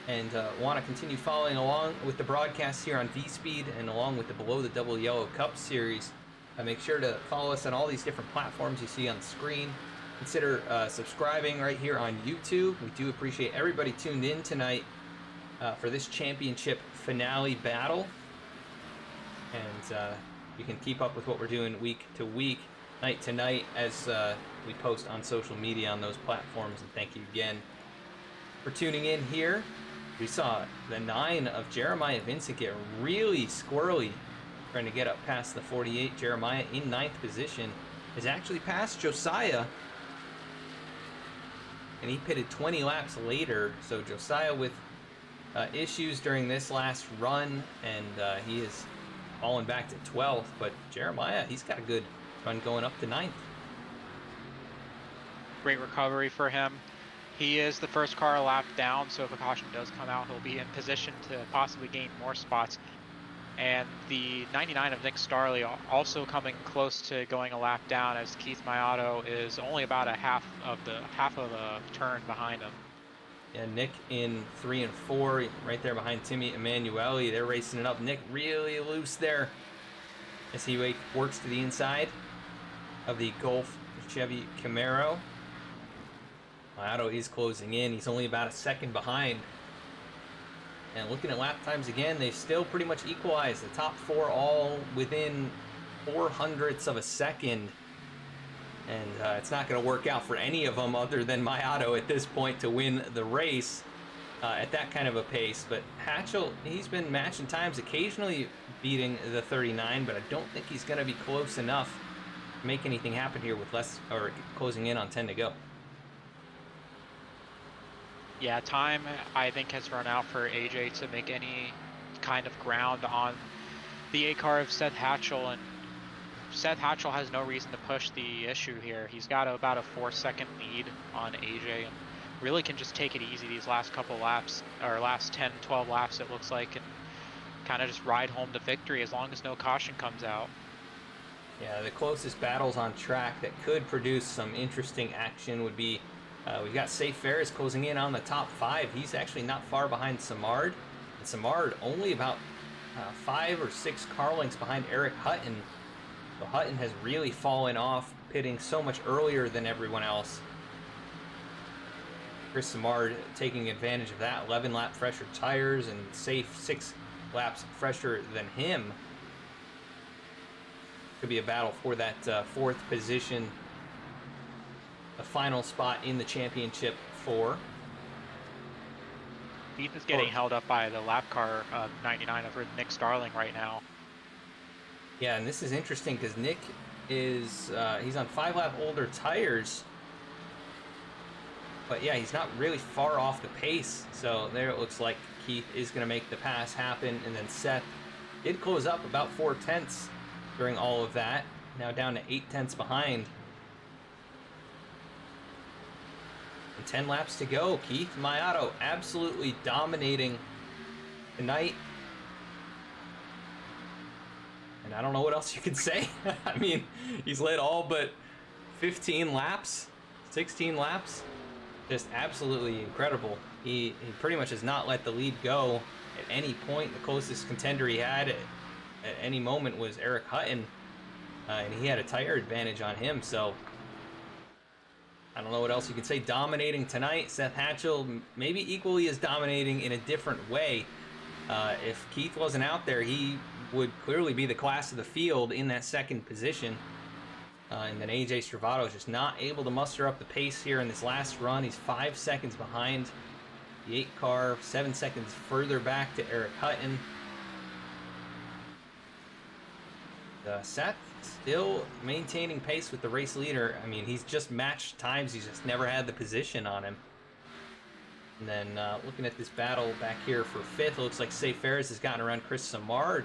Speaker 1: and want to continue following along with the broadcast here on V-Speed and along with the Below the Double Yellow Cup Series, make sure to follow us on all these different platforms you see on the screen. Consider subscribing right here on YouTube. We do appreciate everybody tuned in tonight for this championship finale battle. And you can keep up with what we're doing week to week, night to night, as we post on social media on those platforms. And thank you again for tuning in here. We saw the 9 of Jeremiah Vincent get really squirrely trying to get up past the 48. Jeremiah in 9th position is actually past Josiah, and he pitted 20 laps later. So Josiah with issues during this last run, and he is falling back to 12th. But Jeremiah, he's got a good run going up to 9th.
Speaker 12: Great recovery for him. He is the first car a lap down, so if a caution does come out, he'll be in position to possibly gain more spots. And the 99 of Nick Starley also coming close to going a lap down, as Keith Mayato is only about a half of a turn behind him.
Speaker 1: Yeah, Nick in 3 and 4, right there behind Timmy Emanuele. They're racing it up. Nick really loose there as he works to the inside of the Golf Chevy Camaro. Mayato is closing in. He's only about a second behind. And looking at lap times again, they still pretty much equalize. The top 4 all within 0.04 of a second. And it's not going to work out for any of them other than Mayato at this point to win the race at that kind of a pace. But Hatchel, he's been matching times, occasionally beating the 39, but I don't think he's going to be close enough to make anything happen here with closing in on 10 to go.
Speaker 12: Yeah, time I think has run out for AJ to make any kind of ground on the A car of Seth Hatchel, and Seth Hatchel has no reason to push the issue here. He's got about a 4-second lead on AJ, and really can just take it easy these last couple laps, or last 10-12 laps it looks like, and kind of just ride home to victory as long as no caution comes out.
Speaker 1: Yeah, the closest battles on track that could produce some interesting action would be we've got Saif Faries closing in on the top 5. He's actually not far behind Samard. And Samard only about 5 or 6 car lengths behind Eric Hutton. So Hutton has really fallen off, pitting so much earlier than everyone else. Chris Samard taking advantage of that. 11 lap fresher tires, and Saif 6 laps fresher than him. Could be a battle for that 4th position. The final spot in the championship 4.
Speaker 12: Keith is getting held up by the lap car 99 of Nick Starling right now.
Speaker 1: Yeah, and this is interesting because Nick is he's on 5 lap older tires, but yeah, he's not really far off the pace. So there it looks like Keith is going to make the pass happen, and then Seth did close up about 4 tenths during all of that. Now down to 8 tenths behind. And 10 laps to go. Keith Mayato absolutely dominating tonight. And I don't know what else you can say. I mean, he's led all but 15 laps, 16 laps. Just absolutely incredible. He pretty much has not let the lead go at any point. The closest contender he had at any moment was Eric Hutton, and he had a tire advantage on him. So I don't know what else you can say. Dominating tonight. Seth Hatchel maybe equally as dominating in a different way. If Keith wasn't out there, he would clearly be the class of the field in that second position. And then AJ Stravato is just not able to muster up the pace here in this last run. He's 5 seconds behind the 8 car, 7 seconds further back to Eric Hutton. Seth still maintaining pace with the race leader. I mean, he's just matched times. He's just never had the position on him. And then looking at this battle back here for 5th, looks like Saif Faries has gotten around Chris Samard.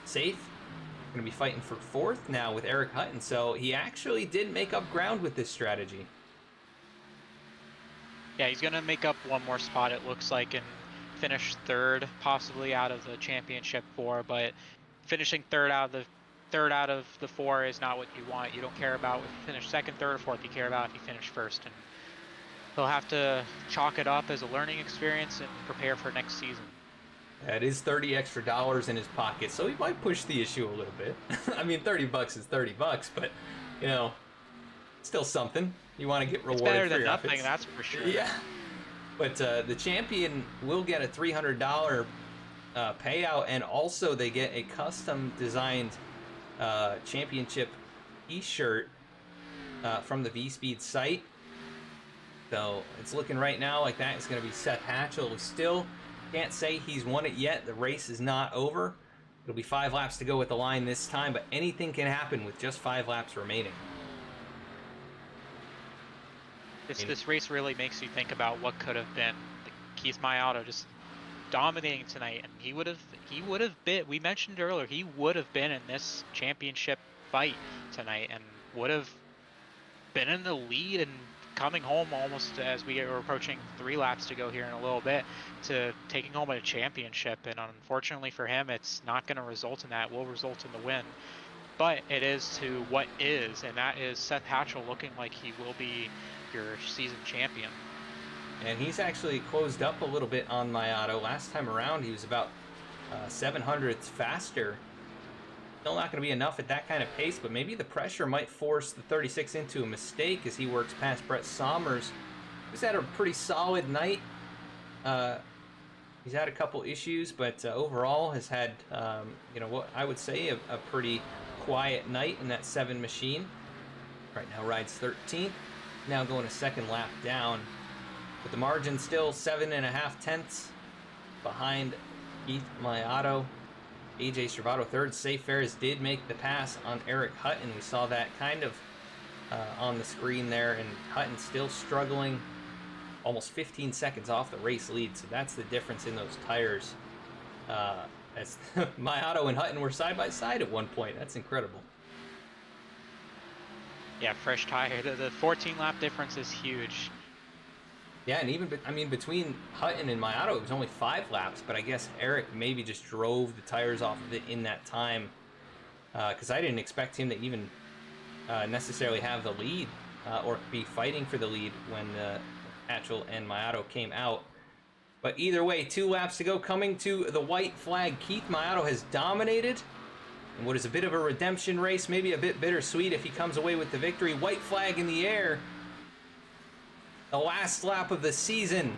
Speaker 1: Saif going to be fighting for 4th now with Eric Hutton, so he actually did make up ground with this strategy.
Speaker 12: Yeah, he's going to make up one more spot, it looks like, and finish 3rd, possibly out of the championship 4, but finishing 3rd out of the 4 is not what you want. You don't care about if you finish 2nd, 3rd, or 4th. You care about if you finish 1st, and he'll have to chalk it up as a learning experience and prepare for next season.
Speaker 1: That is $30 extra in his pocket, so he might push the issue a little bit. I mean, $30 is $30, but you know, still something. You want to get rewarded.
Speaker 12: It's better
Speaker 1: for
Speaker 12: than
Speaker 1: your
Speaker 12: nothing,
Speaker 1: efforts.
Speaker 12: that's for sure.
Speaker 1: Yeah, but the champion will get a $300 payout, and also they get a custom designed championship t-shirt from the V-Speed site. So it's looking right now like that is going to be Seth Hatchel. We still can't say he's won it yet. The race is not over. It'll be 5 laps to go with the line this time, but anything can happen with just 5 laps remaining.
Speaker 12: This race really makes you think about what could have been. Keith Mayado just dominating tonight, and he would have been. We mentioned earlier he would have been in this championship fight tonight, and would have been in the lead and coming home almost as we are approaching 3 laps to go here in a little bit to taking home a championship. And unfortunately for him, it's not going to result in that. It will result in the win, but it is to what is, and that is Seth Hatchel looking like he will be your season champion.
Speaker 1: And he's actually closed up a little bit on Mayado. Last time around, he was about 700ths faster. Still not going to be enough at that kind of pace, but maybe the pressure might force the 36 into a mistake as he works past Brett Somers. He's had a pretty solid night. He's had a couple issues, but overall has had, you know, what I would say a pretty quiet night in that 7 machine. Right now rides 13th, now going a 2nd lap down, but the margin still 7.5 tenths behind Keith Mayado. AJ Stravato 3rd. Saif Faries did make the pass on Eric Hutton. We saw that kind of on the screen there, and Hutton still struggling, almost 15 seconds off the race lead. So that's the difference in those tires. As Mayado and Hutton were side by side at one point. That's incredible.
Speaker 12: Yeah, fresh tire. The 14 lap difference is huge.
Speaker 1: Yeah, and even, I mean, between Hutton and Mayado, it was only 5 laps, but I guess Eric maybe just drove the tires off of it in that time, because I didn't expect him to even necessarily have the lead or be fighting for the lead when Hatchel and Mayado came out. But either way, 2 laps to go. Coming to the white flag, Keith Mayado has dominated in what is a bit of a redemption race, maybe a bit bittersweet if he comes away with the victory. White flag in the air. The last lap of the season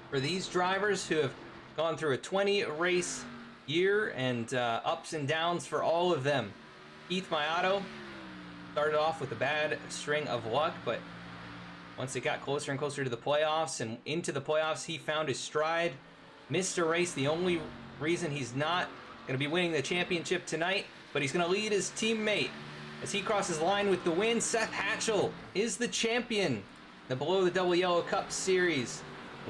Speaker 1: for these drivers who have gone through a 20-race year, and ups and downs for all of them. Keith Mayado started off with a bad string of luck, but once it got closer and closer to the playoffs and into the playoffs, he found his stride. Missed a race, the only reason he's not going to be winning the championship tonight, but he's going to lead his teammate as he crosses the line with the win. Seth Hatchel is the champion. The below the double yellow Cup Series.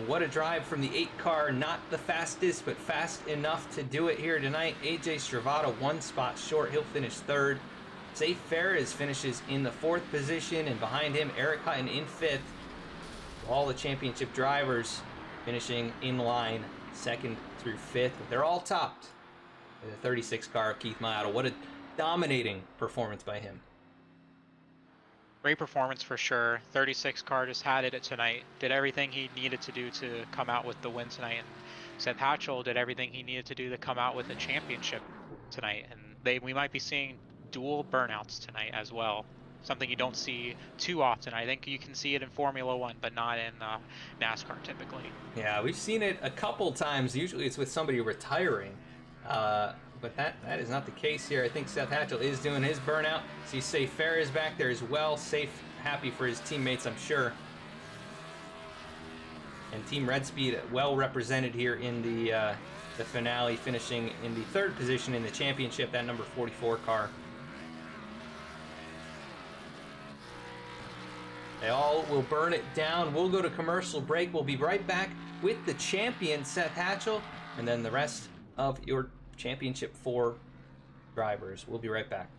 Speaker 1: What a drive from the 8 car. Not the fastest, but fast enough to do it here tonight. AJ Stravato 1 spot short. He'll finish 3rd. Saif Faries finishes in the 4th position, and behind him, Eric Hutton in 5th. All the championship drivers finishing in line 2nd through 5th. But they're all topped by the 36 car of Keith Mailata. What a dominating performance by him.
Speaker 12: Great performance for sure. 36 car just had it tonight. Did everything he needed to do to come out with the win tonight. And Seth Hatchel did everything he needed to do to come out with a championship tonight. And we might be seeing dual burnouts tonight as well. Something you don't see too often. I think you can see it in Formula One, but not in NASCAR typically.
Speaker 1: Yeah, we've seen it a couple times. Usually it's with somebody retiring. But that is not the case here. I think Seth Hatchel is doing his burnout. See Saif Faries back there as well. Saif happy for his teammates, I'm sure. And Team Red Speed well represented here in the finale, finishing in the 3rd position in the championship, that number 44 car. They all will burn it down. We'll go to commercial break. We'll be right back with the champion, Seth Hatchel, and then the rest of your Championship 4 drivers. We'll be right back.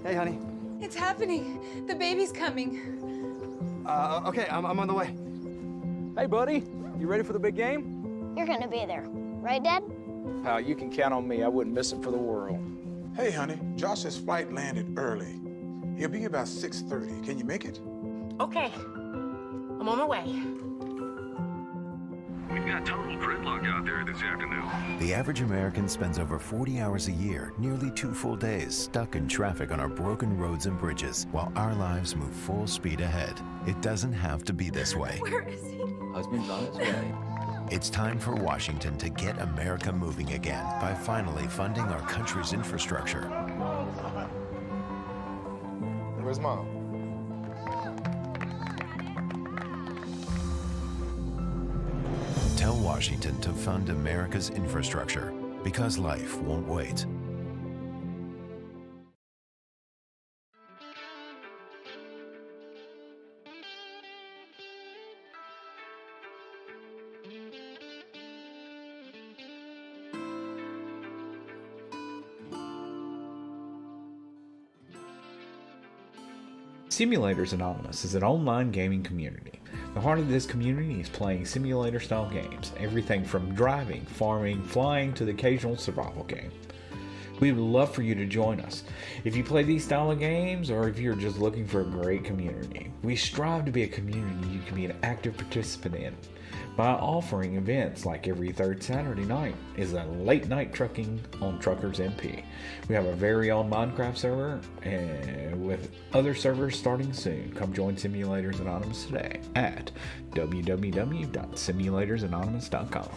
Speaker 2: Hey, honey.
Speaker 3: It's happening. The baby's coming.
Speaker 2: Okay, I'm on the way.
Speaker 4: Hey, buddy. You ready for the big game?
Speaker 5: You're gonna be there, right, Dad?
Speaker 4: You can count on me. I wouldn't miss it for the world.
Speaker 6: Hey, honey, Josh's flight landed early. He'll be about 6:30. Can you make it?
Speaker 7: Okay. I'm on my way.
Speaker 8: We've got total gridlock out there this afternoon.
Speaker 9: The average American spends over 40 hours a year, nearly 2 full days, stuck in traffic on our broken roads and bridges, while our lives move full speed ahead. It doesn't have to be this way.
Speaker 3: Where is he?
Speaker 2: Husband's on his way.
Speaker 9: It's time for Washington to get America moving again by finally funding our country's infrastructure.
Speaker 2: Where's Mom?
Speaker 9: Tell Washington to fund America's infrastructure, because life won't wait.
Speaker 13: Simulators Anonymous is an online gaming community. The heart of this community is playing simulator-style games, everything from driving, farming, flying to the occasional survival game. We would love for you to join us. If you play these style of games, or if you're just looking for a great community, we strive to be a community you can be an active participant in by offering events like every 3rd Saturday night is a late night trucking on Truckers MP. We have a very own Minecraft server with other servers starting soon. Come join Simulators Anonymous today at www.simulatorsanonymous.com.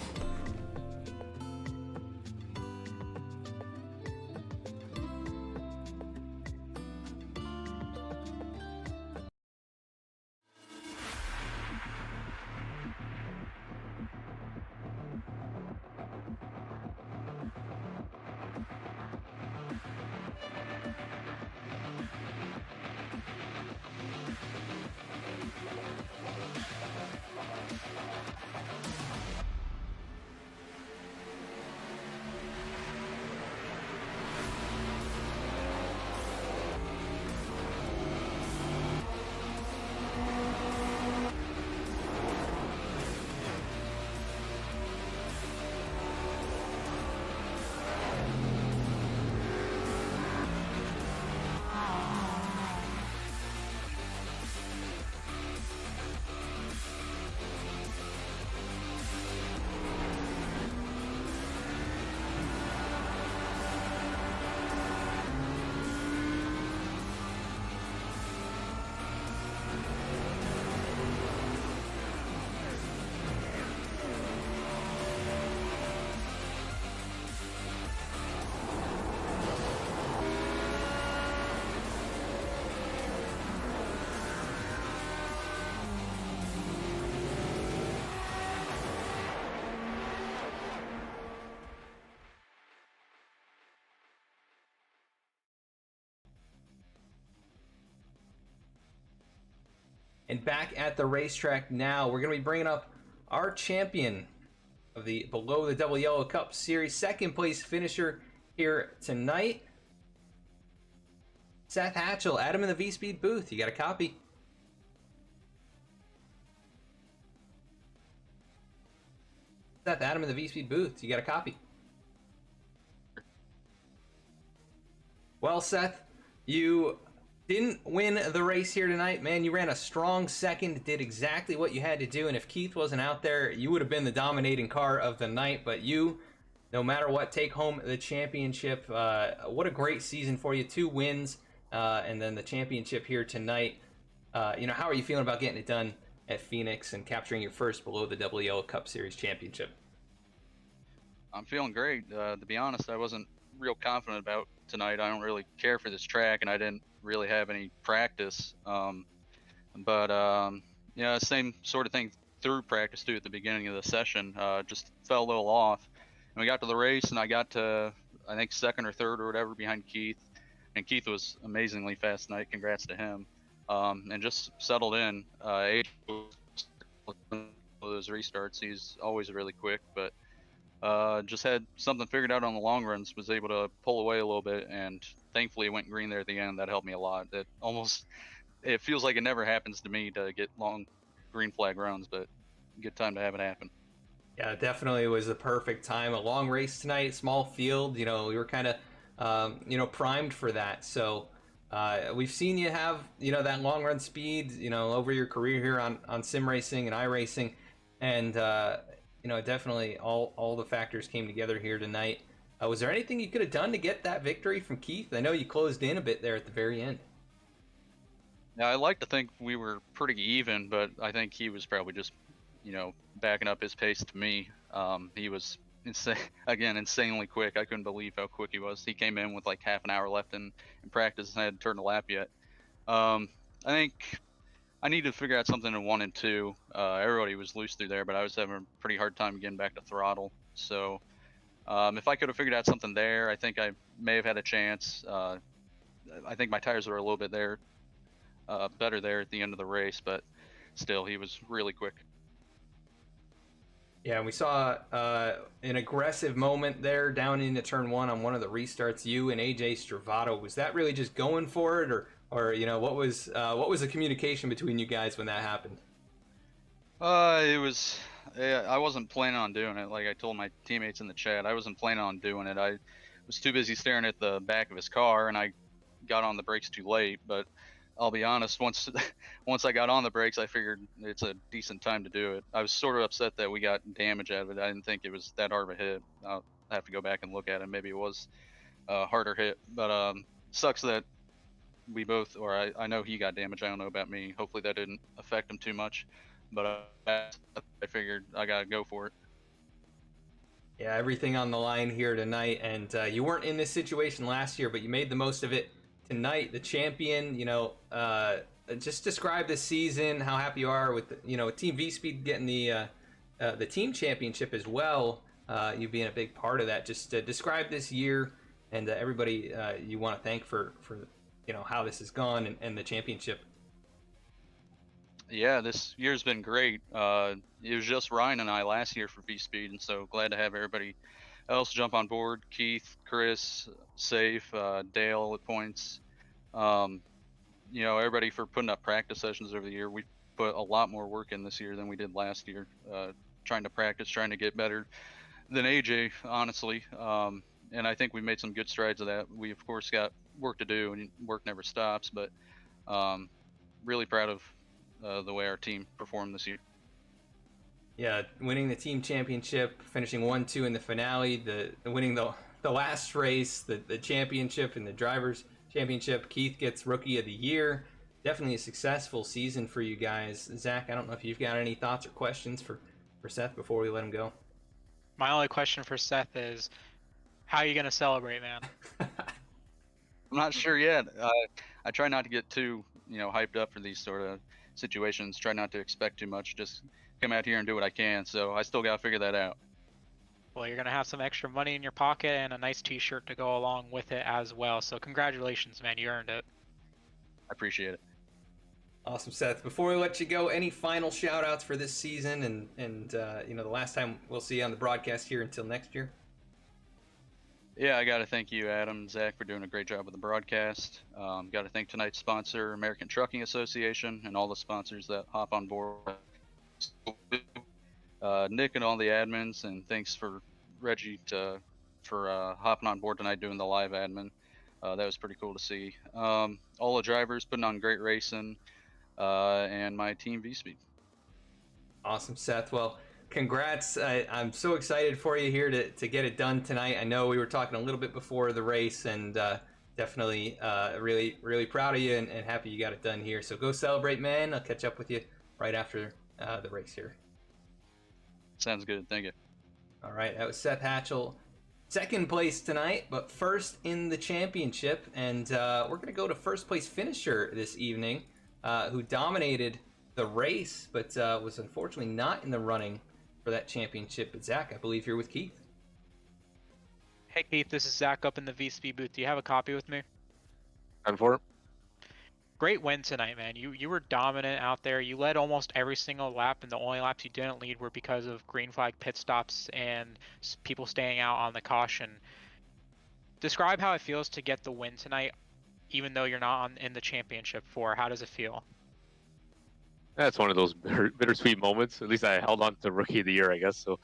Speaker 1: And back at the racetrack now, we're going to be bringing up our champion of the Below the Double Yellow Cup Series, 2nd place finisher here tonight, Seth Hatchel. Adam in the V-Speed booth. You got a copy? Seth, Adam in the V-Speed booth. You got a copy? Well, Seth, you didn't win the race here tonight, man. You ran a strong second, did exactly what you had to do, and if Keith wasn't out there, you would have been the dominating car of the night. But you, no matter what, take home the championship. What a great season for you. 2 wins, and then the championship here tonight. How are you feeling about getting it done at Phoenix and capturing your first below the BTDY Cup Series championship?
Speaker 14: I'm feeling great. To be honest, I wasn't real confident about tonight. I don't really care for this track, and I didn't really have any practice. Same sort of thing through practice too at the beginning of the session. Just fell a little off. And we got to the race, and I got to, I think, second or third or whatever behind Keith. And Keith was amazingly fast tonight. Congrats to him. And just settled in. AJ those restarts. He's always really quick, but just had something figured out on the long runs. Was able to pull away a little bit, and thankfully it went green there at the end. That helped me a lot. It feels like it never happens to me to get long green flag runs, but good time to have it happen.
Speaker 1: Yeah, definitely was the perfect time. A long race tonight, small field. We were kind of, primed for that. So we've seen you have, that long run speed, over your career here on sim racing and iRacing, and definitely all the factors came together here tonight. Was there anything you could have done to get that victory from Keith? I know you closed in a bit there at the very end.
Speaker 14: Yeah, I like to think we were pretty even, but I think he was probably just, backing up his pace to me. He was insanely quick. I couldn't believe how quick he was. He came in with like half an hour left in practice and hadn't turned a lap yet. I think I need to figure out something in 1 and 2. Everybody was loose through there, but I was having a pretty hard time getting back to throttle. So if I could have figured out something there, I think I may have had a chance. I think my tires were a little bit better there at the end of the race, but still, he was really quick.
Speaker 1: Yeah, we saw an aggressive moment there down into turn 1 on one of the restarts. You and AJ Stravato, was that really just going for it, or what was the communication between you guys when that happened?
Speaker 14: I wasn't planning on doing it. Like I told my teammates in the chat, I wasn't planning on doing it. I was too busy staring at the back of his car, and I got on the brakes too late. But I'll be honest, once I got on the brakes, I figured it's a decent time to do it. I was sort of upset that we got damage out of it. I didn't think it was that hard of a hit. I'll have to go back and look at it. Maybe it was a harder hit, but sucks that we both, or I know he got damage. I don't know about me. Hopefully that didn't affect him too much, but I figured I gotta go for it.
Speaker 1: Yeah, everything on the line here tonight, and you weren't in this situation last year, but you made the most of it tonight. The champion, just describe this season, how happy you are with, Team V-Speed getting the team championship as well, you being a big part of that. Just describe this year and everybody you want to thank for how this has gone and the championship.
Speaker 14: Yeah, this year's been great. It was just Ryan and I last year for V-Speed, and so glad to have everybody else jump on board. Keith, Chris, Saif, Dale at points. Everybody for putting up practice sessions over the year. We put a lot more work in this year than we did last year, trying to practice, trying to get better than AJ, honestly. And I think we made some good strides of that. We, of course, got work to do, and work never stops, but really proud of the way our team performed this year.
Speaker 1: Yeah, winning the team championship, finishing 1-2 in the finale, winning the last race, the championship and the drivers championship. Keith gets rookie of the year. Definitely a successful season for you guys. Zach, I don't know if you've got any thoughts or questions for Seth before we let him go.
Speaker 12: My only question for Seth is, how are you going to celebrate, man?
Speaker 14: I'm not sure yet. I try not to get too, hyped up for these sort of situations. Try not to expect too much. Just come out here and do what I can. So I still got to figure that out.
Speaker 12: Well, you're going to have some extra money in your pocket and a nice t-shirt to go along with it as well. So congratulations, man. You earned it.
Speaker 14: I appreciate it.
Speaker 1: Awesome, Seth. Before we let you go, any final shout outs for this season and the last time we'll see you on the broadcast here until next year?
Speaker 14: Yeah, I got to thank you, Adam, Zach, for doing a great job with the broadcast. Got to thank tonight's sponsor, American Trucking Association, and all the sponsors that hop on board. Nick and all the admins, and thanks for Reggie for hopping on board tonight doing the live admin. That was pretty cool to see. All the drivers putting on great racing, and my team V-Speed.
Speaker 1: Awesome, Seth. Well, congrats. I'm so excited for you here to get it done tonight. I know we were talking a little bit before the race, and definitely really proud of you and happy you got it done here. So go celebrate, man. I'll catch up with you right after the race here.
Speaker 14: Sounds good. Thank you.
Speaker 1: All right, that was Seth Hatchel. Second place tonight, but first in the championship. And we're going to go to first place finisher this evening, who dominated the race, but was unfortunately not in the running for that championship. But Zach, I believe you're with Keith.
Speaker 12: Hey Keith, this is Zach up in the V-Speed booth. Do you have a copy with me?
Speaker 15: I'm for it.
Speaker 12: Great win tonight, man. You were dominant out there. You led almost every single lap, and the only laps you didn't lead were because of green flag pit stops and people staying out on the caution. Describe how it feels to get the win tonight, even though you're not in the championship four. How does it feel?
Speaker 15: That's one of those bittersweet moments. At least I held on to Rookie of the Year, I guess. So,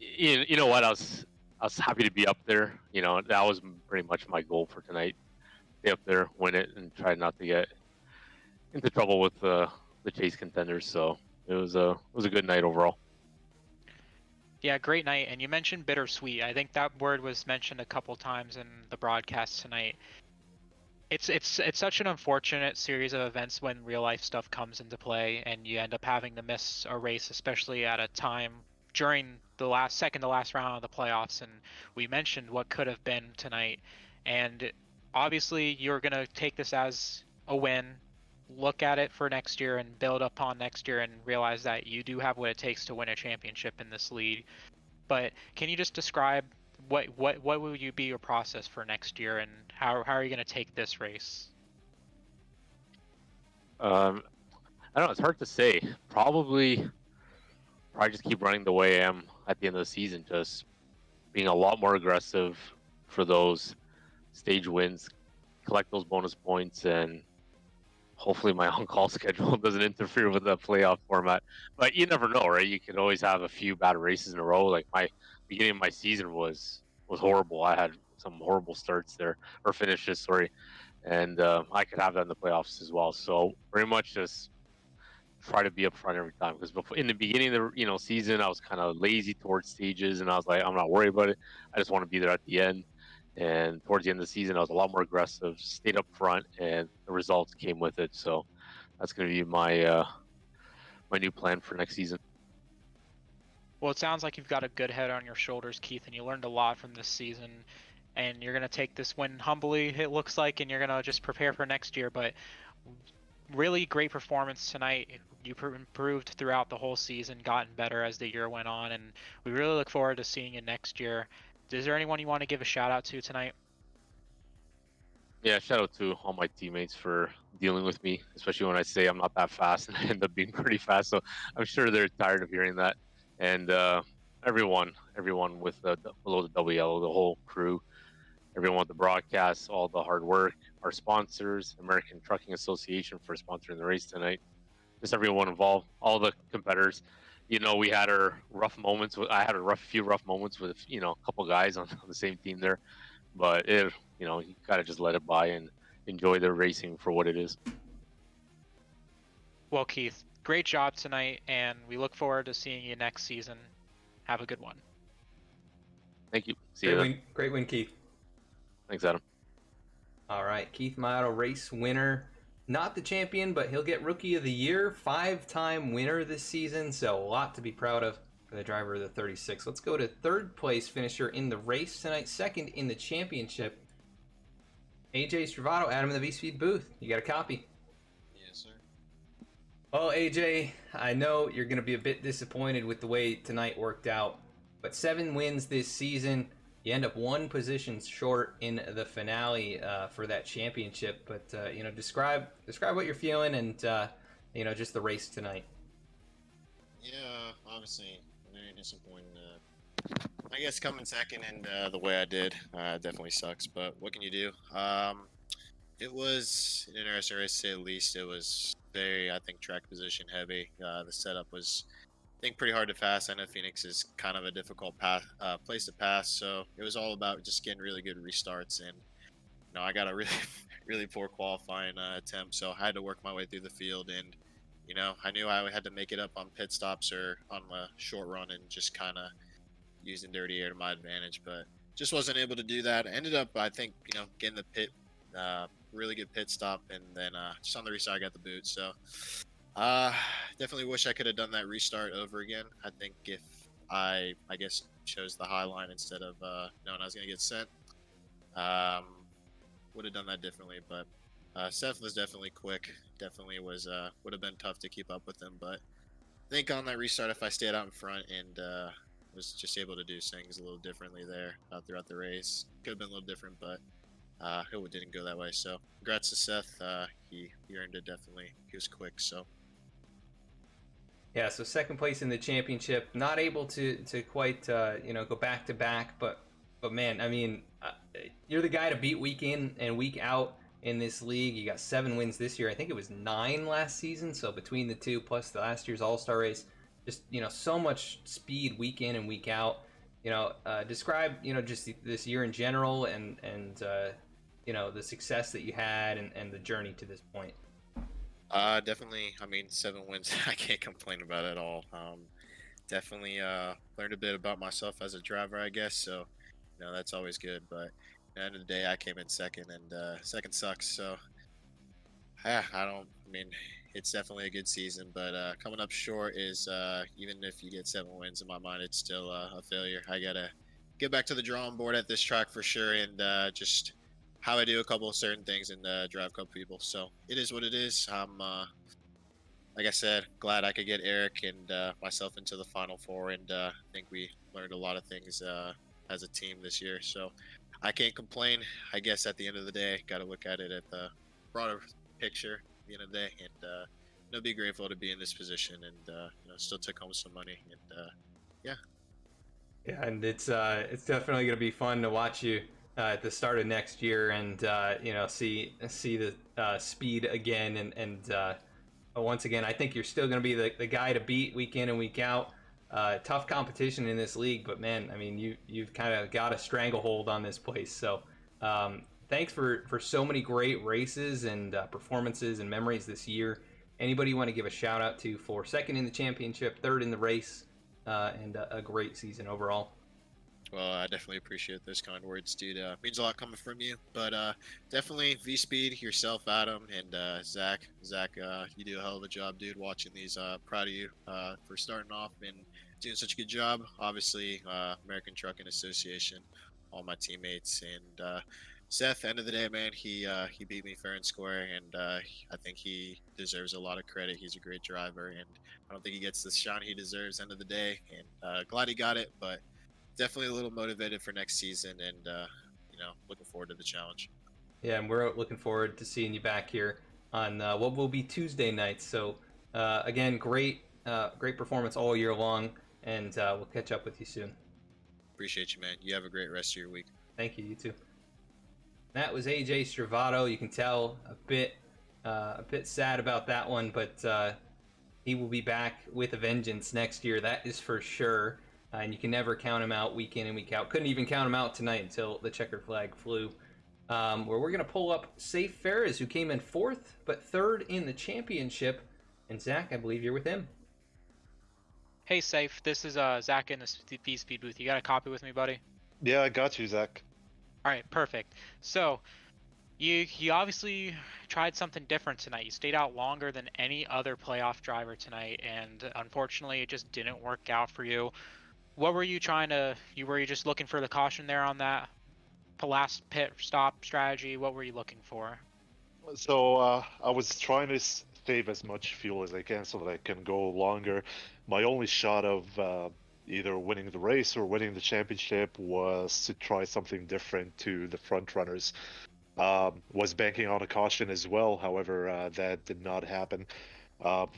Speaker 15: you know what? I was happy to be up there. You know, that was pretty much my goal for tonight. Stay up there, win it, and try not to get into trouble with the chase contenders. So it was a good night overall.
Speaker 12: Yeah, great night. And you mentioned bittersweet. I think that word was mentioned a couple times in the broadcast tonight. It's such an unfortunate series of events when real life stuff comes into play and you end up having to miss a race, especially at a time during the second to last round of the playoffs. And we mentioned what could have been tonight. And obviously you're going to take this as a win, look at it for next year and build upon next year and realize that you do have what it takes to win a championship in this league. But can you just describe what will you be your process for next year, and how are you going to take this race?
Speaker 15: I don't know. It's hard to say. Probably just keep running the way I am at the end of the season. Just being a lot more aggressive for those stage wins, collect those bonus points, and hopefully my on-call schedule doesn't interfere with the playoff format. But you never know, right? You could always have a few bad races in a row. Like my beginning of my season was horrible. I had some horrible starts there, or finishes, sorry. And I could have that in the playoffs as well. So pretty much just try to be up front every time. Because in the beginning of the season, I was kind of lazy towards stages, and I was like, I'm not worried about it. I just want to be there at the end. And towards the end of the season, I was a lot more aggressive, stayed up front, and the results came with it. So that's going to be my my new plan for next season.
Speaker 12: Well, it sounds like you've got a good head on your shoulders, Keith, and you learned a lot from this season. And you're going to take this win humbly, it looks like, and you're going to just prepare for next year. But really great performance tonight. You improved throughout the whole season, gotten better as the year went on, and we really look forward to seeing you next year. Is there anyone you want to give a shout out to tonight?
Speaker 15: Yeah, shout out to all my teammates for dealing with me, especially when I say I'm not that fast and I end up being pretty fast. So I'm sure they're tired of hearing that. And everyone with below the double yellow, the whole crew, everyone with the broadcast, all the hard work, our sponsors, American Trucking Association for sponsoring the race tonight, just everyone involved, all the competitors. You know, we had our rough moments. I had a few rough moments with a couple guys on the same team there, but you gotta just let it by and enjoy the racing for what it is.
Speaker 12: Well, Keith, great job tonight, and we look forward to seeing you next season. Have a good one.
Speaker 15: Thank you. See you.
Speaker 1: Great win, Keith.
Speaker 15: Thanks, Adam.
Speaker 1: All right, Keith Mato, race winner. Not the champion, but he'll get Rookie of the Year. 5-time winner this season, so a lot to be proud of for the driver of the 36. Let's go to third place finisher in the race tonight, second in the championship. AJ Stravato, Adam in the V-Speed booth. You got a copy?
Speaker 16: Yes, sir.
Speaker 1: Well, AJ, I know you're going to be a bit disappointed with the way tonight worked out, but 7 wins this season. You end up 1 position short in the finale for that championship. But describe what you're feeling and just the race tonight.
Speaker 16: Yeah, obviously very disappointing. I guess coming second and the way I did definitely sucks. But what can you do? It was an interesting race to say the least. It was very, I think, track position heavy. The setup was think pretty hard to pass. I know Phoenix is kind of a difficult place to pass, so it was all about just getting really good restarts. And I got a really really poor qualifying attempt, so I had to work my way through the field. And I knew I had to make it up on pit stops or on the short run and just kind of using dirty air to my advantage, but just wasn't able to do that. I ended up, I think, getting the pit, really good pit stop, and then just on the restart I got the boot. So definitely wish I could have done that restart over again. I think if I guess chose the high line instead of knowing I was going to get sent, would have done that differently. But Seth was definitely quick. Definitely would have been tough to keep up with him. But I think on that restart, if I stayed out in front and was just able to do things a little differently there throughout the race, could have been a little different, but it didn't go that way. So congrats to Seth. He earned it definitely. He was quick. So.
Speaker 1: Yeah, so second place in the championship, not able to quite go back to back, but man, I mean, you're the guy to beat week in and week out in this league. You got 7 wins this year. I think it was 9 last season. So between the two plus the last year's All-Star race, just so much speed week in and week out. Describe just this year in general and the success that you had and the journey to this point.
Speaker 16: Definitely. I mean, 7 wins. I can't complain about it at all. Definitely learned a bit about myself as a driver, I guess. So, that's always good. But at the end of the day, I came in second, and second sucks. So, it's definitely a good season. But coming up short is even if you get 7 wins, in my mind, it's still a failure. I gotta get back to the drawing board at this track for sure, and just how I do a couple of certain things and drive a couple people. So it is what it is. I'm, like I said, glad I could get Eric and myself into the Final Four, and I think we learned a lot of things as a team this year. So I can't complain. I guess at the end of the day, got to look at it at the broader picture at the end of the day, and be grateful to be in this position, and still took home some money, and yeah.
Speaker 1: Yeah, and it's definitely going to be fun to watch you at the start of next year, and see the speed again, and once again, I think you're still going to be the guy to beat week in and week out. Tough competition in this league, but man, I mean, you've kind of got a stranglehold on this place. So thanks for so many great races and performances and memories this year. Anybody you want to give a shout out to for second in the championship, third in the race, and a great season overall?
Speaker 16: Well, I definitely appreciate those kind words, dude. Means a lot coming from you. But definitely V-Speed, yourself, Adam, and Zach. Zach, you do a hell of a job, dude, watching these. Proud of you for starting off and doing such a good job. Obviously, American Trucking Association, all my teammates. And Seth, end of the day, man, he beat me fair and square, and I think he deserves a lot of credit. He's a great driver, and I don't think he gets the shine he deserves end of the day. And glad he got it, but definitely a little motivated for next season, and looking forward to the challenge.
Speaker 1: Yeah, and we're looking forward to seeing you back here on what will be Tuesday nights. So again, great performance all year long, and we'll catch up with you soon.
Speaker 16: Appreciate you, man. You have a great rest of your week.
Speaker 1: Thank you. You too. That was AJ Stravato. You can tell a bit sad about that one, but he will be back with a vengeance next year. That is for sure. And you can never count him out week in and week out. Couldn't even count him out tonight until the checkered flag flew. Where we're going to pull up Saif Faries, who came in 4th, but 3rd in the championship. And Zach, I believe you're with him.
Speaker 12: Hey, Saif. This is Zach in the V-Speed booth. You got a copy with me, buddy?
Speaker 17: Yeah, I got you, Zach.
Speaker 12: All right, perfect. So, you obviously tried something different tonight. You stayed out longer than any other playoff driver tonight, and unfortunately, it just didn't work out for you. What were you trying to? Were you just looking for the caution there on that last pit stop strategy? What were you looking for?
Speaker 17: So I was trying to save as much fuel as I can so that I can go longer. My only shot of either winning the race or winning the championship was to try something different to the front runners. Was banking on a caution as well. However, that did not happen.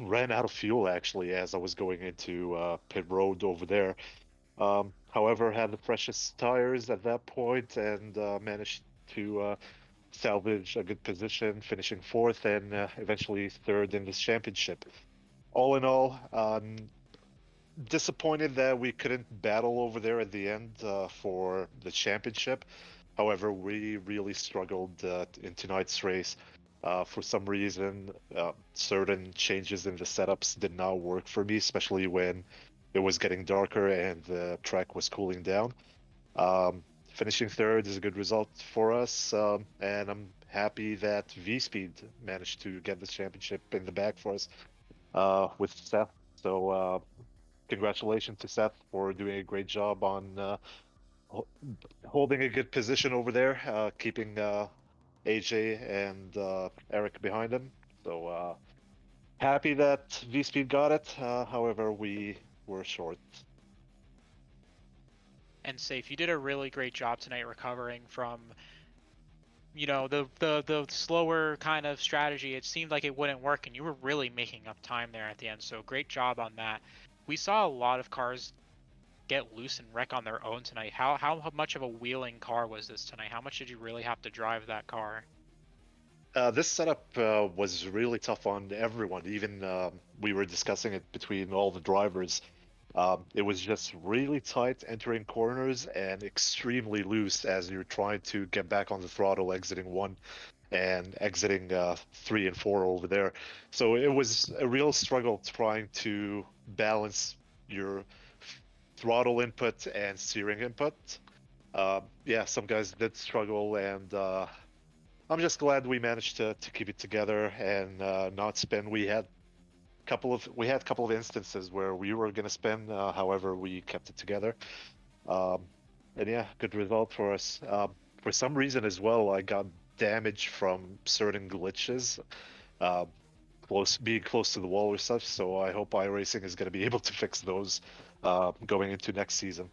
Speaker 17: Ran out of fuel actually as I was going into pit road over there. However, had the freshest tires at that point and managed to salvage a good position, finishing 4th and eventually 3rd in this championship. All in all, disappointed that we couldn't battle over there at the end for the championship. However, we really struggled in tonight's race. For some reason, certain changes in the setups did not work for me, especially when it was getting darker and the track was cooling down. Finishing third is a good result for us, and I'm happy that V-Speed managed to get the championship in the bag for us with Seth. So congratulations to Seth for doing a great job on holding a good position over there, keeping AJ and Eric behind him. So happy that V-Speed got it. However, we were short.
Speaker 12: And Saif, you did a really great job tonight recovering from, you know, the slower kind of strategy. It seemed like it wouldn't work, and you were really making up time there at the end. So great job on that. We saw a lot of cars get loose and wreck on their own tonight. How much of a wheeling car was this tonight? How much did you really have to drive that car?
Speaker 17: This setup was really tough on everyone. Even we were discussing it between all the drivers. It was just really tight entering corners and extremely loose as you're trying to get back on the throttle, exiting 1 and exiting 3 and 4 over there. So it was a real struggle trying to balance your throttle input and steering input. Yeah, some guys did struggle, and I'm just glad we managed to keep it together and not spin. We had a couple of instances where we were going to spin, however we kept it together. And yeah, good result for us. For some reason as well, I got damage from certain glitches, being close to the wall or such. So I hope iRacing is going to be able to fix those going into next season.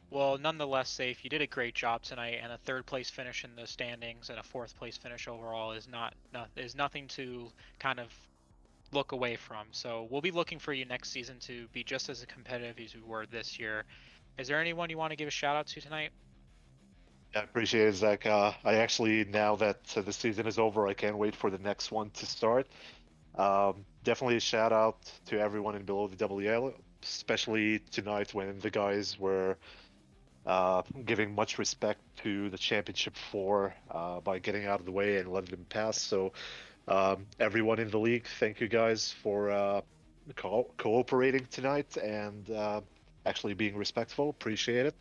Speaker 12: Well, nonetheless, Saif, you did a great job tonight, and a third place finish in the standings and a fourth place finish overall is nothing to kind of look away from. So we'll be looking for you next season to be just as competitive as we were this year. Is there anyone you want to give a shout out to tonight?
Speaker 17: I appreciate it, Zach. I actually, now that the season is over, I can't wait for the next one to start. Definitely a shout out to everyone in Below the WL, especially tonight when the guys were giving much respect to the championship 4 by getting out of the way and letting them pass. So everyone in the league, thank you guys for cooperating tonight and actually being respectful. Appreciate it.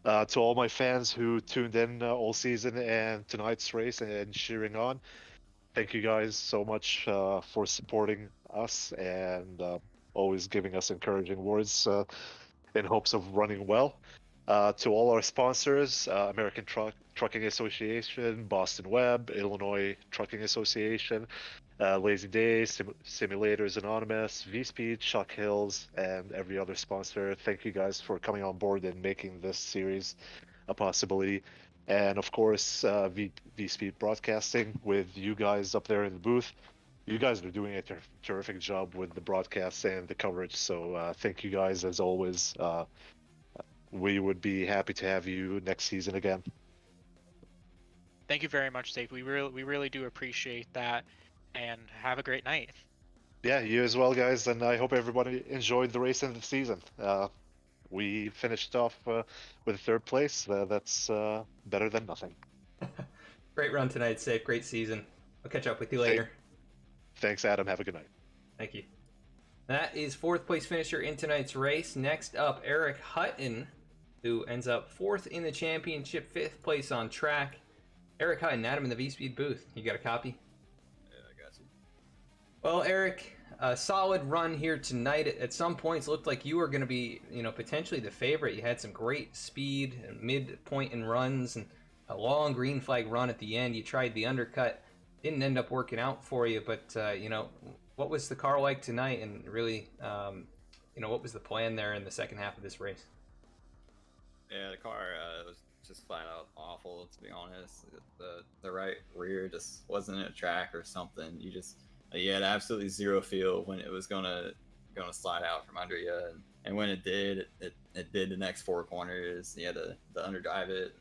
Speaker 17: To all my fans who tuned in all season and tonight's race and cheering on, thank you guys so much for supporting us and always giving us encouraging words in hopes of running well. To all our sponsors, American Trucking Association, Boston Web, Illinois Trucking Association, Lazy Days, Simulators Anonymous, V-Speed, Chuck Hills, and every other sponsor. Thank you guys for coming on board and making this series a possibility. And of course, V-Speed Broadcasting with you guys up there in the booth. You guys are doing a terrific job with the broadcasts and the coverage. So thank you guys as always. We would be happy to have you next season again.
Speaker 12: Thank you very much, Saif. We really do appreciate that, and have a great night.
Speaker 17: Yeah, you as well, guys, and I hope everybody enjoyed the race and the season. We finished off with 3rd place. That's better than nothing.
Speaker 1: Great run tonight, Saif. Great season. I'll catch up with you later.
Speaker 17: Thanks, Adam. Have a good night.
Speaker 1: Thank you. That is 4th place finisher in tonight's race. Next up, Eric Hutton, who ends up 4th in the championship, 5th place on track. Eric Hutton, Adam in the V-Speed booth. You got a copy?
Speaker 18: Yeah, I got you.
Speaker 1: Well, Eric, a solid run here tonight. At some points, looked like you were going to be, potentially the favorite. You had some great speed and midpoint and runs and a long green flag run at the end. You tried the undercut. Didn't end up working out for you, but, what was the car like tonight? And really, what was the plan there in the second half of this race?
Speaker 18: Yeah, the car was just flat out awful, to be honest. The right rear just wasn't in a track or something. You had absolutely zero feel when it was gonna slide out from under you, and when it did, it did the next 4 corners. You had to underdrive it,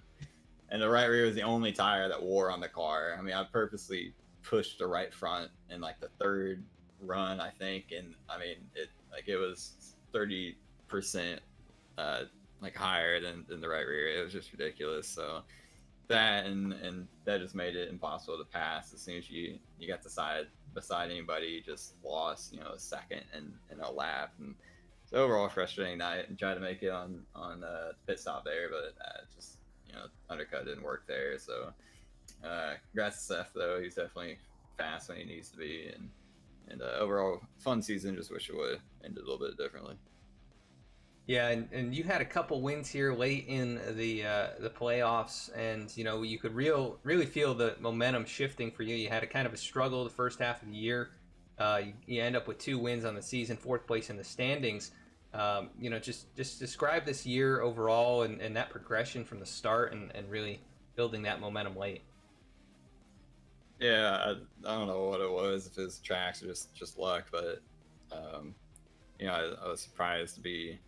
Speaker 18: and the right rear was the only tire that wore on the car. I mean, I purposely pushed the right front in like the 3rd run, I think, and I mean Like it was 30% like higher than the right rear. It was just ridiculous. So that and that just made it impossible to pass. As soon as you got beside anybody, you just lost, a second in a lap. And so overall frustrating night, and tried to make it on the pit stop there, but just undercut didn't work there. So congrats to Seth though. He's definitely fast when he needs to be, and overall fun season. Just wish it would have ended a little bit differently.
Speaker 1: Yeah, and you had a couple wins here late in the playoffs, and you could really feel the momentum shifting for you. You had a kind of a struggle the first half of the year. You end up with 2 wins on the season, 4th place in the standings. Just describe this year overall and that progression from the start and really building that momentum late.
Speaker 18: Yeah, I don't know what it was, if it was tracks or just luck, but I was surprised to be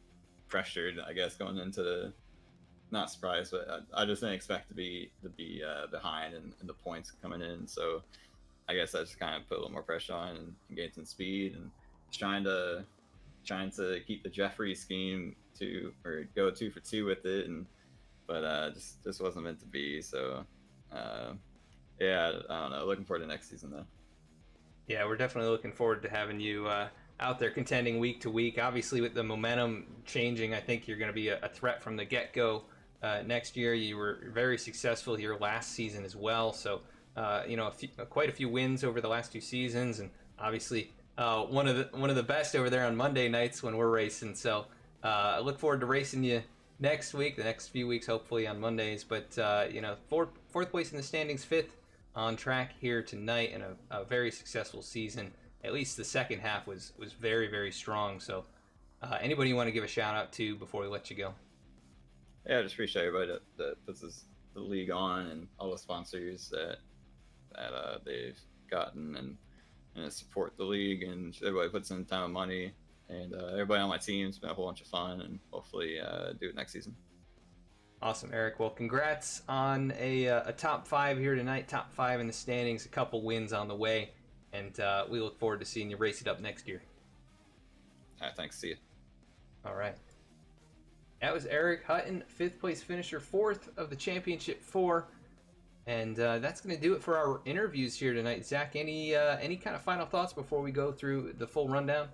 Speaker 18: pressured, I guess, going into not surprised, but I just didn't expect to be behind and the points coming in. So I guess I just kind of put a little more pressure on and gained some speed, and just trying to keep the Jeffrey scheme or go 2 for 2 with it, but just wasn't meant to be. So yeah, I don't know. Looking forward to next season though.
Speaker 1: Yeah, we're definitely looking forward to having you out there contending week to week. Obviously, with the momentum changing, I think you're going to be a threat from the get-go next year. You were very successful here last season as well. So, quite a few wins over the last 2 seasons, and obviously one of the best over there on Monday nights when we're racing. So, I look forward to racing you next week, the next few weeks, hopefully on Mondays. But fourth place in the standings, 5th on track here tonight, and a very successful season. At least the second half was very, very strong. So anybody you want to give a shout out to before we let you go?
Speaker 18: Yeah, I just appreciate everybody that puts the league on, and all the sponsors that they've gotten and support the league, and everybody puts in time and money, and everybody on my team. It's been a whole bunch of fun, and hopefully do it next season.
Speaker 1: Awesome, Eric. Well, congrats on a top 5 here tonight, top 5 in the standings, a couple wins on the way, and we look forward to seeing you race it up next year.
Speaker 18: All right, thanks. See you.
Speaker 1: All right. That was Eric Hutton, 5th place finisher, 4th of the championship 4. And that's going to do it for our interviews here tonight. Zach, any kind of final thoughts before we go through the full rundown?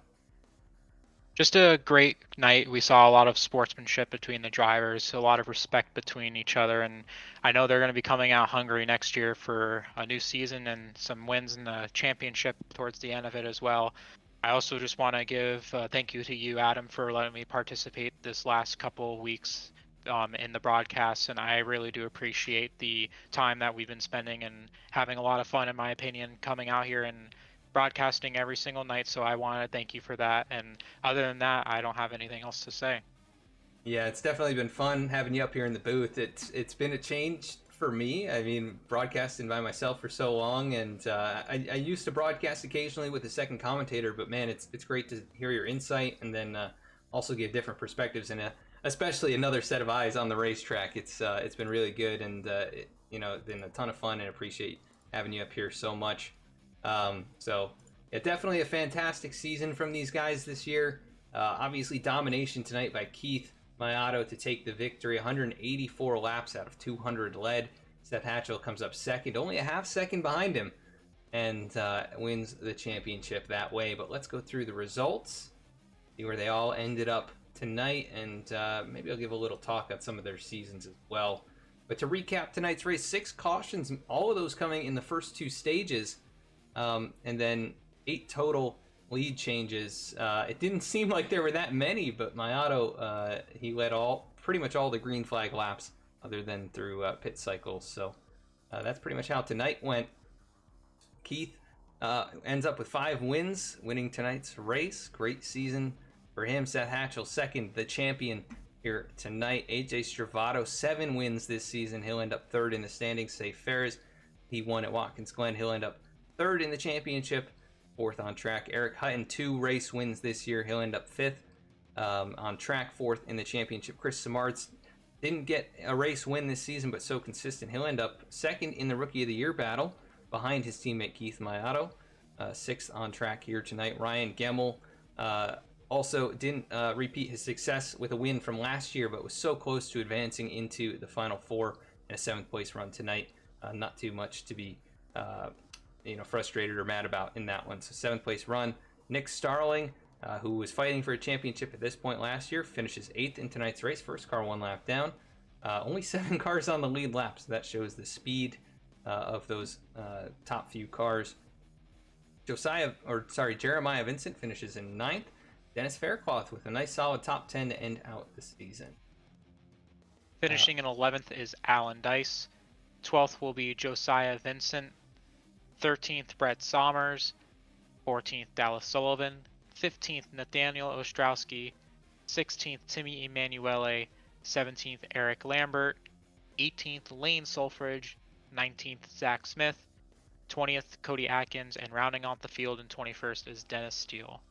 Speaker 12: Just a great night. We saw a lot of sportsmanship between the drivers, a lot of respect between each other, and I know they're going to be coming out hungry next year for a new season and some wins in the championship towards the end of it as well. I also just want to give thank you to you, Adam, for letting me participate this last couple of weeks in the broadcast, and I really do appreciate the time that we've been spending and having a lot of fun, in my opinion, coming out here and broadcasting every single night. So I want to thank you for that, and other than that, I don't have anything else to say.
Speaker 1: Yeah, it's definitely been fun having you up here in the booth. It's been a change for me. I mean, broadcasting by myself for so long, and I used to broadcast occasionally with a second commentator, but man, it's great to hear your insight and then also get different perspectives and especially another set of eyes on the racetrack. It's been really good, and been a ton of fun, and appreciate having you up here so much. So yeah, definitely a fantastic season from these guys this year. Obviously domination tonight by Keith Mayato to take the victory. 184 laps out of 200 led. Seth Hatchel comes up second, only a half second behind him, and wins the championship that way. But let's go through the results, see where they all ended up tonight, and maybe I'll give a little talk on some of their seasons as well. But to recap tonight's race, 6 cautions, all of those coming in the first 2 stages. And then 8 total lead changes. It didn't seem like there were that many, but Mayato, he led pretty much all the green flag laps other than through pit cycles. So that's pretty much how tonight went. Keith ends up with 5 wins, winning tonight's race. Great season for him. Seth Hatchel, second, the champion here tonight. AJ Stravato, 7 wins this season. He'll end up 3rd in the standings. Saif Faries, he won at Watkins Glen. He'll end up 3rd in the championship, 4th on track. Eric Hutton, 2 race wins this year. He'll end up 5th on track, 4th in the championship. Chris Samards didn't get a race win this season, but so consistent. He'll end up 2nd in the Rookie of the Year battle behind his teammate Keith Mayato. 6th on track here tonight. Ryan Gemmel Also, didn't repeat his success with a win from last year, but was so close to advancing into the Final Four in a 7th place run tonight. Not too much to be frustrated or mad about in that one. So 7th place run. Nick Starling, who was fighting for a championship at this point last year, finishes 8th in tonight's race. First car 1 lap down. Only 7 cars on the lead lap, so that shows the speed of those top few cars. Jeremiah Vincent finishes in 9th. Dennis Faircloth with a nice solid top 10 to end out the season.
Speaker 12: Finishing in 11th is Alan Dice. 12th will be Josiah Vincent. 13th, Brett Sommers. 14th, Dallas Sullivan. 15th, Nathaniel Ostrowski. 16th, Timmy Emanuele. 17th, Eric Lambert. 18th, Lane Sulfridge. 19th, Zach Smith. 20th, Cody Atkins. And rounding off the field in 21st is Dennis Steele.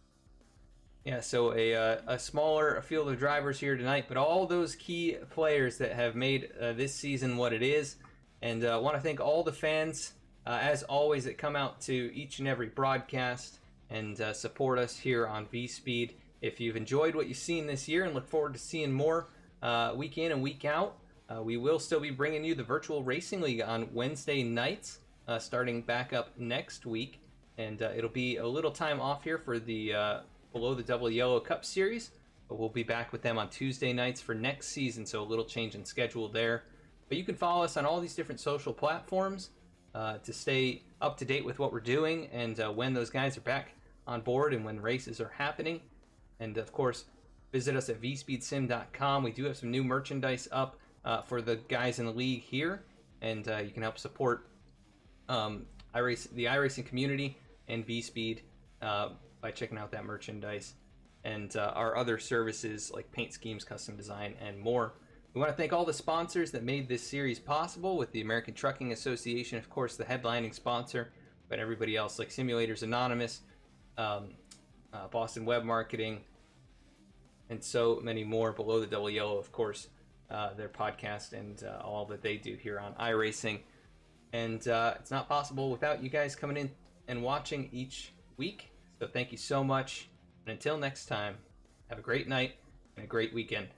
Speaker 1: Yeah, so a smaller field of drivers here tonight, but all those key players that have made this season what it is. And I want to thank all the fans, as always, that come out to each and every broadcast and support us here on V-Speed. If you've enjoyed what you've seen this year and look forward to seeing more week in and week out, we will still be bringing you the Virtual Racing League on Wednesday nights, starting back up next week. And it'll be a little time off here for the Below the Double Yellow Cup Series, but we'll be back with them on Tuesday nights for next season, so a little change in schedule there. But you can follow us on all these different social platforms to stay up to date with what we're doing and when those guys are back on board and when races are happening. And of course, visit us at vspeedsim.com. We do have some new merchandise up for the guys in the league here, and you can help support the iRacing community and V-Speed by checking out that merchandise and our other services like paint schemes, custom design, and more. We want to thank all the sponsors that made this series possible, with the American Trucking Association, of course, the headlining sponsor, but everybody else like Simulators Anonymous, Boston Web Marketing, and so many more. Below the Double Yellow, of course, their podcast and all that they do here on iRacing. And it's not possible without you guys coming in and watching each week. So thank you so much. And until next time, have a great night and a great weekend.